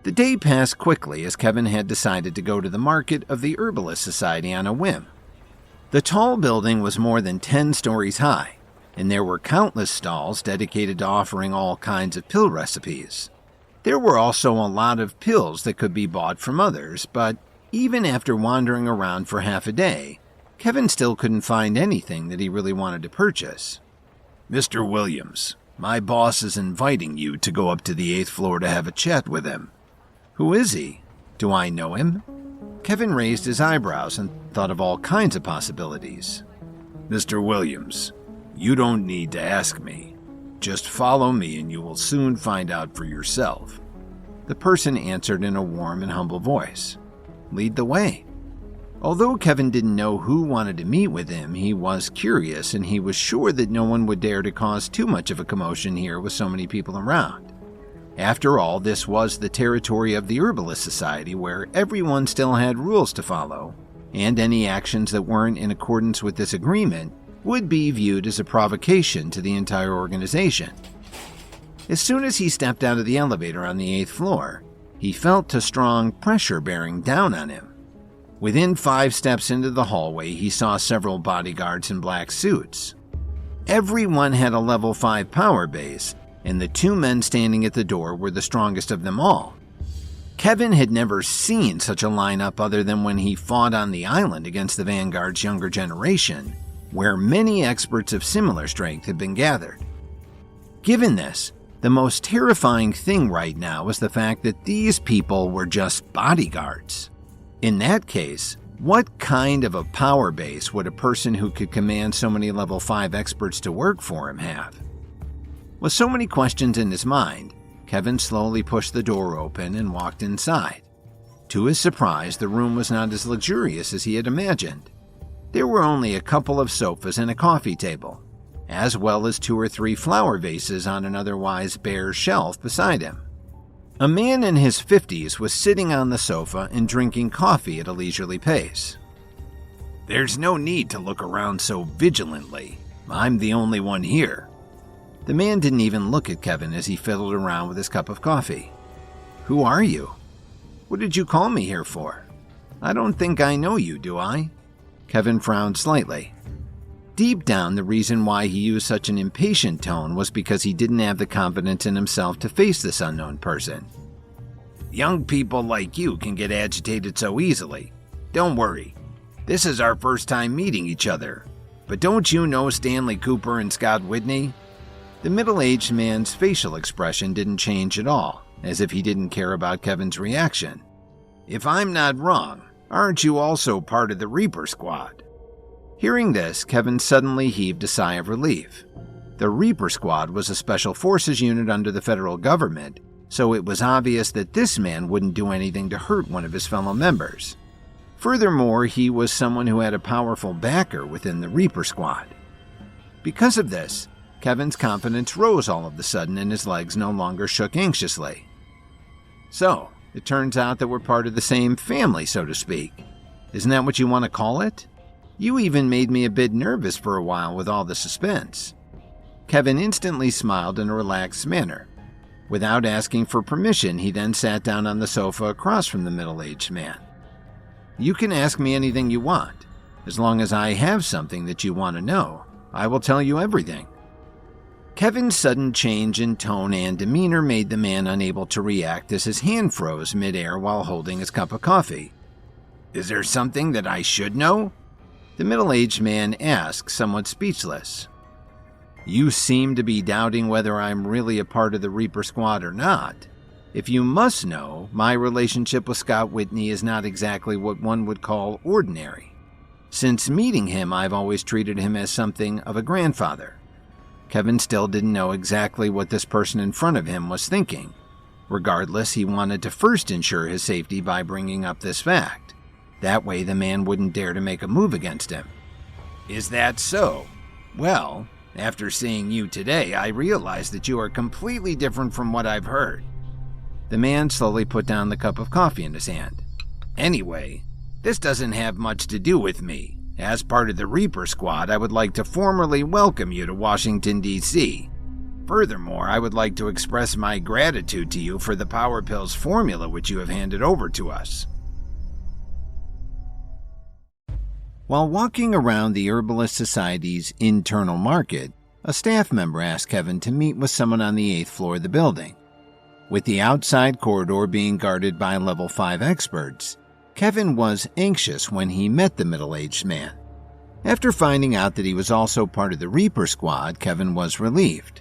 The day passed quickly as Kevin had decided to go to the market of the Herbalist Society on a whim. The tall building was more than 10 stories high, and there were countless stalls dedicated to offering all kinds of pill recipes. There were also a lot of pills that could be bought from others, but even after wandering around for half a day, Kevin still couldn't find anything that he really wanted to purchase. "Mr. Williams, my boss is inviting you to go up to the 8th floor to have a chat with him." "Who is he? Do I know him?" Kevin raised his eyebrows and thought of all kinds of possibilities. "Mr. Williams, you don't need to ask me. Just follow me and you will soon find out for yourself." The person answered in a warm and humble voice. "Lead the way." Although Kevin didn't know who wanted to meet with him, he was curious and he was sure that no one would dare to cause too much of a commotion here with so many people around. After all, this was the territory of the Herbalist Society where everyone still had rules to follow, and any actions that weren't in accordance with this agreement would be viewed as a provocation to the entire organization. As soon as he stepped out of the elevator on the 8th floor, he felt a strong pressure bearing down on him. Within 5 steps into the hallway, he saw several bodyguards in black suits. Everyone had a level 5 power base, and the 2 men standing at the door were the strongest of them all. Kevin had never seen such a lineup other than when he fought on the island against the Vanguard's younger generation, where many experts of similar strength had been gathered. Given this, the most terrifying thing right now was the fact that these people were just bodyguards. In that case, what kind of a power base would a person who could command so many level 5 experts to work for him have? With so many questions in his mind, Kevin slowly pushed the door open and walked inside. To his surprise, the room was not as luxurious as he had imagined. There were only a couple of sofas and a coffee table, as well as 2 or 3 flower vases on an otherwise bare shelf beside him. A man in his 50s was sitting on the sofa and drinking coffee at a leisurely pace. "There's no need to look around so vigilantly. I'm the only one here." The man didn't even look at Kevin as he fiddled around with his cup of coffee. "Who are you? What did you call me here for? I don't think I know you, do I?" Kevin frowned slightly. Deep down, the reason why he used such an impatient tone was because he didn't have the confidence in himself to face this unknown person. "Young people like you can get agitated so easily. Don't worry. This is our first time meeting each other. But don't you know Stanley Cooper and Scott Whitney?" The middle-aged man's facial expression didn't change at all, as if he didn't care about Kevin's reaction. "If I'm not wrong, aren't you also part of the Reaper Squad?" Hearing this, Kevin suddenly heaved a sigh of relief. The Reaper Squad was a special forces unit under the federal government, so it was obvious that this man wouldn't do anything to hurt one of his fellow members. Furthermore, he was someone who had a powerful backer within the Reaper Squad. Because of this, Kevin's confidence rose all of a sudden and his legs no longer shook anxiously. "So, it turns out that we're part of the same family, so to speak. Isn't that what you want to call it? You even made me a bit nervous for a while with all the suspense." Kevin instantly smiled in a relaxed manner. Without asking for permission, he then sat down on the sofa across from the middle-aged man. "You can ask me anything you want. As long as I have something that you want to know, I will tell you everything." Kevin's sudden change in tone and demeanor made the man unable to react as his hand froze midair while holding his cup of coffee. "Is there something that I should know?" The middle-aged man asked, somewhat speechless. "You seem to be doubting whether I'm really a part of the Reaper Squad or not. If you must know, my relationship with Scott Whitney is not exactly what one would call ordinary. Since meeting him, I've always treated him as something of a grandfather. Kevin still didn't know exactly what this person in front of him was thinking. Regardless, he wanted to first ensure his safety by bringing up this fact. That way the man wouldn't dare to make a move against him. Is that so? Well, after seeing you today, I realize that you are completely different from what I've heard. The man slowly put down the cup of coffee in his hand. Anyway, this doesn't have much to do with me. As part of the Reaper Squad, I would like to formally welcome you to Washington, D.C. Furthermore, I would like to express my gratitude to you for the Power Pills formula which you have handed over to us. While walking around the Herbalist Society's internal market, a staff member asked Kevin to meet with someone on the 8th floor of the building. With the outside corridor being guarded by level 5 experts, Kevin was anxious when he met the middle-aged man. After finding out that he was also part of the Reaper Squad, Kevin was relieved.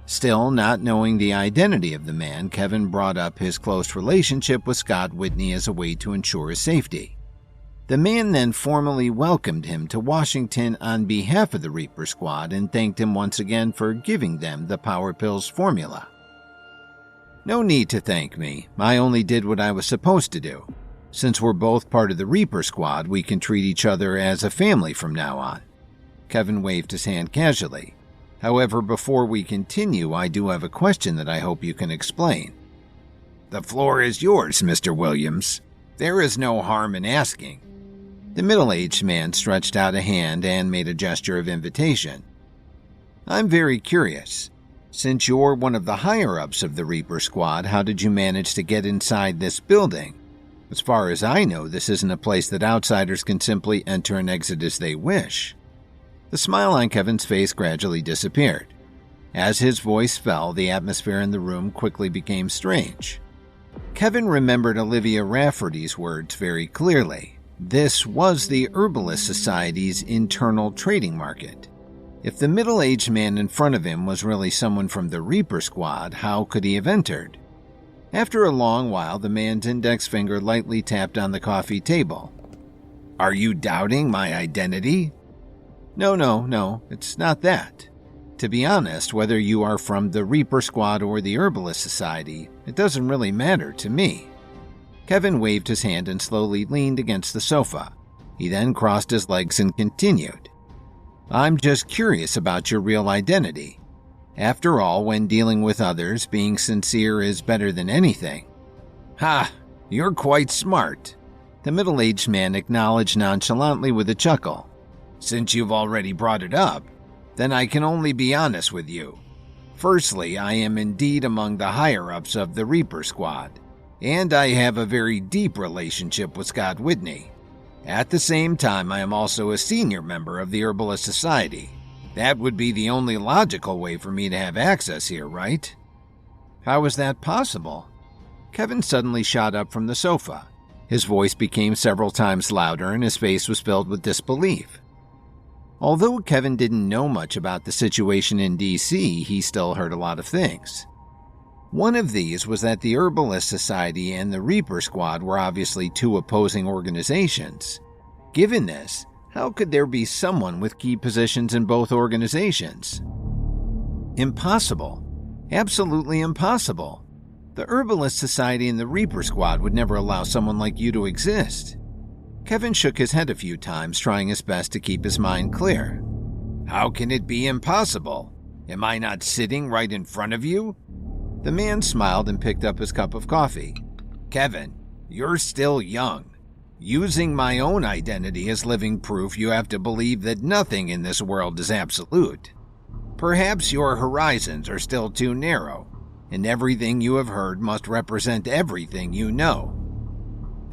Still, not knowing the identity of the man, Kevin brought up his close relationship with Scott Whitney as a way to ensure his safety. The man then formally welcomed him to Washington on behalf of the Reaper Squad and thanked him once again for giving them the Power Pills formula. No need to thank me. I only did what I was supposed to do. Since we're both part of the Reaper Squad, we can treat each other as a family from now on. Kevin waved his hand casually. However, before we continue, I do have a question that I hope you can explain. The floor is yours, Mr. Williams. There is no harm in asking. The middle-aged man stretched out a hand and made a gesture of invitation. I'm very curious. Since you're one of the higher-ups of the Reaper Squad, how did you manage to get inside this building? As far as I know, this isn't a place that outsiders can simply enter and exit as they wish. The smile on Kevin's face gradually disappeared. As his voice fell, the atmosphere in the room quickly became strange. Kevin remembered Olivia Rafferty's words very clearly. This was the Herbalist Society's internal trading market. If the middle-aged man in front of him was really someone from the Reaper Squad, how could he have entered? After a long while, the man's index finger lightly tapped on the coffee table. Are you doubting my identity? No, it's not that. To be honest, whether you are from the Reaper Squad or the Herbalist Society, it doesn't really matter to me. Kevin waved his hand and slowly leaned against the sofa. He then crossed his legs and continued. I'm just curious about your real identity. After all, when dealing with others, being sincere is better than anything. Ha! You're quite smart. The middle-aged man acknowledged nonchalantly with a chuckle. Since you've already brought it up, then I can only be honest with you. Firstly, I am indeed among the higher-ups of the Reaper Squad, and I have a very deep relationship with Scott Whitney. At the same time, I am also a senior member of the Herbalist Society. That would be the only logical way for me to have access here, right? How is that possible? Kevin suddenly shot up from the sofa. His voice became several times louder and his face was filled with disbelief. Although Kevin didn't know much about the situation in D.C., he still heard a lot of things. One of these was that the Herbalist Society and the Reaper Squad were obviously two opposing organizations. Given this, how could there be someone with key positions in both organizations? Impossible. Absolutely impossible. The Herbalist Society and the Reaper Squad would never allow someone like you to exist. Kevin shook his head a few times, trying his best to keep his mind clear. How can it be impossible? Am I not sitting right in front of you? The man smiled and picked up his cup of coffee. Kevin, you're still young. Using my own identity as living proof, you have to believe that nothing in this world is absolute. Perhaps your horizons are still too narrow, and everything you have heard must represent everything you know.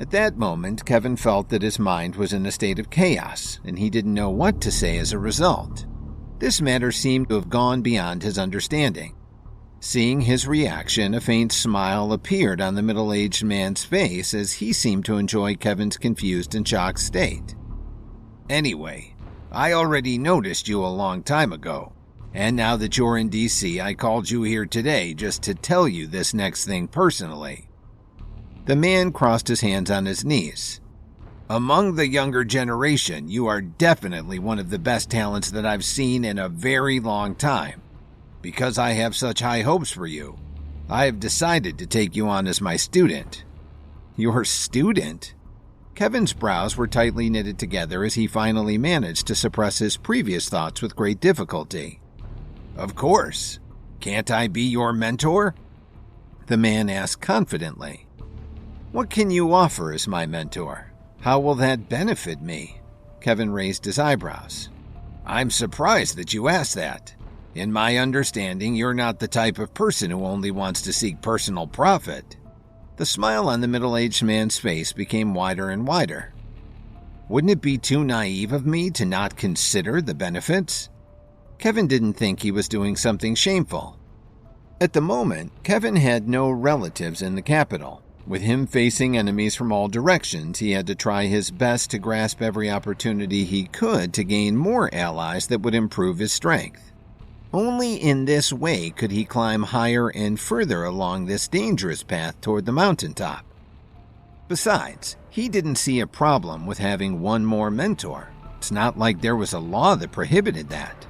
At that moment, Kevin felt that his mind was in a state of chaos, and he didn't know what to say as a result. This matter seemed to have gone beyond his understanding. Seeing his reaction, a faint smile appeared on the middle-aged man's face as he seemed to enjoy Kevin's confused and shocked state. Anyway, I already noticed you a long time ago, and now that you're in D.C., I called you here today just to tell you this next thing personally. The man crossed his hands on his knees. Among the younger generation, you are definitely one of the best talents that I've seen in a very long time. Because I have such high hopes for you, I have decided to take you on as my student." "Your student?" Kevin's brows were tightly knitted together as he finally managed to suppress his previous thoughts with great difficulty. "Of course. Can't I be your mentor?" the man asked confidently. "What can you offer as my mentor? How will that benefit me?" Kevin raised his eyebrows. "I'm surprised that you asked that. In my understanding, you're not the type of person who only wants to seek personal profit." The smile on the middle-aged man's face became wider and wider. "Wouldn't it be too naive of me to not consider the benefits?" Kevin didn't think he was doing something shameful. At the moment, Kevin had no relatives in the capital. With him facing enemies from all directions, he had to try his best to grasp every opportunity he could to gain more allies that would improve his strength. Only in this way could he climb higher and further along this dangerous path toward the mountaintop. Besides, he didn't see a problem with having one more mentor. It's not like there was a law that prohibited that.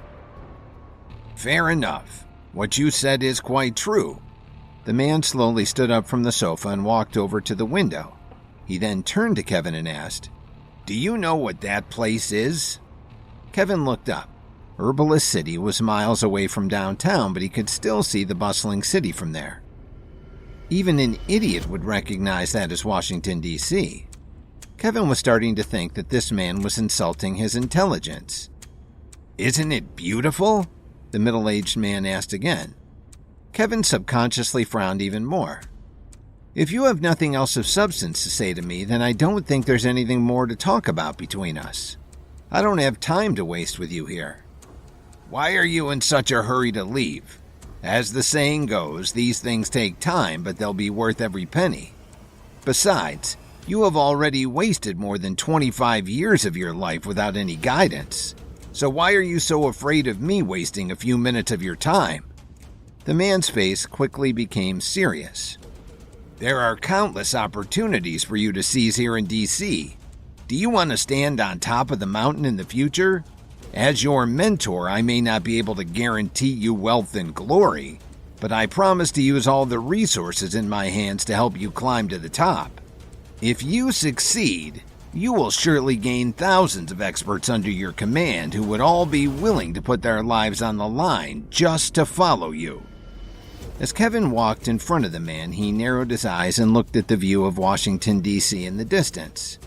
"Fair enough. What you said is quite true." The man slowly stood up from the sofa and walked over to the window. He then turned to Kevin and asked, "Do you know what that place is?" Kevin looked up. Herbalist City was miles away from downtown, but he could still see the bustling city from there. Even an idiot would recognize that as Washington, D.C. Kevin was starting to think that this man was insulting his intelligence. "Isn't it beautiful?" the middle-aged man asked again. Kevin subconsciously frowned even more. "If you have nothing else of substance to say to me, then I don't think there's anything more to talk about between us. I don't have time to waste with you here." "Why are you in such a hurry to leave? As the saying goes, these things take time, but they'll be worth every penny. Besides, you have already wasted more than 25 years of your life without any guidance. So why are you so afraid of me wasting a few minutes of your time?" The man's face quickly became serious. "There are countless opportunities for you to seize here in D.C. Do you want to stand on top of the mountain in the future? As your mentor, I may not be able to guarantee you wealth and glory, but I promise to use all the resources in my hands to help you climb to the top. If you succeed, you will surely gain thousands of experts under your command who would all be willing to put their lives on the line just to follow you." As Kevin walked in front of the man, he narrowed his eyes and looked at the view of Washington, D.C. in the distance.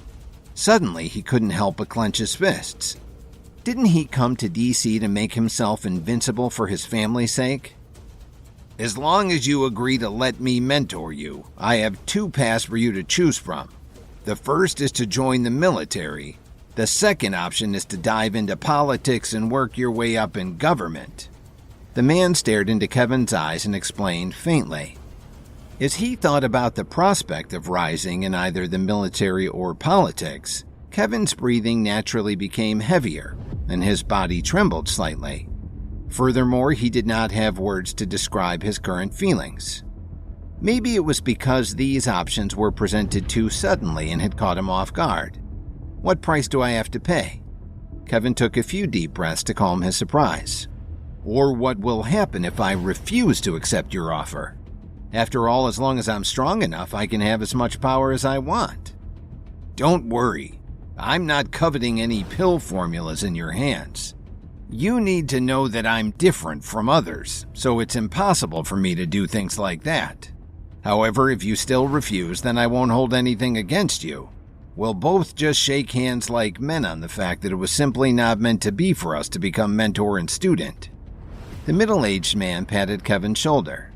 Suddenly, he couldn't help but clench his fists. Didn't he come to D.C. to make himself invincible for his family's sake? "As long as you agree to let me mentor you, I have two paths for you to choose from. The first is to join the military. The second option is to dive into politics and work your way up in government." The man stared into Kevin's eyes and explained faintly. As he thought about the prospect of rising in either the military or politics, Kevin's breathing naturally became heavier, and his body trembled slightly. Furthermore, he did not have words to describe his current feelings. Maybe it was because these options were presented too suddenly and had caught him off guard. What price do I have to pay? Kevin took a few deep breaths to calm his surprise. Or what will happen if I refuse to accept your offer? After all, as long as I'm strong enough, I can have as much power as I want. Don't worry. I'm not coveting any pill formulas in your hands. You need to know that I'm different from others, so it's impossible for me to do things like that. However, if you still refuse, then I won't hold anything against you. We'll both just shake hands like men on the fact that it was simply not meant to be for us to become mentor and student. The middle-aged man patted Kevin's shoulder.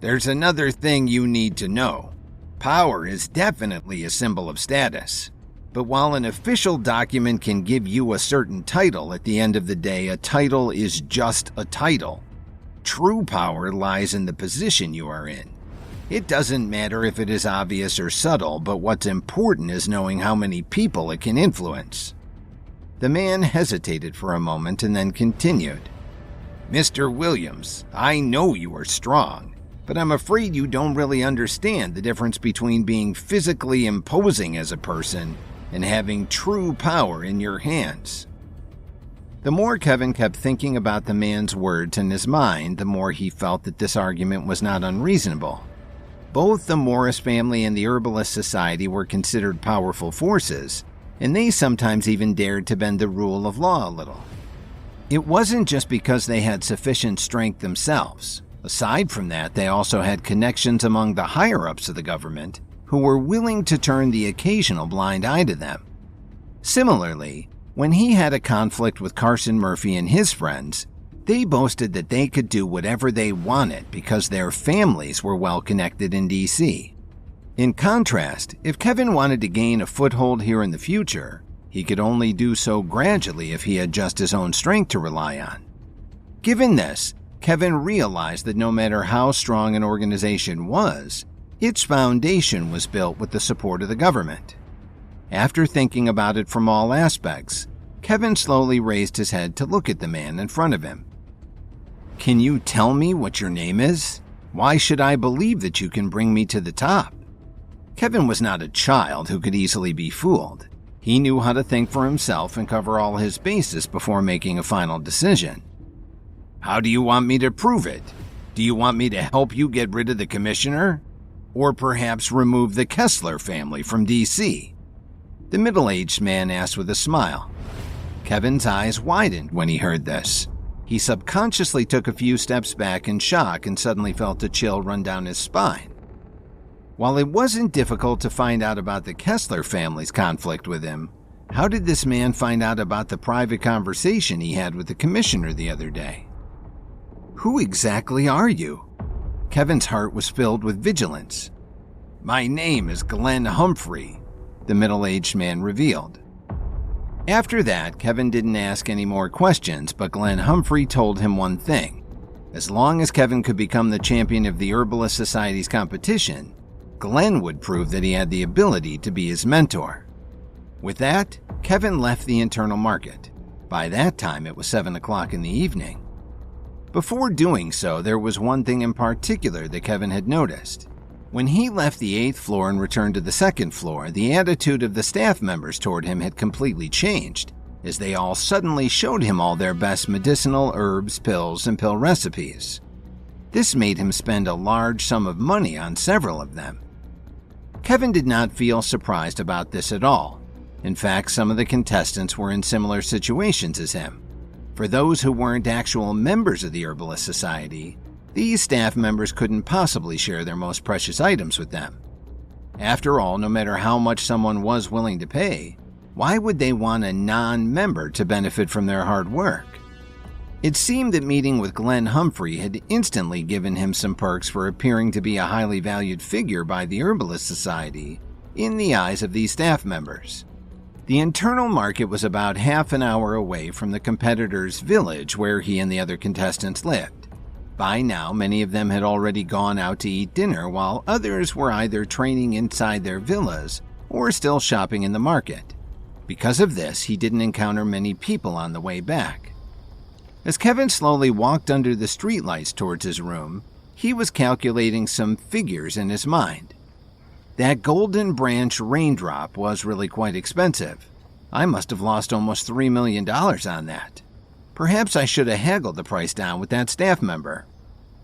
There's another thing you need to know. Power is definitely a symbol of status. But while an official document can give you a certain title, at the end of the day, a title is just a title. True power lies in the position you are in. It doesn't matter if it is obvious or subtle, but what's important is knowing how many people it can influence. The man hesitated for a moment and then continued. Mr. Williams, I know you are strong, but I'm afraid you don't really understand the difference between being physically imposing as a person and having true power in your hands. The more Kevin kept thinking about the man's words in his mind, the more he felt that this argument was not unreasonable. Both the Morris family and the Herbalist Society were considered powerful forces, and they sometimes even dared to bend the rule of law a little. It wasn't just because they had sufficient strength themselves. Aside from that, they also had connections among the higher-ups of the government who were willing to turn the occasional blind eye to them. Similarly, when he had a conflict with Carson Murphy and his friends, they boasted that they could do whatever they wanted because their families were well connected in D.C. In contrast, if Kevin wanted to gain a foothold here in the future, he could only do so gradually if he had just his own strength to rely on. Given this, Kevin realized that no matter how strong an organization was, its foundation was built with the support of the government. After thinking about it from all aspects, Kevin slowly raised his head to look at the man in front of him. "Can you tell me what your name is? Why should I believe that you can bring me to the top?" Kevin was not a child who could easily be fooled. He knew how to think for himself and cover all his bases before making a final decision. "How do you want me to prove it? Do you want me to help you get rid of the commissioner? Or perhaps remove the Kessler family from D.C.? The middle-aged man asked with a smile. Kevin's eyes widened when he heard this. He subconsciously took a few steps back in shock and suddenly felt a chill run down his spine. While it wasn't difficult to find out about the Kessler family's conflict with him, how did this man find out about the private conversation he had with the commissioner the other day? "Who exactly are you?" Kevin's heart was filled with vigilance. "My name is Glenn Humphrey," the middle-aged man revealed. After that, Kevin didn't ask any more questions, but Glenn Humphrey told him one thing. As long as Kevin could become the champion of the Herbalist Society's competition, Glenn would prove that he had the ability to be his mentor. With that, Kevin left the internal market. By that time, it was 7 o'clock in the evening. Before doing so, there was one thing in particular that Kevin had noticed. When he left the 8th floor and returned to the 2nd floor, the attitude of the staff members toward him had completely changed, as they all suddenly showed him all their best medicinal herbs, pills, and pill recipes. This made him spend a large sum of money on several of them. Kevin did not feel surprised about this at all. In fact, some of the contestants were in similar situations as him. For those who weren't actual members of the Herbalist Society, these staff members couldn't possibly share their most precious items with them. After all, no matter how much someone was willing to pay, why would they want a non-member to benefit from their hard work? It seemed that meeting with Glenn Humphrey had instantly given him some perks for appearing to be a highly valued figure by the Herbalist Society in the eyes of these staff members. The internal market was about half an hour away from the competitor's village where he and the other contestants lived. By now, many of them had already gone out to eat dinner, while others were either training inside their villas or still shopping in the market. Because of this, he didn't encounter many people on the way back. As Kevin slowly walked under the streetlights towards his room, he was calculating some figures in his mind. That Golden Branch raindrop was really quite expensive. I must have lost almost $3 million on that. Perhaps I should have haggled the price down with that staff member.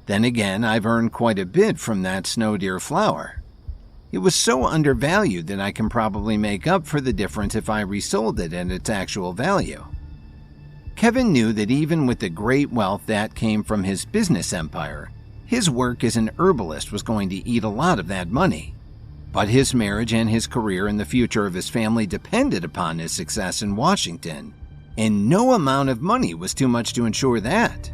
Then again, I've earned quite a bit from that Snow Deer flower. It was so undervalued that I can probably make up for the difference if I resold it at its actual value. Kevin knew that even with the great wealth that came from his business empire, his work as an herbalist was going to eat a lot of that money. But his marriage and his career and the future of his family depended upon his success in Washington, and no amount of money was too much to ensure that.